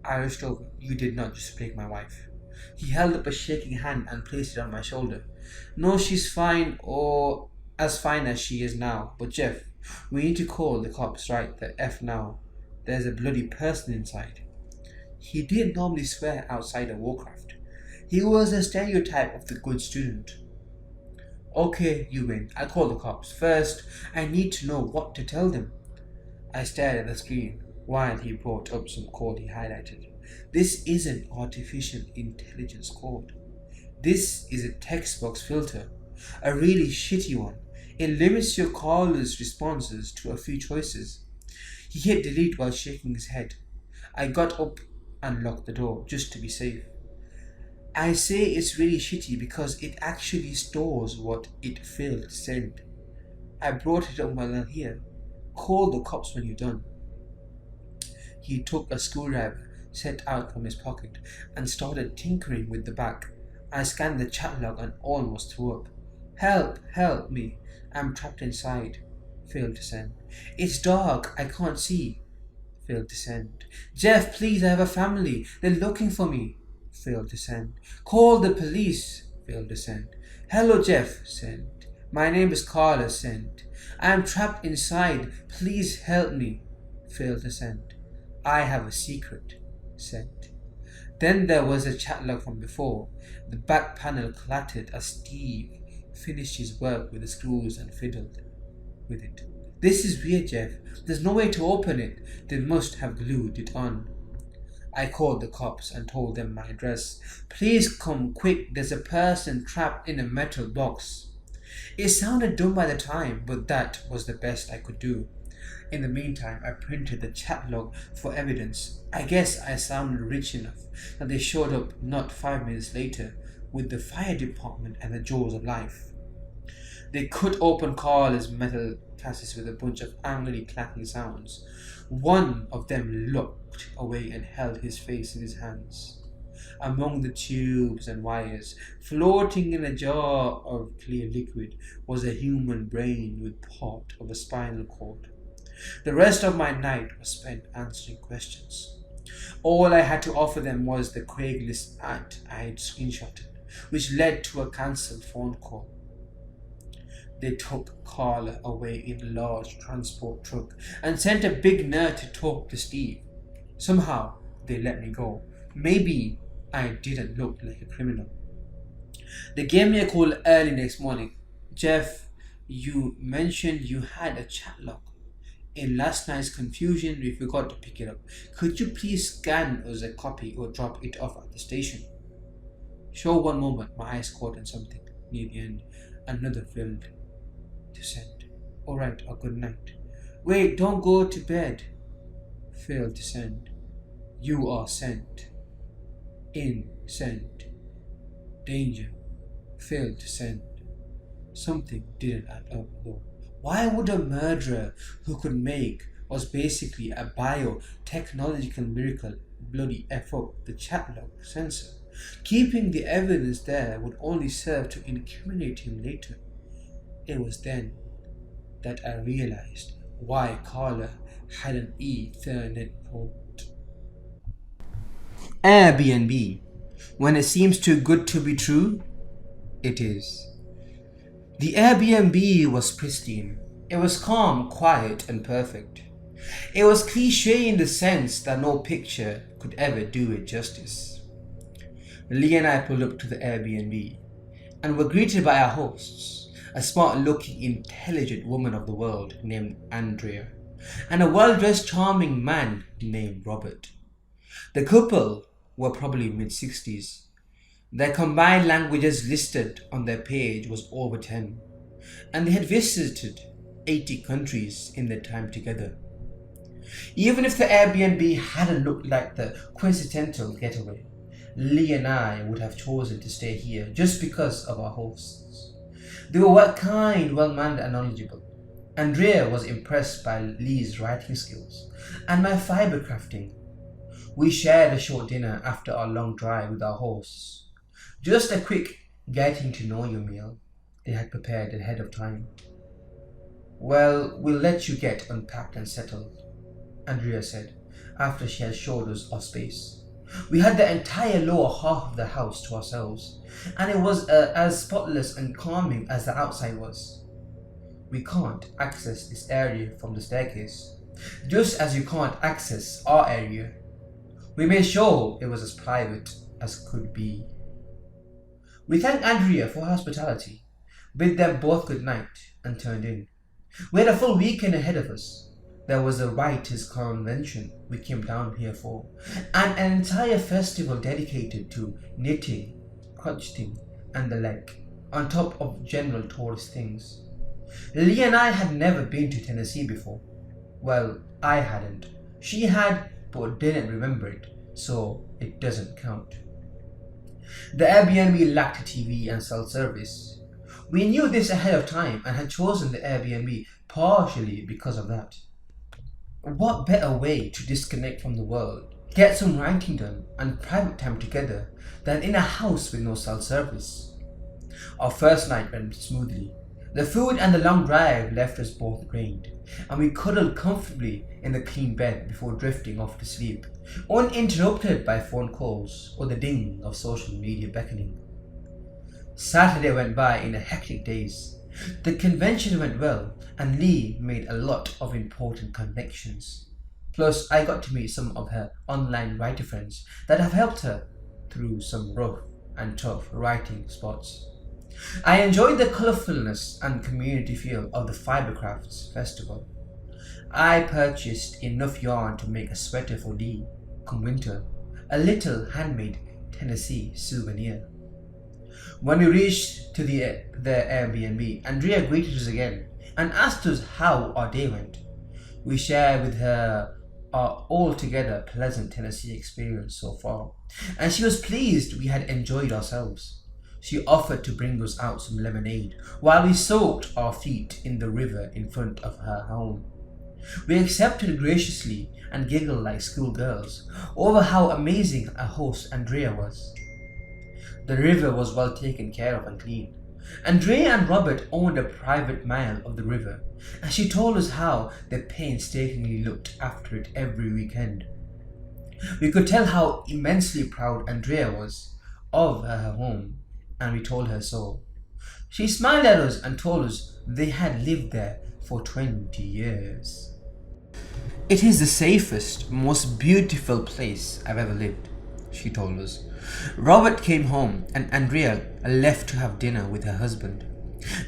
[SPEAKER 1] I rushed over. You did not just break my wife. He held up a shaking hand and placed it on my shoulder. No, she's fine, or as fine as she is now. But Jeff, we need to call the cops right the F now. There's a bloody person inside. He didn't normally swear outside of Warcraft. He was a stereotype of the good student. Okay, you win. I'll call the cops. First, I need to know what to tell them. I stared at the screen while he brought up some code he highlighted. This isn't artificial intelligence code. This is a text box filter, a really shitty one. It limits your caller's responses to a few choices. He hit delete while shaking his head. I got up and locked the door just to be safe. I say it's really shitty because it actually stores what it failed to send. I brought it up while I'm here. Call the cops when you're done. He took a screwdriver set out from his pocket and started tinkering with the back. I scanned the chat log and almost threw up. Help! Help me! I'm trapped inside. Failed to send. It's dark. I can't see. Failed to send. Jeff, please, I have a family. They're looking for me. Failed to send. Call the police. Failed to send. Hello, Jeff. Send. My name is Carla. Send. I am trapped inside. Please help me. Failed to send. I have a secret. Send. Then there was a chat log from before. The back panel clattered as Steve finished his work with the screws and fiddled with it. This is weird, Jeff. There's no way to open it. They must have glued it on. I called the cops and told them my address. Please come quick. There's a person trapped in a metal box. It sounded dumb by the time, but that was the best I could do. In the meantime, I printed the chat log for evidence. I guess I sounded rich enough that they showed up not 5 minutes later with the fire department and the jaws of life. They cut open Carla's metal chassis with a bunch of angrily clacking sounds. One of them looked away and held his face in his hands. Among the tubes and wires, floating in a jar of clear liquid, was a human brain with part of a spinal cord. The rest of my night was spent answering questions. All I had to offer them was the Craigslist ad I had screenshotted, which led to a cancelled phone call. They took Carla away in a large transport truck and sent a big nerd to talk to Steve. Somehow, they let me go. Maybe I didn't look like a criminal. They gave me a call early next morning. Jeff, you mentioned you had a chat log. In last night's confusion, we forgot to pick it up. Could you please scan us a copy or drop it off at the station? Sure, one moment. My eyes caught on something near the end. Another failed to send. Alright, a good night. Wait, don't go to bed. Failed to send. You are sent. In, sent. Danger. Failed to send. Something didn't add up though. Why would a murderer who could make was basically a biotechnological miracle bloody F up the chat log sensor? Keeping the evidence there would only serve to incriminate him later. It was then that I realized why Carla had an Ethernet port. Airbnb. When it seems too good to be true, it is. The Airbnb was pristine. It was calm, quiet, and perfect. It was cliché in the sense that no picture could ever do it justice. Lee and I pulled up to the Airbnb and were greeted by our hosts, a smart-looking, intelligent woman of the world named Andrea, and a well-dressed, charming man named Robert. The couple were probably mid-60s. Their combined languages listed on their page was over 10, and they had visited 80 countries in their time together. Even if the Airbnb hadn't looked like the quintessential getaway, Lee and I would have chosen to stay here just because of our hosts. They were kind, well-mannered and knowledgeable. Andrea was impressed by Lee's writing skills and my fiber crafting. We shared a short dinner after our long drive with our hosts. Just a quick getting to know you meal they had prepared ahead of time. Well, we'll let you get unpacked and settled, Andrea said, after she had showed us our space. We had the entire lower half of the house to ourselves, and it was as spotless and calming as the outside was. We can't access this area from the staircase, just as you can't access our area. We made sure it was as private as could be. We thanked Andrea for her hospitality, bid them both good night, and turned in. We had a full weekend ahead of us. There was a writers' convention we came down here for, and an entire festival dedicated to knitting, crocheting, and the like, on top of general tourist things. Lee and I had never been to Tennessee before. Well, I hadn't. She had, but didn't remember it, so it doesn't count. The Airbnb lacked a TV and cell service. We knew this ahead of time and had chosen the Airbnb partially because of that. What better way to disconnect from the world, get some writing done and private time together than in a house with no cell service? Our first night went smoothly. The food and the long drive left us both drained, and we cuddled comfortably in the clean bed before drifting off to sleep, uninterrupted by phone calls or the ding of social media beckoning. Saturday went by in a hectic daze. The convention went well, and Lee made a lot of important connections. Plus, I got to meet some of her online writer friends that have helped her through some rough and tough writing spots. I enjoyed the colourfulness and community feel of the Fibercrafts festival. I purchased enough yarn to make a sweater for Lee come winter, a little handmade Tennessee souvenir. When we reached to the Airbnb, Andrea greeted us again and asked us how our day went. We shared with her our altogether pleasant Tennessee experience so far, and she was pleased we had enjoyed ourselves. She offered to bring us out some lemonade while we soaked our feet in the river in front of her home. We accepted graciously and giggled like schoolgirls over how amazing a host Andrea was. The river was well taken care of and clean. Andrea and Robert owned a private mile of the river, and she told us how they painstakingly looked after it every weekend. We could tell how immensely proud Andrea was of her home, and we told her so. She smiled at us and told us they had lived there for 20 years. It is the safest, most beautiful place I've ever lived, she told us. Robert came home and Andrea left to have dinner with her husband.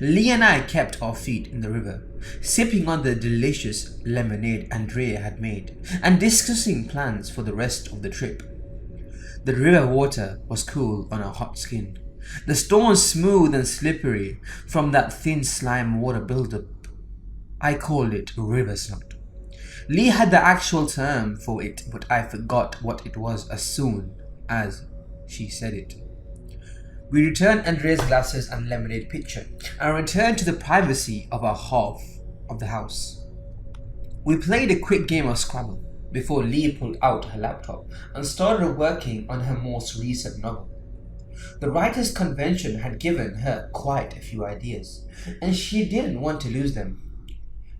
[SPEAKER 1] Lee and I kept our feet in the river, sipping on the delicious lemonade Andrea had made and discussing plans for the rest of the trip. The river water was cool on our hot skin, the stones smooth and slippery from that thin slime water buildup. I called it river snot. Lee had the actual term for it, but I forgot what it was as soon as she said it. We returned Andrea's glasses and lemonade pitcher and returned to the privacy of our half of the house. We played a quick game of Scrabble before Lee pulled out her laptop and started working on her most recent novel. The writers' convention had given her quite a few ideas, and she didn't want to lose them.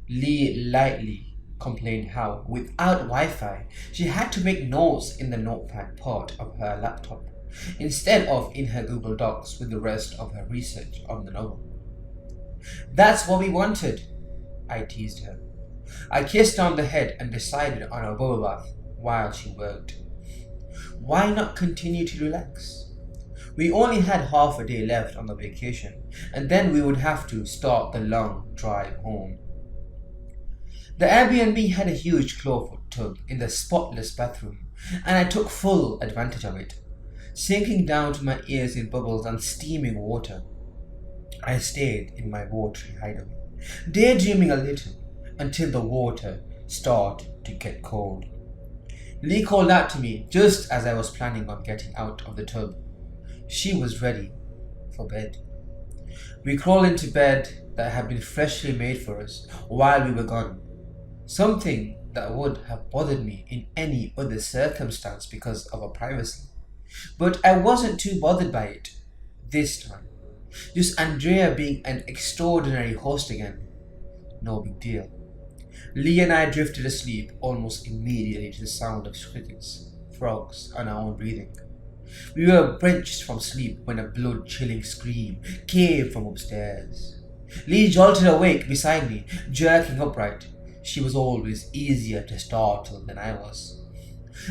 [SPEAKER 1] Lee lightly complained how, without Wi-Fi, she had to make notes in the notepad part of her laptop, instead of in her Google Docs with the rest of her research on the novel. That's what we wanted, I teased her. I kissed her on the head and decided on a bubble bath while she worked. Why not continue to relax? We only had half a day left on the vacation, and then we would have to start the long drive home. The Airbnb had a huge clawfoot tub in the spotless bathroom, and I took full advantage of it, sinking down to my ears in bubbles and steaming water. I stayed in my watery hideaway, daydreaming a little until the water started to get cold. Lee called out to me just as I was planning on getting out of the tub. She was ready for bed. We crawled into bed that had been freshly made for us while we were gone. Something that would have bothered me in any other circumstance because of our privacy. But I wasn't too bothered by it this time. Just Andrea being an extraordinary host again. No big deal. Lee and I drifted asleep almost immediately to the sound of crickets, frogs, and our own breathing. We were drenched from sleep when a blood-chilling scream came from upstairs. Lee jolted awake beside me, jerking upright. She was always easier to startle than I was.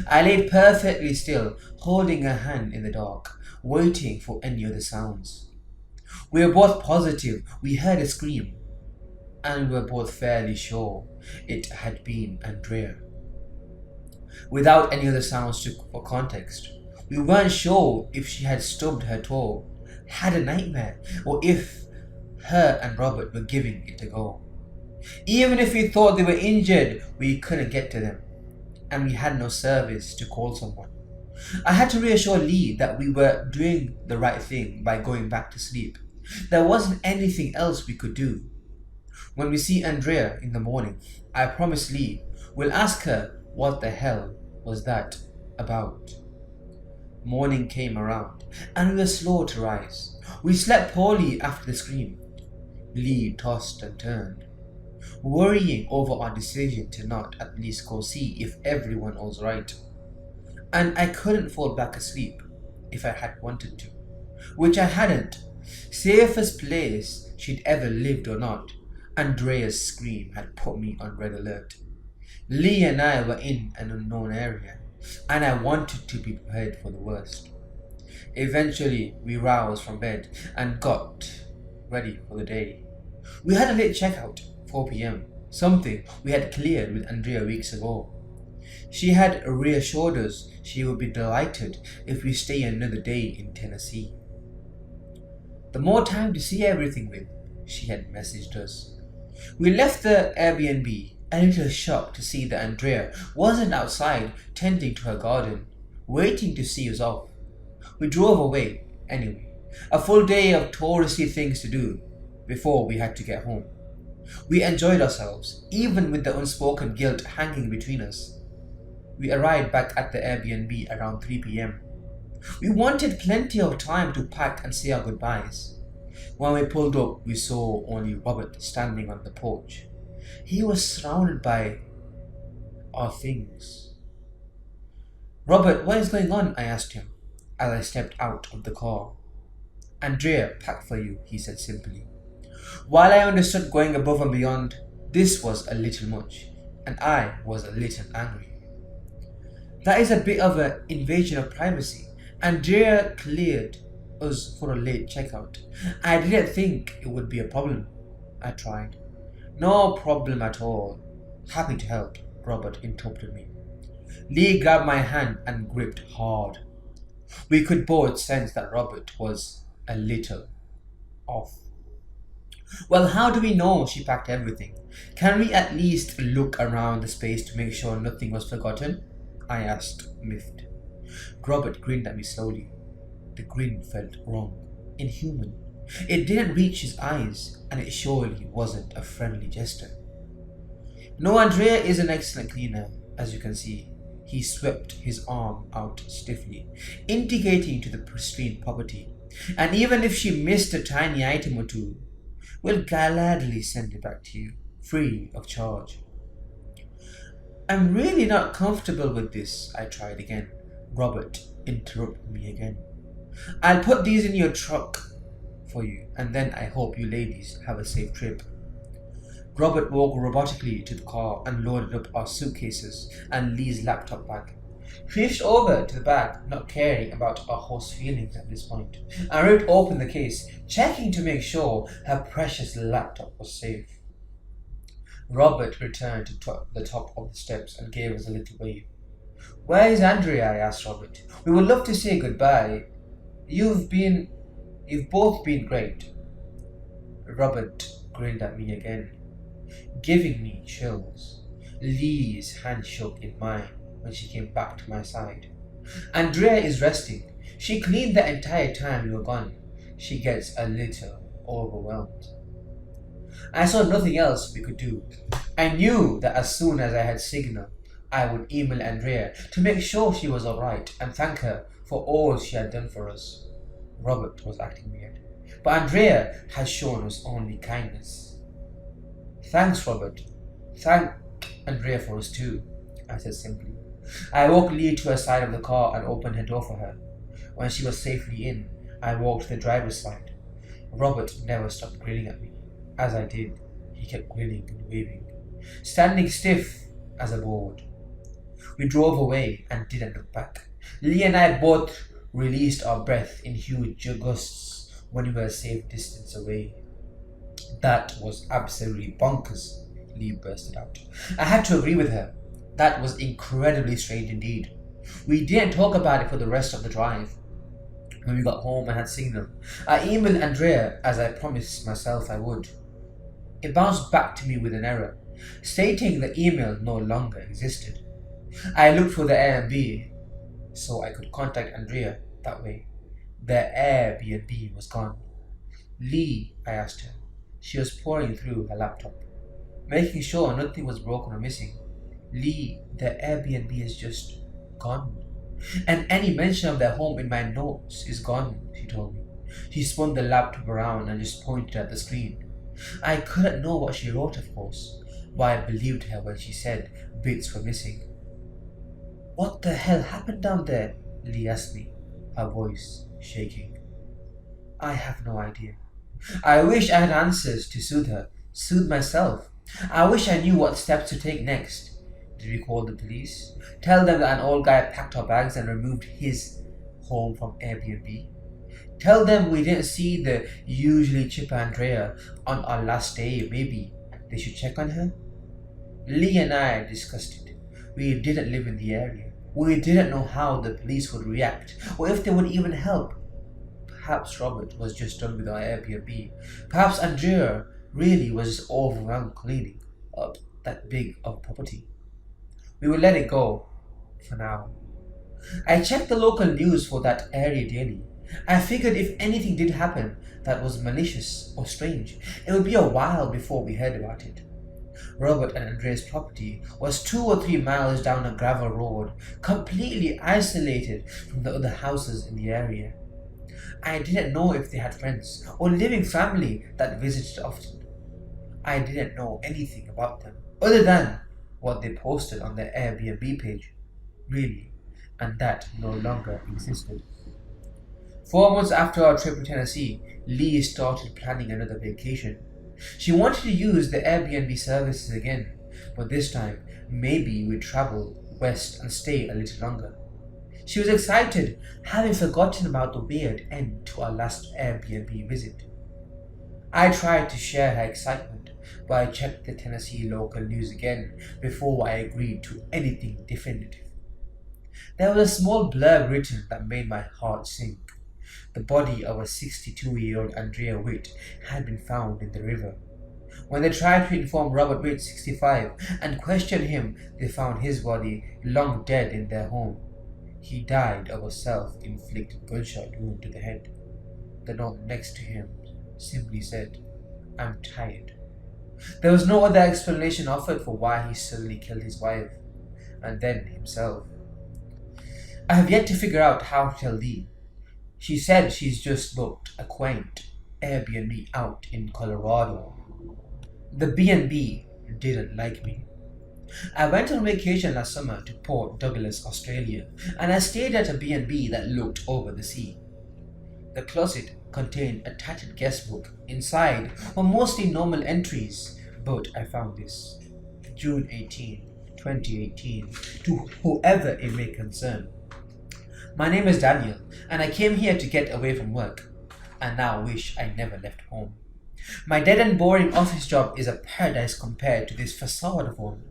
[SPEAKER 1] I lay perfectly still, holding her hand in the dark, waiting for any other sounds. We were both positive we heard a scream, and we were both fairly sure it had been Andrea. Without any other sounds for context, we weren't sure if she had stubbed her toe, had a nightmare, or if her and Robert were giving it a go. Even if we thought they were injured, we couldn't get to them, and we had no service to call someone. I had to reassure Lee that we were doing the right thing by going back to sleep. There wasn't anything else we could do. When we see Andrea in the morning, I promised Lee we'll ask her what the hell was that about. Morning came around, and we were slow to rise. We slept poorly after the scream. Lee tossed and turned, worrying over our decision to not at least go see if everyone was right. And I couldn't fall back asleep if I had wanted to, which I hadn't. Safest place she'd ever lived or not, Andrea's scream had put me on red alert. Lee and I were in an unknown area, and I wanted to be prepared for the worst. Eventually, we roused from bed and got ready for the day. We had a late checkout, 4 p.m., something we had cleared with Andrea weeks ago. She had reassured us she would be delighted if we stay another day in Tennessee. The more time to see everything with, she had messaged us. We left the Airbnb a little shocked to see that Andrea wasn't outside tending to her garden, waiting to see us off. We drove away anyway, A full day of touristy things to do before we had to get home. We enjoyed ourselves, even with the unspoken guilt hanging between us. We arrived back at the Airbnb around 3 p.m. We wanted plenty of time to pack and say our goodbyes. When we pulled up, we saw only Robert standing on the porch. He was surrounded by our things. "Robert, what is going on?" I asked him as I stepped out of the car. "Andrea packed for you," he said simply. While I understood going above and beyond, this was a little much, and I was a little angry. That is a bit of an invasion of privacy. Andrea cleared us for a late checkout. I didn't think it would be a problem. I tried. "No problem at all. Happy to help," Robert interrupted me. Lee grabbed my hand and gripped hard. We could both sense that Robert was a little off. "Well, how do we know she packed everything? Can we at least look around the space to make sure nothing was forgotten?" I asked, miffed. Robert grinned at me slowly. The grin felt wrong, inhuman. It didn't reach his eyes, and it surely wasn't a friendly gesture. "No, Andrea is an excellent cleaner, as you can see." He swept his arm out stiffly, indicating to the pristine property. "And even if she missed a tiny item or two, we'll gladly send it back to you, free of charge." "I'm really not comfortable with this," I tried again. Robert interrupted me again. "I'll put these in your truck for you, and then I hope you ladies have a safe trip." Robert walked robotically to the car and loaded up our suitcases and Lee's laptop bag. He reached over to the bag, not caring about our host's feelings at this point, and ripped open the case, checking to make sure her precious laptop was safe. Robert returned to the top of the steps and gave us a little wave. "Where is Andrea?" I asked Robert. "We would love to say goodbye. You've both been great." Robert grinned at me again, giving me chills. Lee's hand shook in mine when she came back to my side. "Andrea is resting. She cleaned the entire time you were gone. She gets a little overwhelmed." I saw nothing else we could do. I knew that as soon as I had signal, I would email Andrea to make sure she was alright and thank her for all she had done for us. Robert was acting weird, but Andrea had shown us only kindness. "Thanks, Robert. Thank Andrea for us too," I said simply. I walked Lee to her side of the car and opened her door for her. When she was safely in, I walked to the driver's side. Robert never stopped grinning at me. As I did, he kept grinning and waving, standing stiff as a board. We drove away and didn't look back. Lee and I both released our breath in huge gusts when we were a safe distance away. "That was absolutely bonkers," Lee bursted out. I had to agree with her. That was incredibly strange indeed. We didn't talk about it for the rest of the drive. When we got home and had signal, I emailed Andrea as I promised myself I would. It bounced back to me with an error, stating the email no longer existed. I looked for the Airbnb so I could contact Andrea that way. The Airbnb was gone. "Lee," I asked her. She was poring through her laptop, making sure nothing was broken or missing. "Lee, the Airbnb is just gone. And any mention of their home in my notes is gone," she told me. She spun the laptop around and just pointed at the screen. I couldn't know what she wrote, of course, but I believed her when she said bits were missing. "What the hell happened down there?" Lee asked me, her voice shaking. I have no idea. I wish I had answers to soothe myself. I wish I knew what steps to take next. Did we call the police? Tell them that an old guy packed our bags and removed his home from Airbnb? Tell them we didn't see the usually chipper Andrea on our last day. Maybe they should check on her? Lee and I discussed it. We didn't live in the area. We didn't know how the police would react, or if they would even help. Perhaps Robert was just done with our Airbnb. Perhaps Andrea really was just overwhelmed cleaning up that big of a property. We will let it go for now. I checked the local news for that area daily. I figured if anything did happen that was malicious or strange, it would be a while before we heard about it. Robert and Andrea's property was 2 or 3 miles down a gravel road, completely isolated from the other houses in the area. I didn't know if they had friends or living family that visited often. I didn't know anything about them other than what they posted on their Airbnb page, really, and that no longer existed. 4 months after our trip to Tennessee, Lee started planning another vacation. She wanted to use the Airbnb services again, but this time maybe we'd travel west and stay a little longer. She was excited, having forgotten about the weird end to our last Airbnb visit. I tried to share her excitement, but I checked the Tennessee local news again before I agreed to anything definitive. There was a small blurb written that made my heart sink. The body of a 62-year-old Andrea Witt had been found in the river. When they tried to inform Robert Witt, 65, and question him, they found his body long dead in their home. He died of a self-inflicted gunshot wound to the head. The note next to him simply said, "I'm tired." There was no other explanation offered for why he suddenly killed his wife, and then himself. I have yet to figure out how to tell Lee. She said she's just booked a quaint Airbnb out in Colorado. The B&B didn't like me. I went on vacation last summer to Port Douglas, Australia, and I stayed at a B&B that looked over the sea. The closet contained a tattered guest book. Inside were mostly normal entries, but I found this. June 18, 2018, to whoever it may concern. My name is Daniel, and I came here to get away from work, and now wish I never left home. My dead and boring office job is a paradise compared to this facade of one.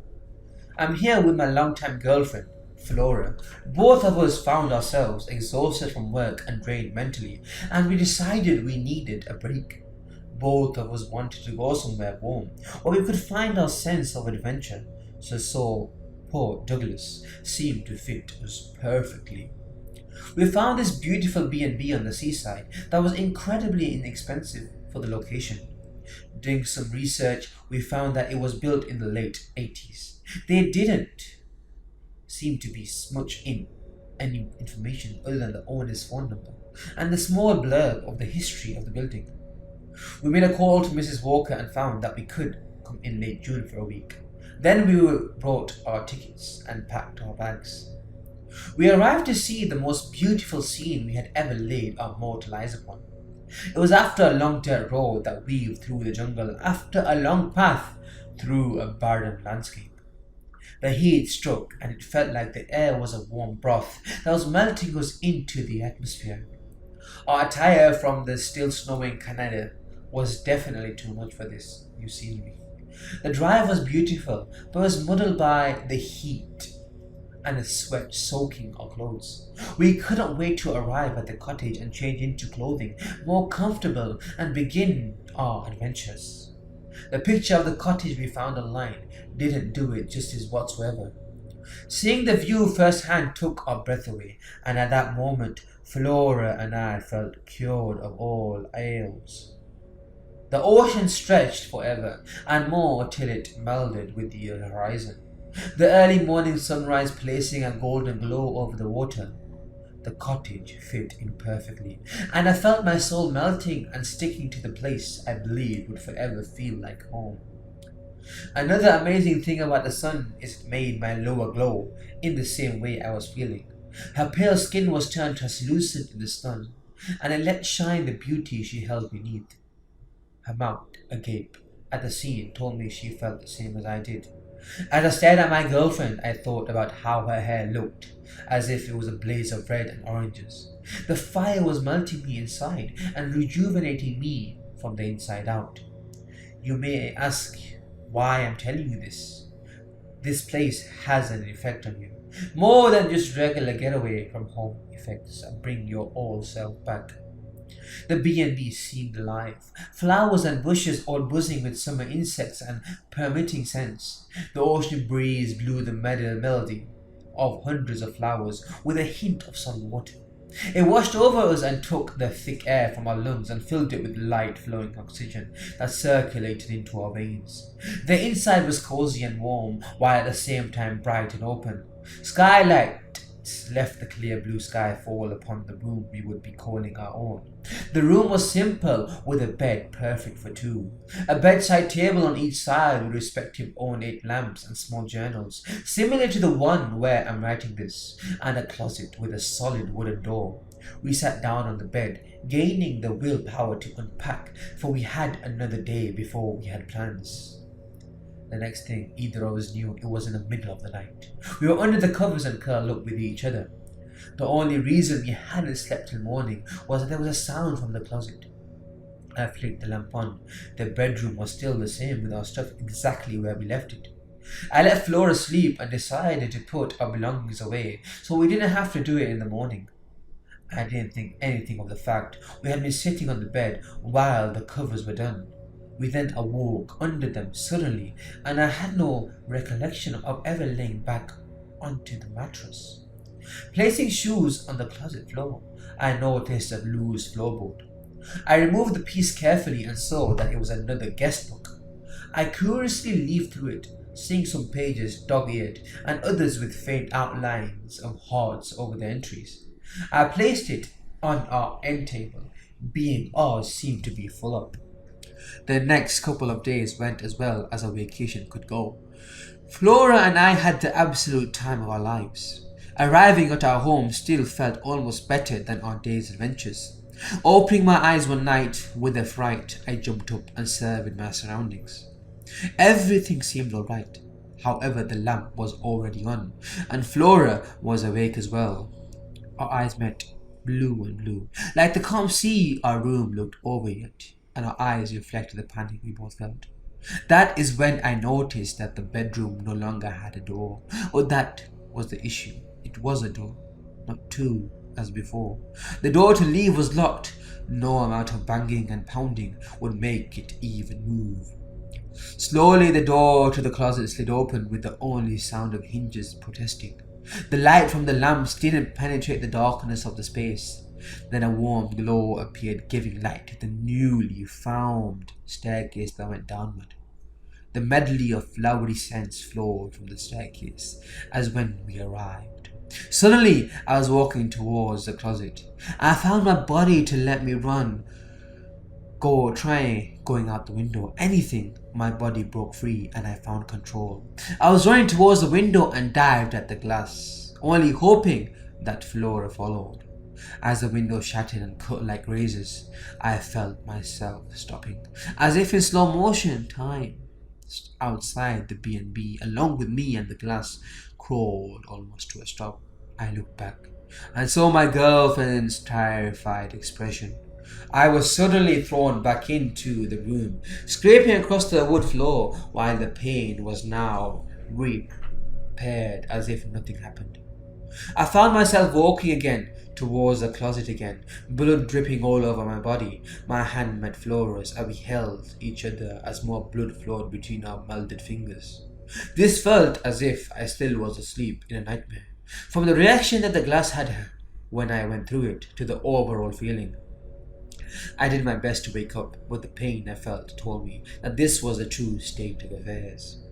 [SPEAKER 1] I'm here with my longtime girlfriend, Flora. Both of us found ourselves exhausted from work and drained mentally, and we decided we needed a break. Both of us wanted to go somewhere warm, where we could find our sense of adventure, so Port Douglas seemed to fit us perfectly. We found this beautiful B&B on the seaside that was incredibly inexpensive for the location. Doing some research, we found that it was built in the late 80s. They didn't seem to be much in any information other than the owner's phone number and the small blurb of the history of the building. We made a call to Mrs. Walker and found that we could come in late June for a week. Then we brought our tickets and packed our bags. We arrived to see the most beautiful scene we had ever laid our mortal eyes upon. It was after a long dirt road that weaved through the jungle, after a long path through a barren landscape. The heat struck, and it felt like the air was a warm broth that was melting us into the atmosphere. Our attire from the still snowing Canada was definitely too much for this new scenery. The drive was beautiful, but was muddled by the heat and the sweat soaking our clothes. We couldn't wait to arrive at the cottage and change into clothing more comfortable and begin our adventures. The picture of the cottage we found online didn't do it justice whatsoever. Seeing the view firsthand took our breath away, and at that moment Flora and I felt cured of all ails. The ocean stretched forever and more till it melded with the horizon, the early morning sunrise placing a golden glow over the water. The cottage fit in perfectly, and I felt my soul melting and sticking to the place I believed would forever feel like home. Another amazing thing about the sun is it made my lower glow in the same way I was feeling. Her pale skin was turned translucent in the sun, and it let shine the beauty she held beneath. Her mouth, agape at the scene, told me she felt the same as I did. As I stared at my girlfriend, I thought about how her hair looked, as if it was a blaze of red and oranges. The fire was melting me inside and rejuvenating me from the inside out. You may ask why I'm telling you this. This place has an effect on you, more than just regular getaway from home effects and bring your old self back. The B&B seemed alive, flowers and bushes all buzzing with summer insects and permitting scents. The ocean breeze blew the melody of hundreds of flowers with a hint of sun water. It washed over us and took the thick air from our lungs and filled it with light flowing oxygen that circulated into our veins. The inside was cozy and warm, while at the same time bright and open. Skylight left the clear blue sky fall upon the room we would be calling our own. The room was simple, with a bed perfect for two, a bedside table on each side with respective ornate lamps and small journals, similar to the one where I'm writing this, and a closet with a solid wooden door. We sat down on the bed, gaining the willpower to unpack, for we had another day before we had plans. The next thing either of us knew, it was in the middle of the night. We were under the covers and curled up with each other. The only reason we hadn't slept till morning was that there was a sound from the closet. I flicked the lamp on. The bedroom was still the same, with our stuff exactly where we left it. I let Flora sleep and decided to put our belongings away so we didn't have to do it in the morning. I didn't think anything of the fact we had been sitting on the bed while the covers were done. We then awoke under them suddenly, and I had no recollection of ever laying back onto the mattress. Placing shoes on the closet floor, I noticed a loose floorboard. I removed the piece carefully and saw that it was another guest book. I curiously leafed through it, seeing some pages dog-eared and others with faint outlines of hearts over the entries. I placed it on our end table, being ours seemed to be full up. The next couple of days went as well as a vacation could go. Flora and I had the absolute time of our lives. Arriving at our home still felt almost better than our day's adventures. Opening my eyes one night with a fright, I jumped up and surveyed my surroundings. Everything seemed alright. However, the lamp was already on, and Flora was awake as well. Our eyes met, blue and blue, like the calm sea our room looked over it, and our eyes reflected the panic we both felt. That is when I noticed that the bedroom no longer had a door. Or that was the issue. It was a door, not two as before. The door to leave was locked. No amount of banging and pounding would make it even move. Slowly the door to the closet slid open with the only sound of hinges protesting. The light from the lamps didn't penetrate the darkness of the space. Then a warm glow appeared, giving light to the newly found staircase that went downward. The medley of flowery scents flowed from the staircase as when we arrived. Suddenly, I was walking towards the closet. I found my body to let me run, try going out the window. Anything, my body broke free and I found control. I was running towards the window and dived at the glass, only hoping that Flora followed. As the window shattered and cut like razors, I felt myself stopping, as if in slow motion. Time outside the B&B, along with me and the glass, crawled almost to a stop. I looked back and saw my girlfriend's terrified expression. I was suddenly thrown back into the room, scraping across the wood floor, while the pain was now repaired as if nothing happened. I found myself walking again towards the closet again, blood dripping all over my body. My hand met Flora's and we held each other as more blood flowed between our melted fingers. This felt as if I still was asleep in a nightmare, from the reaction that the glass had when I went through it to the overall feeling. I did my best to wake up, but the pain I felt told me that this was the true state of affairs.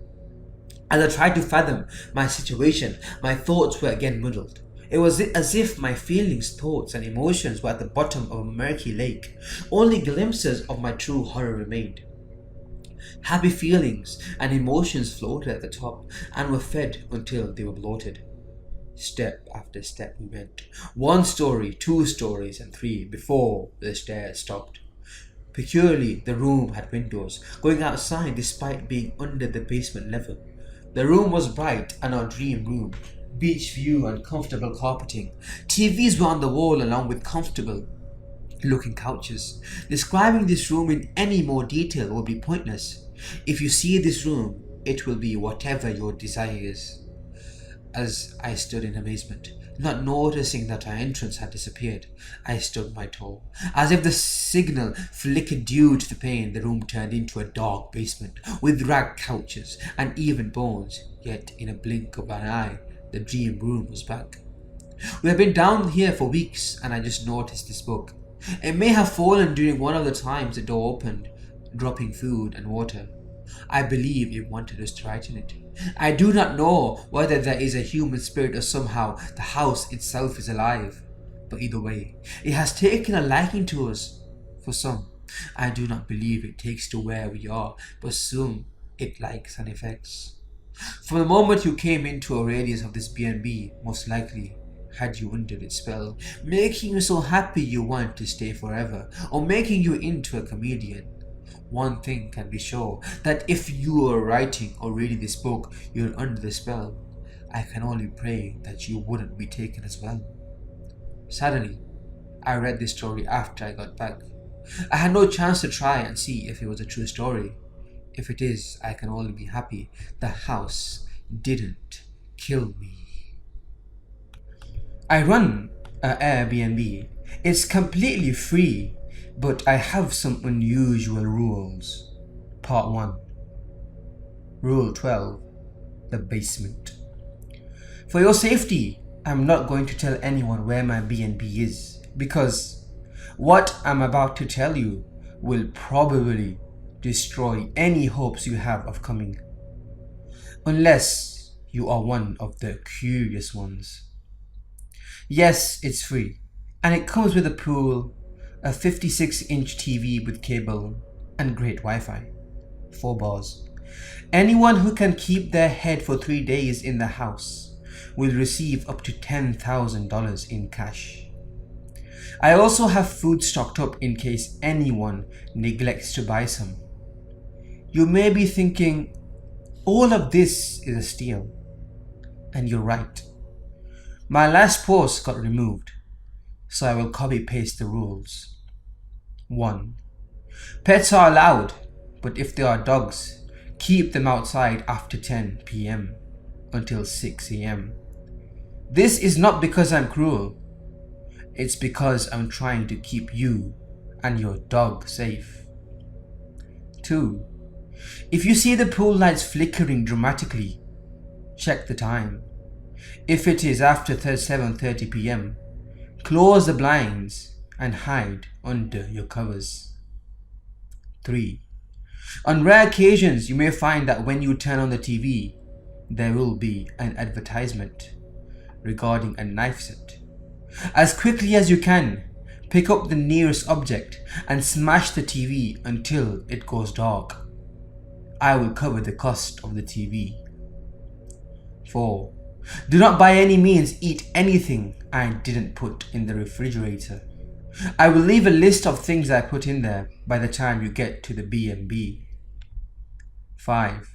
[SPEAKER 1] As I tried to fathom my situation, my thoughts were again muddled. It was as if my feelings, thoughts, and emotions were at the bottom of a murky lake. Only glimpses of my true horror remained. Happy feelings and emotions floated at the top and were fed until they were bloated. Step after step we went. 1 story, 2 stories, and 3 before the stairs stopped. Peculiarly, the room had windows going outside despite being under the basement level. The room was bright and our dream room. Beach view and comfortable carpeting. TVs were on the wall along with comfortable looking couches. Describing this room in any more detail would be pointless. If you see this room, it will be whatever your desire is. As I stood in amazement, not noticing that our entrance had disappeared, I stood my toe. As if the signal flickered due to the pain, the room turned into a dark basement with ragged couches and even bones. Yet in a blink of an eye, the dream room was back. We have been down here for weeks and I just noticed this book. It may have fallen during one of the times the door opened, dropping food and water. I believe it wanted us to write in it. I do not know whether there is a human spirit or somehow the house itself is alive. But either way, it has taken a liking to us. For some, I do not believe it takes to where we are, but some it likes and affects. From the moment you came into a radius of this B&B, most likely had you under its spell, making you so happy you want to stay forever, or making you into a comedian. One thing can be sure, that if you are writing or reading this book, you're under the spell. I can only pray that you wouldn't be taken as well. Sadly, I read this story after I got back. I had no chance to try and see if it was a true story. If it is, I can only be happy the house didn't kill me. I run an Airbnb. It's completely free, but I have some unusual rules. Part 1. Rule 12. The basement. For your safety, I'm not going to tell anyone where my B&B is, because what I'm about to tell you will probably destroy any hopes you have of coming. Unless you are one of the curious ones. Yes, it's free, and it comes with a pool, a 56-inch TV with cable, and great Wi-Fi. 4 bars. Anyone who can keep their head for 3 days in the house will receive up to $10,000 in cash. I also have food stocked up in case anyone neglects to buy some. You may be thinking, all of this is a steal. And you're right. My last post got removed, so I will copy paste the rules. 1. Pets are allowed, but if they are dogs, keep them outside after 10 p.m. until 6 a.m. This is not because I'm cruel. It's because I'm trying to keep you and your dog safe. 2. If you see the pool lights flickering dramatically, check the time. If it is after 7:30 p.m, close the blinds and hide under your covers. 3. On rare occasions, you may find that when you turn on the TV, there will be an advertisement regarding a knife set. As quickly as you can, pick up the nearest object and smash the TV until it goes dark. I will cover the cost of the TV. 4. Do not by any means eat anything I didn't put in the refrigerator. I will leave a list of things I put in there by the time you get to the B&B. 5.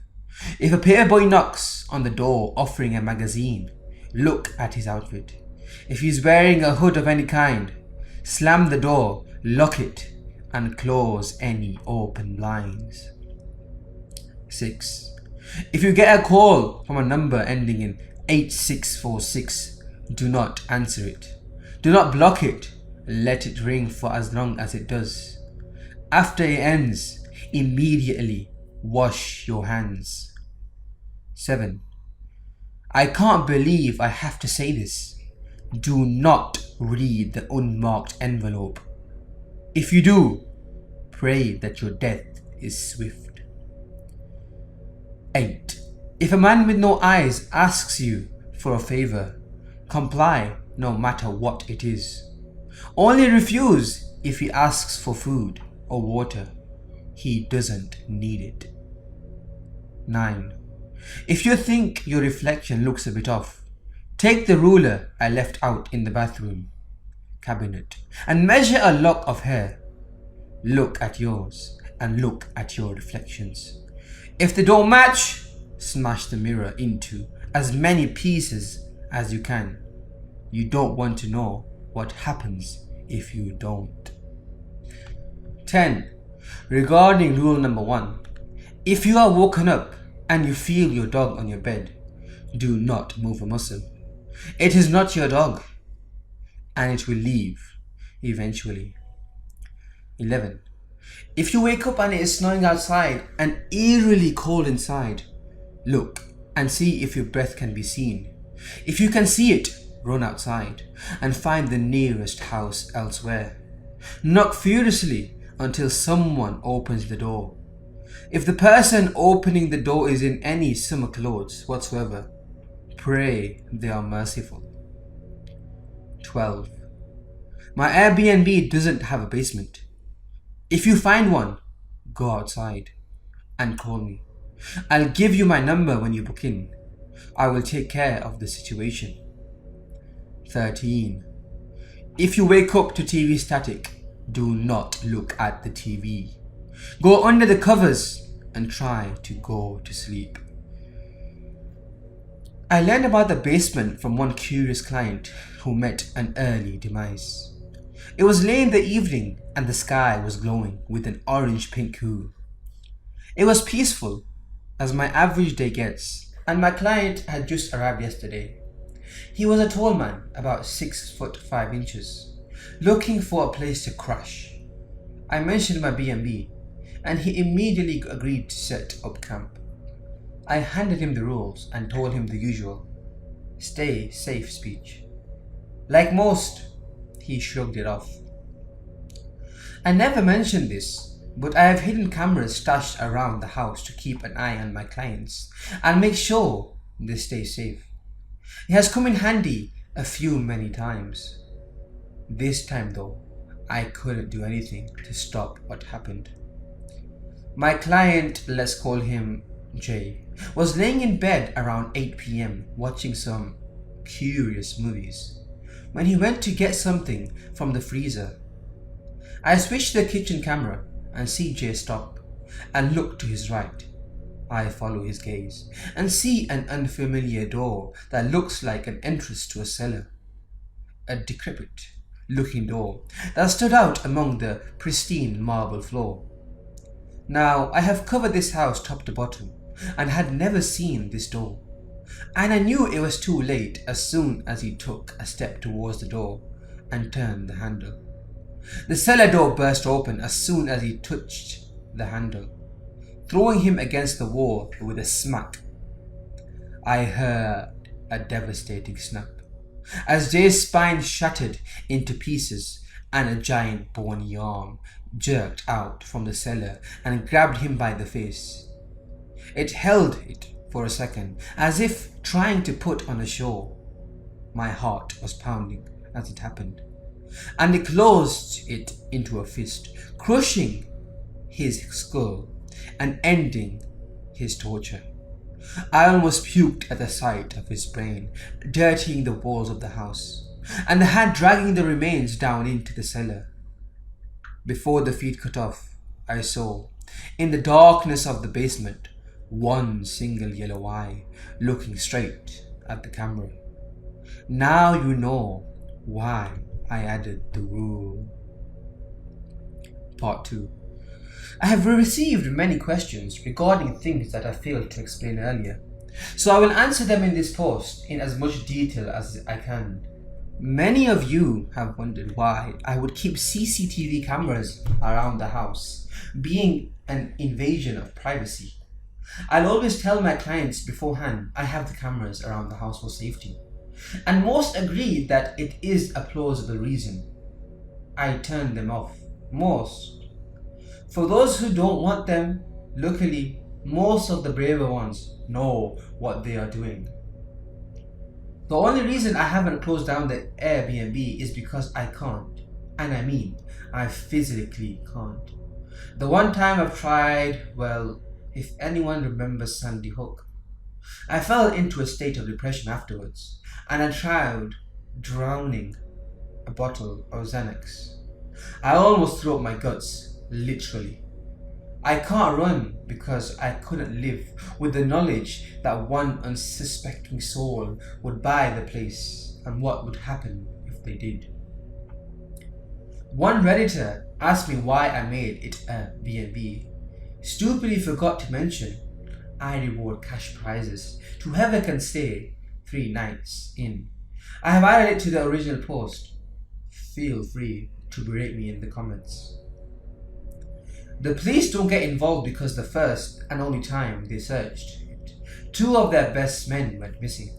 [SPEAKER 1] If a pair boy knocks on the door offering a magazine, look at his outfit. If he's wearing a hood of any kind, slam the door, lock it, and close any open blinds. 6. If you get a call from a number ending in 8646, do not answer it. Do not block it. Let it ring for as long as it does. After it ends, immediately wash your hands. 7. I can't believe I have to say this. Do not read the unmarked envelope. If you do, pray that your death is swift. 8. If a man with no eyes asks you for a favor, comply no matter what it is. Only refuse if he asks for food or water. He doesn't need it. 9. If you think your reflection looks a bit off, take the ruler I left out in the bathroom cabinet and measure a lock of hair. Look at yours and look at your reflections. If they don't match, smash the mirror into as many pieces as you can. You don't want to know what happens if you don't. 10. Regarding rule number 1, if you are woken up and you feel your dog on your bed, do not move a muscle. It is not your dog, and it will leave eventually. 11. If you wake up and it is snowing outside and eerily cold inside, look and see if your breath can be seen. If you can see it, run outside, and find the nearest house elsewhere. Knock furiously until someone opens the door. If the person opening the door is in any summer clothes whatsoever, pray they are merciful. 12. My Airbnb doesn't have a basement. If you find one, go outside and call me. I'll give you my number when you book in. I will take care of the situation. 13. If you wake up to TV static, do not look at the TV. Go under the covers and try to go to sleep. I learned about the basement from one curious client who met an early demise. It was late in the evening and the sky was glowing with an orange-pink hue. It was peaceful, as my average day gets, and my client had just arrived yesterday. He was a tall man, about 6 foot 5 inches, looking for a place to crash. I mentioned my B&B, and he immediately agreed to set up camp. I handed him the rules and told him the usual, stay safe speech. Like most, he shrugged it off. I never mentioned this, but I have hidden cameras stashed around the house to keep an eye on my clients and make sure they stay safe. It has come in handy many times. This time though, I couldn't do anything to stop what happened. My client, let's call him Jay, was laying in bed around 8 p.m. watching some curious movies when he went to get something from the freezer. I switched the kitchen camera and see Jay stop and look to his right. I follow his gaze and see an unfamiliar door that looks like an entrance to a cellar. A decrepit looking door that stood out among the pristine marble floor. Now, I have covered this house top to bottom and had never seen this door, and I knew it was too late as soon as he took a step towards the door and turned the handle. The cellar door burst open as soon as he touched the handle, throwing him against the wall with a smack. I heard a devastating snap as Jay's spine shattered into pieces and a giant bony arm jerked out from the cellar and grabbed him by the face. It held it for a second, as if trying to put on a show. My heart was pounding as it happened, and it closed it into a fist, crushing his skull and ending his torture. I almost puked at the sight of his brain dirtying the walls of the house, and the hand dragging the remains down into the cellar. Before the feet cut off, I saw, in the darkness of the basement, one single yellow eye looking straight at the camera. Now you know why I added the rule. Part 2. I have received many questions regarding things that I failed to explain earlier, so I will answer them in this post in as much detail as I can. Many of you have wondered why I would keep CCTV cameras around the house, being an invasion of privacy. I'll always tell my clients beforehand I have the cameras around the house for safety, and most agree that it is a plausible reason. I turn them off. Most. For those who don't want them, luckily, most of the braver ones know what they are doing. The only reason I haven't closed down the Airbnb is because I can't. And I mean, I physically can't. The one time I've tried, well, if anyone remembers Sandy Hook, I fell into a state of depression afterwards, and I tried drowning a bottle of Xanax. I almost threw up my guts, literally. I can't run because I couldn't live with the knowledge that one unsuspecting soul would buy the place and what would happen if they did. One Redditor asked me why I made it a B&B. Stupidly forgot to mention I reward cash prizes to whoever can stay 3 nights in. I have added it to the original post. Feel free to berate me in the comments. The police don't get involved because the first and only time they searched it, 2 of their best men went missing.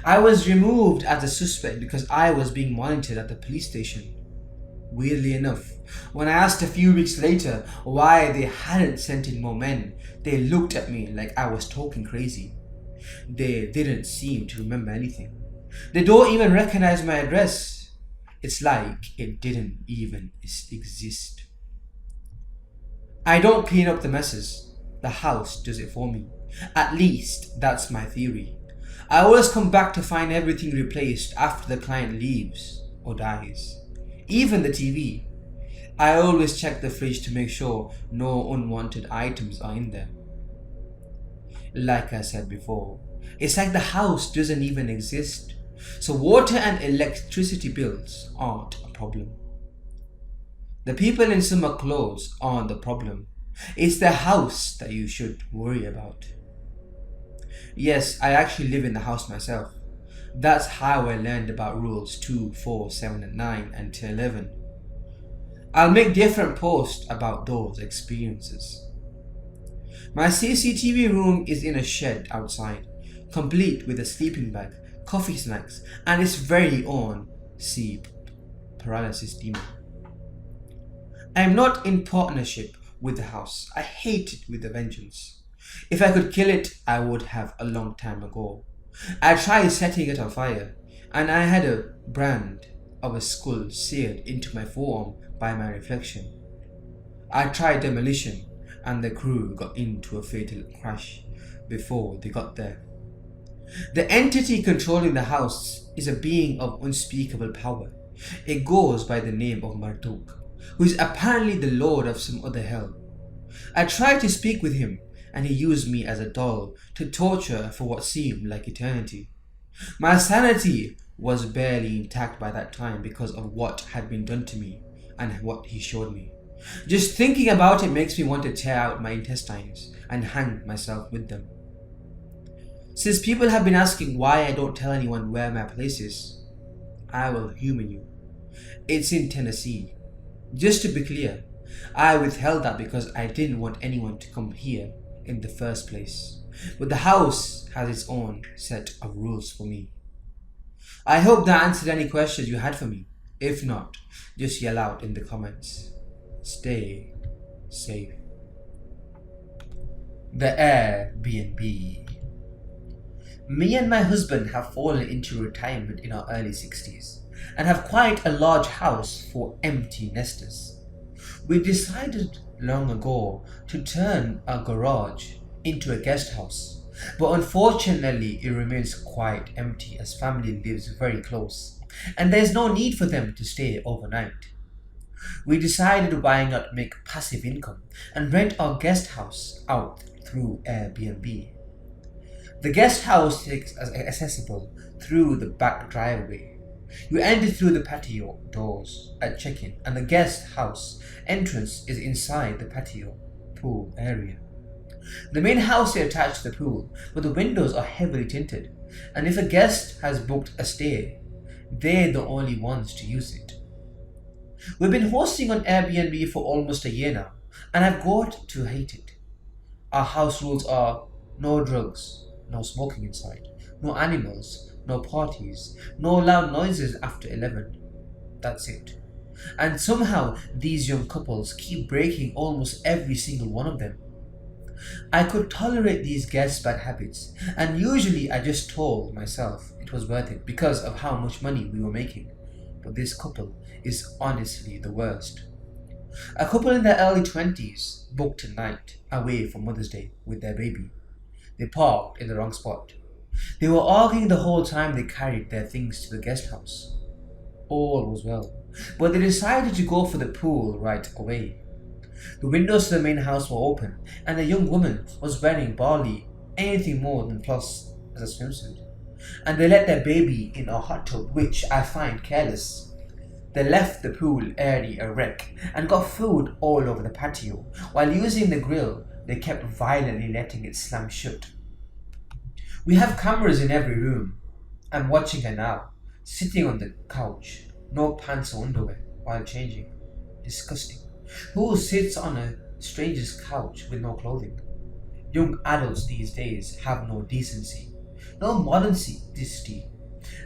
[SPEAKER 1] I was removed as a suspect because I was being monitored at the police station. Weirdly enough, when I asked a few weeks later why they hadn't sent in more men, they looked at me like I was talking crazy. They didn't seem to remember anything. They don't even recognize my address. It's like it didn't even exist. I don't clean up the messes. The house does it for me. At least that's my theory. I always come back to find everything replaced after the client leaves or dies. Even the TV. I always check the fridge to make sure no unwanted items are in there. Like I said before, it's like the house doesn't even exist. So water and electricity bills aren't a problem. The people in summer clothes aren't the problem. It's the house that you should worry about. Yes, I actually live in the house myself. That's how I learned about rules 2, 4, 7 and 9 until 11. I'll make different posts about those experiences. My CCTV room is in a shed outside, complete with a sleeping bag, coffee snacks, and its very own sleep paralysis demon. I am not in partnership with the house. I hate it with a vengeance. If I could kill it, I would have a long time ago. I tried setting it on fire, and I had a brand of a skull seared into my forearm by my reflection. I tried demolition, and the crew got into a fatal crash before they got there. The entity controlling the house is a being of unspeakable power. It goes by the name of Marduk, who is apparently the lord of some other hell. I tried to speak with him, and he used me as a doll to torture for what seemed like eternity. My sanity was barely intact by that time because of what had been done to me and what he showed me. Just thinking about it makes me want to tear out my intestines and hang myself with them. Since people have been asking why I don't tell anyone where my place is, I will humor you. It's in Tennessee. Just to be clear, I withheld that because I didn't want anyone to come here in the first place. But the house has its own set of rules for me. I hope that answered any questions you had for me. If not, just yell out in the comments. Stay safe. The Airbnb. Me and my husband have fallen into retirement in our early 60s and have quite a large house for empty nesters. We decided long ago to turn our garage into a guest house, but unfortunately it remains quite empty as family lives very close and there is no need for them to stay overnight. We decided why not make passive income and rent our guest house out through Airbnb. The guest house is accessible through the back driveway. You enter through the patio doors at check-in, and the guest house entrance is inside the patio pool area. The main house is attached to the pool, but the windows are heavily tinted, and if a guest has booked a stay, they're the only ones to use it. We've been hosting on Airbnb for almost a year now, and I've got to hate it. Our house rules are no drugs, no smoking inside, no animals, no parties, no loud noises after 11. That's it. And somehow these young couples keep breaking almost every single one of them. I could tolerate these guests' bad habits, and usually I just told myself it was worth it because of how much money we were making. But this couple is honestly the worst. A couple in their early 20s booked a night away for Mother's Day with their baby. They parked in the wrong spot. They were arguing the whole time they carried their things to the guest house. All was well, but they decided to go for the pool right away. The windows to the main house were open, and the young woman was wearing barely anything more than plus as a swimsuit. And they let their baby in a hot tub, which I find careless. They left the pool area a wreck and got food all over the patio. While using the grill, they kept violently letting it slam shut. We have cameras in every room. I'm watching her now, sitting on the couch, no pants or underwear, while changing. Disgusting. Who sits on a stranger's couch with no clothing? Young adults these days have no decency. No modesty.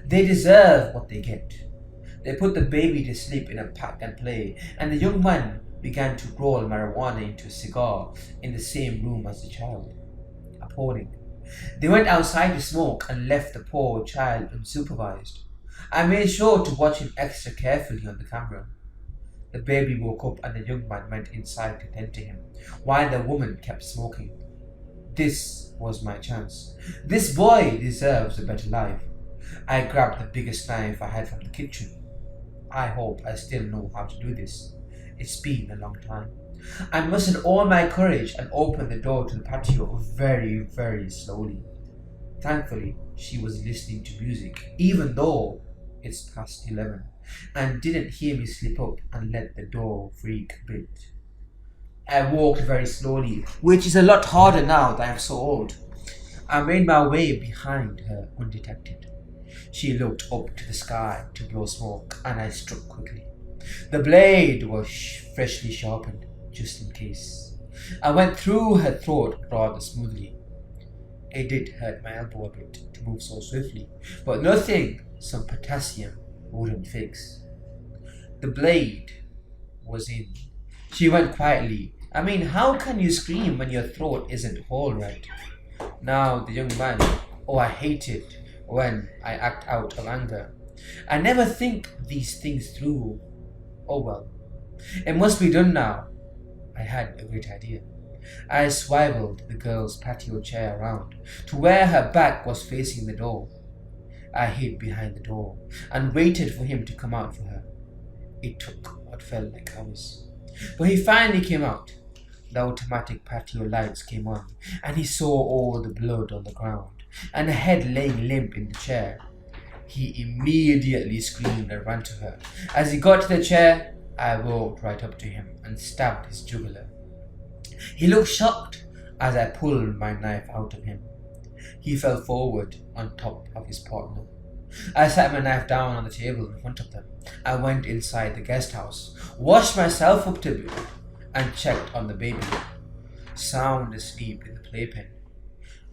[SPEAKER 1] They deserve what they get. They put the baby to sleep in a pack and play, and the young man began to roll marijuana into a cigar in the same room as the child. Appalling. They went outside to smoke and left the poor child unsupervised. I made sure to watch him extra carefully on the camera. The baby woke up and the young man went inside to tend to him, while the woman kept smoking. This was my chance. This boy deserves a better life. I grabbed the biggest knife I had from the kitchen. I hope I still know how to do this. It's been a long time. I mustered all my courage and opened the door to the patio very, very slowly. Thankfully, she was listening to music, even though it's past 11, and didn't hear me slip up and let the door creak a bit. I walked very slowly, which is a lot harder now that I'm so old. I made my way behind her undetected. She looked up to the sky to blow smoke, and I struck quickly. The blade was freshly sharpened, just in case. I went through her throat rather smoothly. It did hurt my elbow a bit to move so swiftly, but nothing some potassium wouldn't fix. The blade was in. She went quietly. I mean, how can you scream when your throat isn't whole right? Now the young man, oh, I hate it when I act out of anger. I never think these things through. Oh well, it must be done now. I had a great idea. I swiveled the girl's patio chair around to where her back was facing the door. I hid behind the door and waited for him to come out for her. It took what felt like hours, but he finally came out. The automatic patio lights came on, and he saw all the blood on the ground and a head laying limp in the chair. He immediately screamed and ran to her. As he got to the chair, I walked right up to him and stabbed his jugular. He looked shocked as I pulled my knife out of him. He fell forward on top of his partner. I set my knife down on the table in front of them. I went inside the guest house, washed myself up to bed, and checked on the baby, sound asleep in the playpen.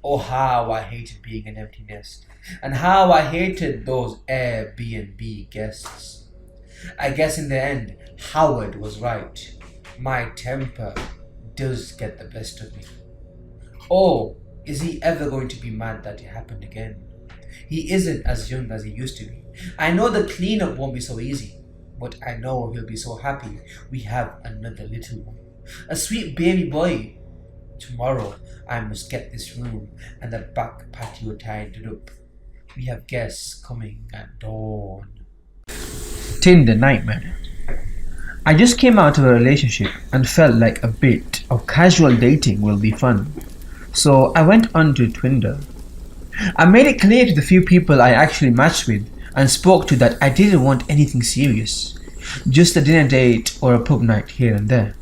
[SPEAKER 1] Oh, how I hated being an empty nest, and how I hated those Airbnb guests. I guess in the end, Howard was right. My temper does get the best of me. Oh, is he ever going to be mad that it happened again? He isn't as young as he used to be. I know the cleanup won't be so easy, but I know he'll be so happy we have another little one. A sweet baby boy. Tomorrow I must get this room and the back patio tidied up. We have guests coming at dawn. Tinder nightmare. I just came out of a relationship and felt like a bit of casual dating will be fun. So I went onto Tinder. I made it clear to the few people I actually matched with and spoke to that I didn't want anything serious, just a dinner date or a pub night here and there.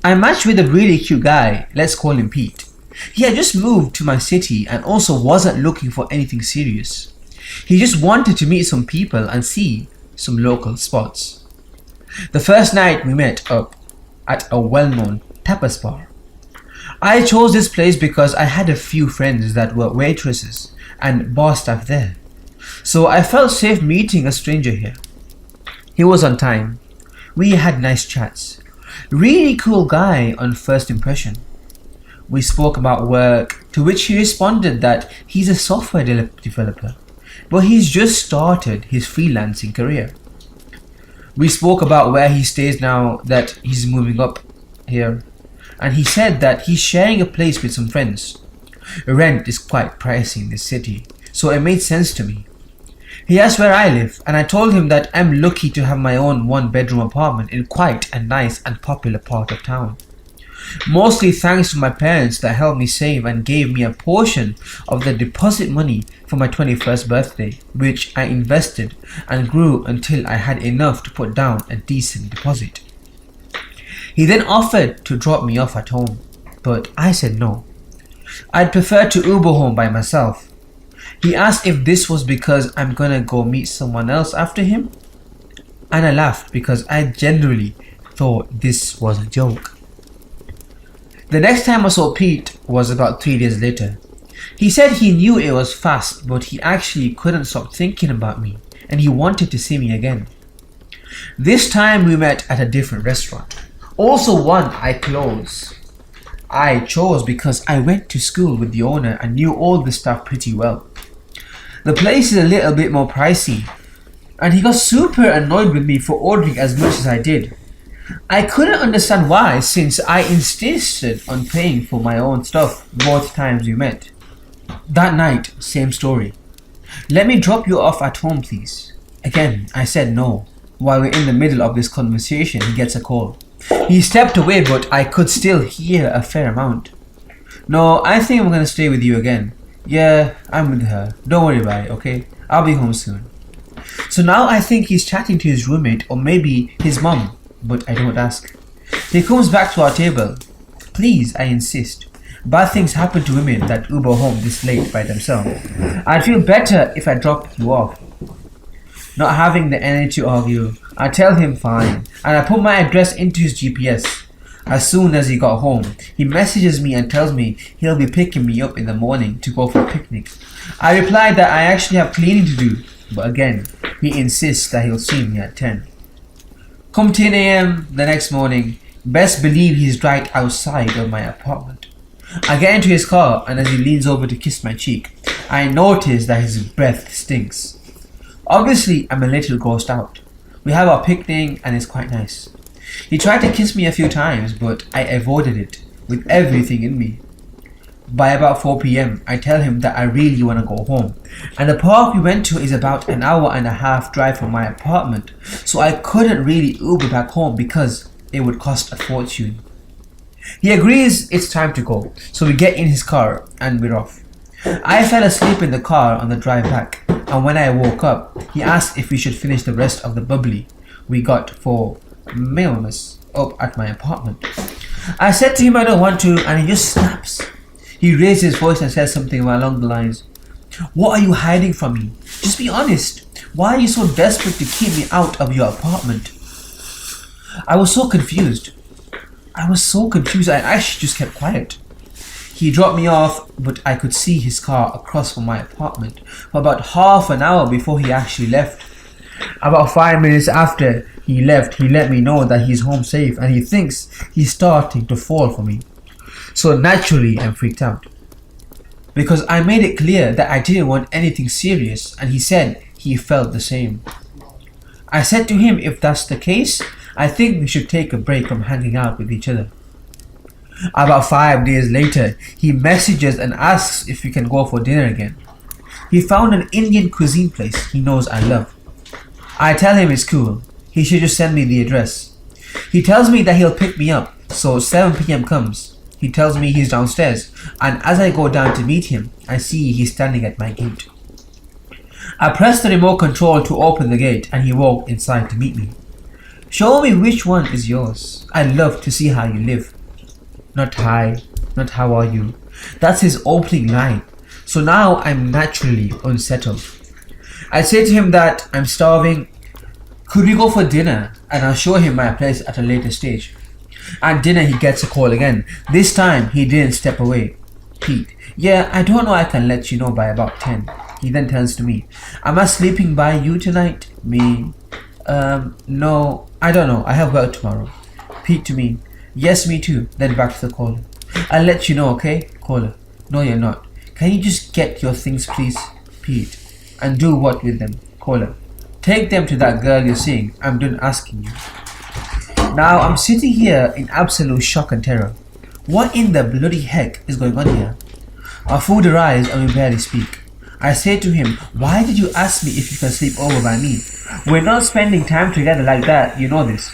[SPEAKER 1] I matched with a really cute guy, let's call him Pete. He had just moved to my city and also wasn't looking for anything serious. He just wanted to meet some people and see some local spots. The first night we met up at a well-known tapas bar. I chose this place because I had a few friends that were waitresses and bar staff there, so I felt safe meeting a stranger here. He was on time. We had nice chats. Really cool guy on first impression. We spoke about work, to which he responded that he's a software developer, but he's just started his freelancing career. We spoke about where he stays now that he's moving up here, and he said that he's sharing a place with some friends. Rent is quite pricey in this city, so it made sense to me. He asked where I live, and I told him that I'm lucky to have my own one-bedroom apartment in quite a nice and popular part of town. Mostly thanks to my parents that helped me save and gave me a portion of the deposit money for my 21st birthday, which I invested and grew until I had enough to put down a decent deposit. He then offered to drop me off at home, but I said no. I'd prefer to Uber home by myself. He asked if this was because I'm gonna go meet someone else after him, and I laughed because I genuinely thought this was a joke. The next time I saw Pete was about 3 days later. He said he knew it was fast, but he actually couldn't stop thinking about me and he wanted to see me again. This time we met at a different restaurant, also one I chose because I went to school with the owner and knew all the staff pretty well. The place is a little bit more pricey, and he got super annoyed with me for ordering as much as I did. I couldn't understand why, since I insisted on paying for my own stuff both times we met. That night, same story. "Let me drop you off at home, please." Again, I said no. While we're in the middle of this conversation, he gets a call. He stepped away, but I could still hear a fair amount. "No, I think I'm gonna stay with you again." "Yeah, I'm with her. Don't worry about it, okay? I'll be home soon." So now I think he's chatting to his roommate or maybe his mum, but I don't ask. He comes back to our table. "Please," I insist. "Bad things happen to women that Uber home this late by themselves. I'd feel better if I dropped you off." Not having the energy to argue, I tell him fine, and I put my address into his GPS. As soon as he got home, he messages me and tells me he'll be picking me up in the morning to go for a picnic. I replied that I actually have cleaning to do, but again, he insists that he'll see me at 10. Come 10 a.m. the next morning, best believe he's right outside of my apartment. I get into his car, and as he leans over to kiss my cheek, I notice that his breath stinks. Obviously, I'm a little grossed out. We have our picnic and it's quite nice. He tried to kiss me a few times, but I avoided it with everything in me. By about 4 p.m, I tell him that I really want to go home, and the park we went to is about an hour and a half drive from my apartment, so I couldn't really Uber back home because it would cost a fortune. He agrees it's time to go, so we get in his car and we're off. I fell asleep in the car on the drive back, and when I woke up, he asked if we should finish the rest of the bubbly we got for maleness up at my apartment. I said to him I don't want to, and he just snaps. He raised his voice and says something along the lines, "What are you hiding from me? Just be honest. Why are you so desperate to keep me out of your apartment?" I was so confused. I actually just kept quiet. He dropped me off, but I could see his car across from my apartment for about half an hour before he actually left. About 5 minutes after he left, he let me know that he's home safe and he thinks he's starting to fall for me. So naturally, I'm freaked out, because I made it clear that I didn't want anything serious, and he said he felt the same. I said to him, if that's the case, I think we should take a break from hanging out with each other. About 5 days later, he messages and asks if we can go for dinner again. He found an Indian cuisine place he knows I love. I tell him it's cool, he should just send me the address. He tells me that he'll pick me up, so 7 p.m. comes. He tells me he's downstairs, and as I go down to meet him, I see he's standing at my gate. I press the remote control to open the gate, and he walked inside to meet me. "Show me which one is yours. I'd love to see how you live." Not hi, not how are you. That's his opening line. So now I'm naturally unsettled. I say to him that I'm starving. Could we go for dinner? And I'll show him my place at a later stage. At dinner he gets a call again. This time he didn't step away. "Pete, yeah, I don't know, I can let you know by about 10. He then turns to me. "Am I sleeping by you tonight?" Me. No, I don't know, I have work tomorrow." Pete to me. "Yes, me too." Then back to the caller. "I'll let you know, okay?" Caller. "No, you're not. Can you just get your things, please?" Pete. "And do what with them?" Caller. "Take them to that girl you're seeing. I'm done asking you." Now I'm sitting here in absolute shock and terror. What in the bloody heck is going on here? Our food arrives and we barely speak. I say to him, "Why did you ask me if you can sleep over by me? We're not spending time together like that, you know this."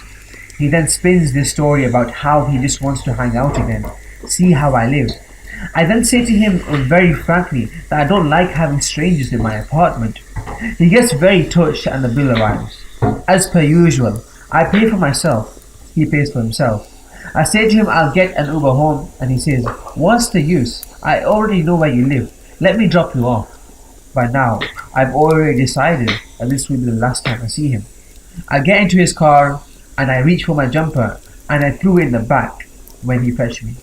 [SPEAKER 1] He then spins this story about how he just wants to hang out again, see how I live. I then say to him very frankly that I don't like having strangers in my apartment. He gets very touched and the bill arrives. As per usual, I pay for myself, he pays for himself. I say to him I'll get an Uber home, and he says, "What's the use? I already know where you live. Let me drop you off." By now, I've already decided that this will be the last time I see him. I get into his car, and I reach for my jumper, and I threw it in the back when he fetched me.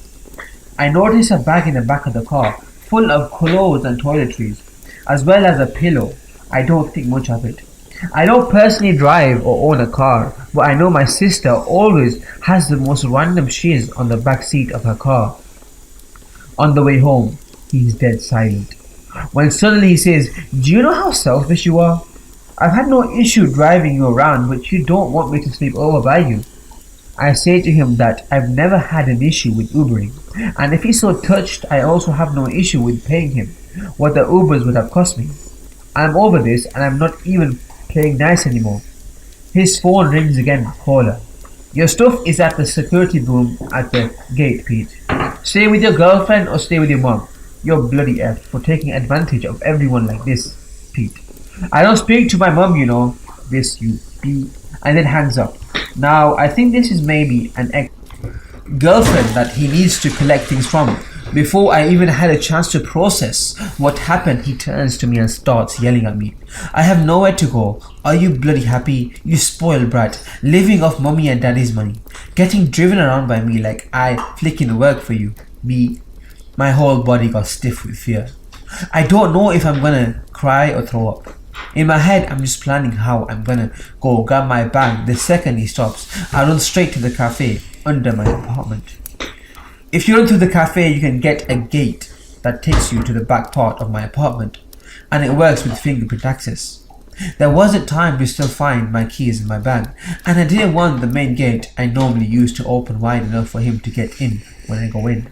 [SPEAKER 1] I noticed a bag in the back of the car, full of clothes and toiletries, as well as a pillow. I don't think much of it. I don't personally drive or own a car, but I know my sister always has the most random shiz on the back seat of her car. On the way home, he's dead silent. When suddenly he says, "Do you know how selfish you are? I've had no issue driving you around, but you don't want me to sleep over by you." I say to him that I've never had an issue with Ubering, and if he's so touched, I also have no issue with paying him what the Ubers would have cost me. I'm over this, and I'm not even playing nice anymore. His phone rings again. Caller. "Your stuff is at the security room at the gate, Pete. Stay with your girlfriend or stay with your mom. You're bloody F for taking advantage of everyone like this, Pete. I don't speak to my mom, you know. This you be," and then hangs up. Now, I think this is maybe an ex-girlfriend that he needs to collect things from. Before I even had a chance to process what happened, he turns to me and starts yelling at me. "I have nowhere to go. Are you bloody happy? You spoiled brat, living off mommy and daddy's money, getting driven around by me like I flicking work for you." My whole body got stiff with fear. I don't know if I'm gonna cry or throw up. In my head, I'm just planning how I'm gonna go grab my bag the second he stops. I run straight to the cafe under my apartment. If you run through the cafe, you can get a gate that takes you to the back part of my apartment, and it works with fingerprint access. There wasn't time to still find my keys in my bag, and I didn't want the main gate I normally use to open wide enough for him to get in when I go in.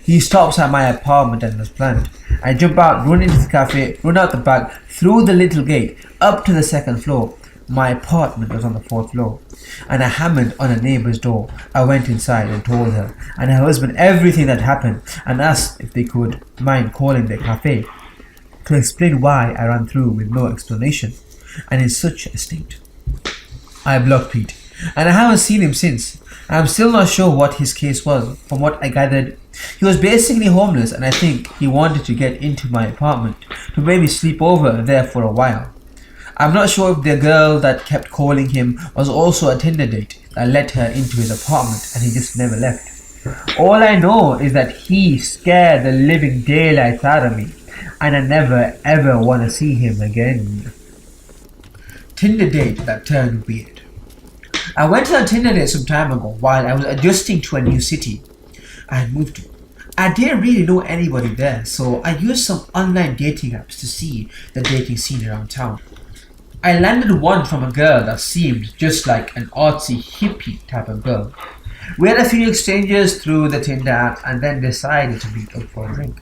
[SPEAKER 1] He stops at my apartment and as planned. I jump out, run into the cafe, run out the back, through the little gate, up to the second floor. My apartment was on the fourth floor, and I hammered on a neighbour's door. I went inside and told her and her husband everything that happened, and asked if they could mind calling the cafe to explain why I ran through with no explanation and in such a state. I blocked Pete, and I haven't seen him since. I'm still not sure what his case was. From what I gathered, he was basically homeless, and I think he wanted to get into my apartment to maybe sleep over there for a while. I'm not sure if the girl that kept calling him was also a Tinder date that let her into his apartment and he just never left. All I know is that he scared the living daylights out of me, and I never ever want to see him again. Tinder date that turned weird. I went on a Tinder date some time ago while I was adjusting to a new city I had moved to. I didn't really know anybody there, so I used some online dating apps to see the dating scene around town. I landed one from a girl that seemed just like an artsy hippie type of girl. We had a few exchanges through the Tinder app and then decided to meet up for a drink.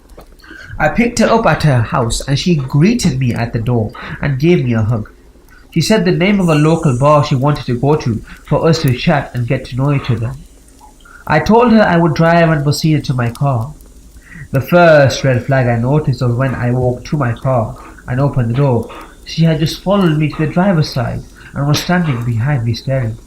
[SPEAKER 1] I picked her up at her house and she greeted me at the door and gave me a hug. She said the name of a local bar she wanted to go to for us to chat and get to know each other. I told her I would drive and proceeded to my car. The first red flag I noticed was when I walked to my car and opened the door. She had just followed me to the driver's side and was standing behind me staring.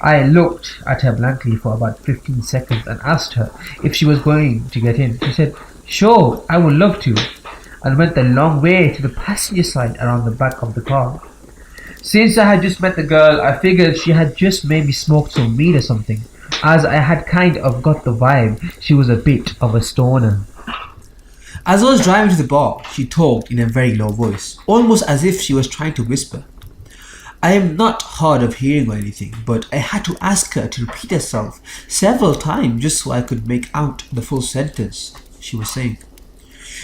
[SPEAKER 1] I looked at her blankly for about 15 seconds and asked her if she was going to get in. She said, "Sure, I would love to," and went the long way to the passenger side around the back of the car. Since I had just met the girl, I figured she had just maybe smoked some weed or something, as I had kind of got the vibe she was a bit of a stoner. As I was driving to the bar, she talked in a very low voice, almost as if she was trying to whisper. I am not hard of hearing or anything, but I had to ask her to repeat herself several times just so I could make out the full sentence she was saying.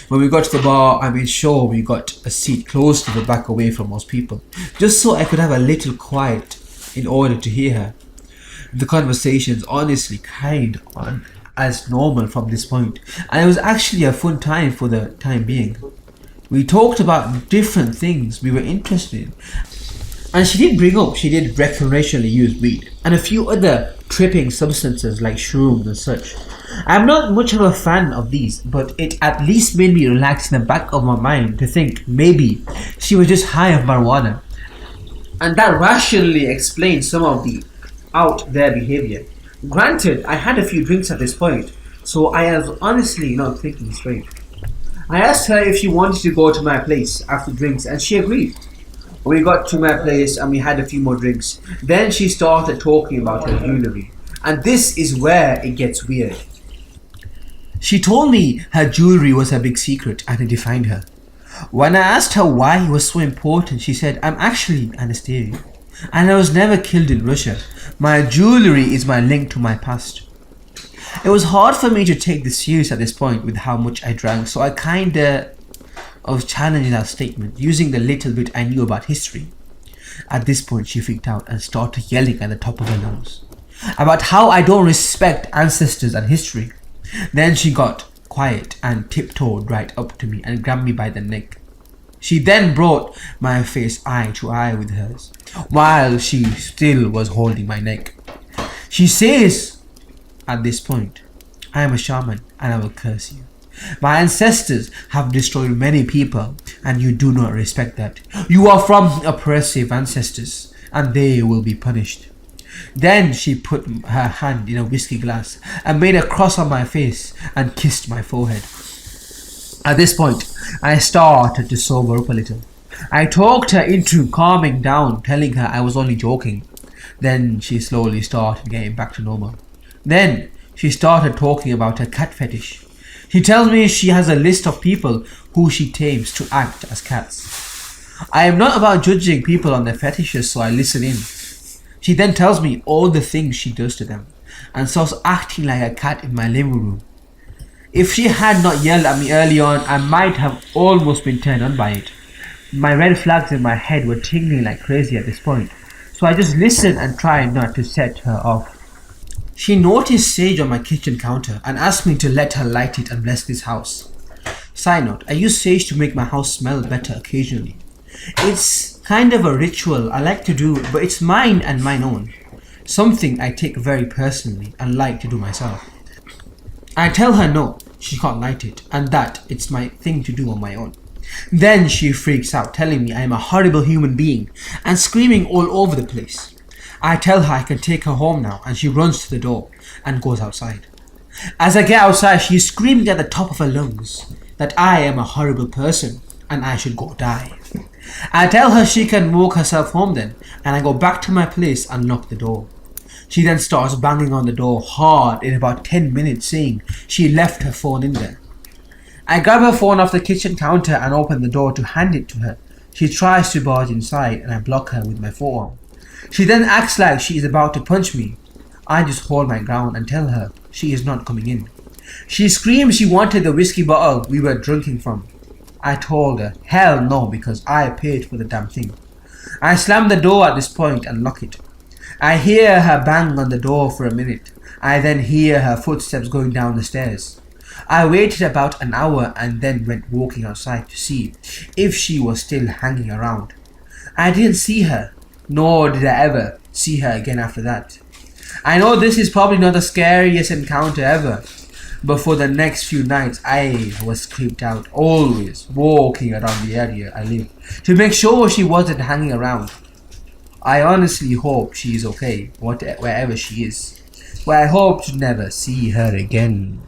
[SPEAKER 1] When we got to the bar, I made sure we got a seat close to the back away from most people, just so I could have a little quiet in order to hear her. The conversations honestly carried on as normal from this point, and it was actually a fun time for the time being. We talked about different things we were interested in, and she did bring up she did recreationally use weed and a few other tripping substances like shrooms and such. I'm not much of a fan of these, but it at least made me relax in the back of my mind to think maybe she was just high of marijuana, and that rationally explains some of the out there behavior. Granted, I had a few drinks at this point, so I was honestly not thinking straight. I asked her if she wanted to go to my place after drinks, and she agreed. We got to my place and we had a few more drinks. Then she started talking about her jewellery, and this is where it gets weird. She told me her jewelry was a big secret and it defined her. When I asked her why it was so important, she said, I'm actually Anastasia, and I was never killed in Russia. My jewelry is my link to my past. It was hard for me to take this serious at this point with how much I drank, so I kinda of challenging that statement, using the little bit I knew about history. At this point, she freaked out and started yelling at the top of her lungs about how I don't respect ancestors and history. Then she got quiet and tiptoed right up to me and grabbed me by the neck. She then brought my face eye to eye with hers, while she still was holding my neck. She says, at this point, I am a shaman and I will curse you. My ancestors have destroyed many people and you do not respect that. You are from oppressive ancestors and they will be punished. Then she put her hand in a whiskey glass and made a cross on my face and kissed my forehead. At this point, I started to sober up a little. I talked her into calming down, telling her I was only joking. Then she slowly started getting back to normal. Then she started talking about her cat fetish. She tells me she has a list of people who she tames to act as cats. I am not about judging people on their fetishes, so I listen in. She then tells me all the things she does to them and starts acting like a cat in my living room. If she had not yelled at me early on, I might have almost been turned on by it. My red flags in my head were tingling like crazy at this point, so I just listened and tried not to set her off. She noticed sage on my kitchen counter and asked me to let her light it and bless this house. Side note, I use sage to make my house smell better occasionally. It's kind of a ritual I like to do, but it's mine and mine own. Something I take very personally and like to do myself. I tell her no, she can't light it, and that it's my thing to do on my own. Then she freaks out, telling me I am a horrible human being and screaming all over the place. I tell her I can take her home now, and she runs to the door and goes outside. As I get outside, she is screaming at the top of her lungs that I am a horrible person and I should go die. I tell her she can walk herself home then, and I go back to my place and lock the door. She then starts banging on the door hard in about 10 minutes, saying she left her phone in there. I grab her phone off the kitchen counter and open the door to hand it to her. She tries to barge inside and I block her with my forearm. She then acts like she is about to punch me. I just hold my ground and tell her she is not coming in. She screams she wanted the whiskey bottle we were drinking from. I told her hell no, because I paid for the damn thing. I slam the door at this point and lock it. I hear her bang on the door for a minute. I then hear her footsteps going down the stairs. I waited about an hour and then went walking outside to see if she was still hanging around. I didn't see her, nor did I ever see her again after that. I know this is probably not the scariest encounter ever, but for the next few nights I was creeped out, always walking around the area I live to make sure she wasn't hanging around. I honestly hope she is okay, wherever she is, but I hope to never see her again.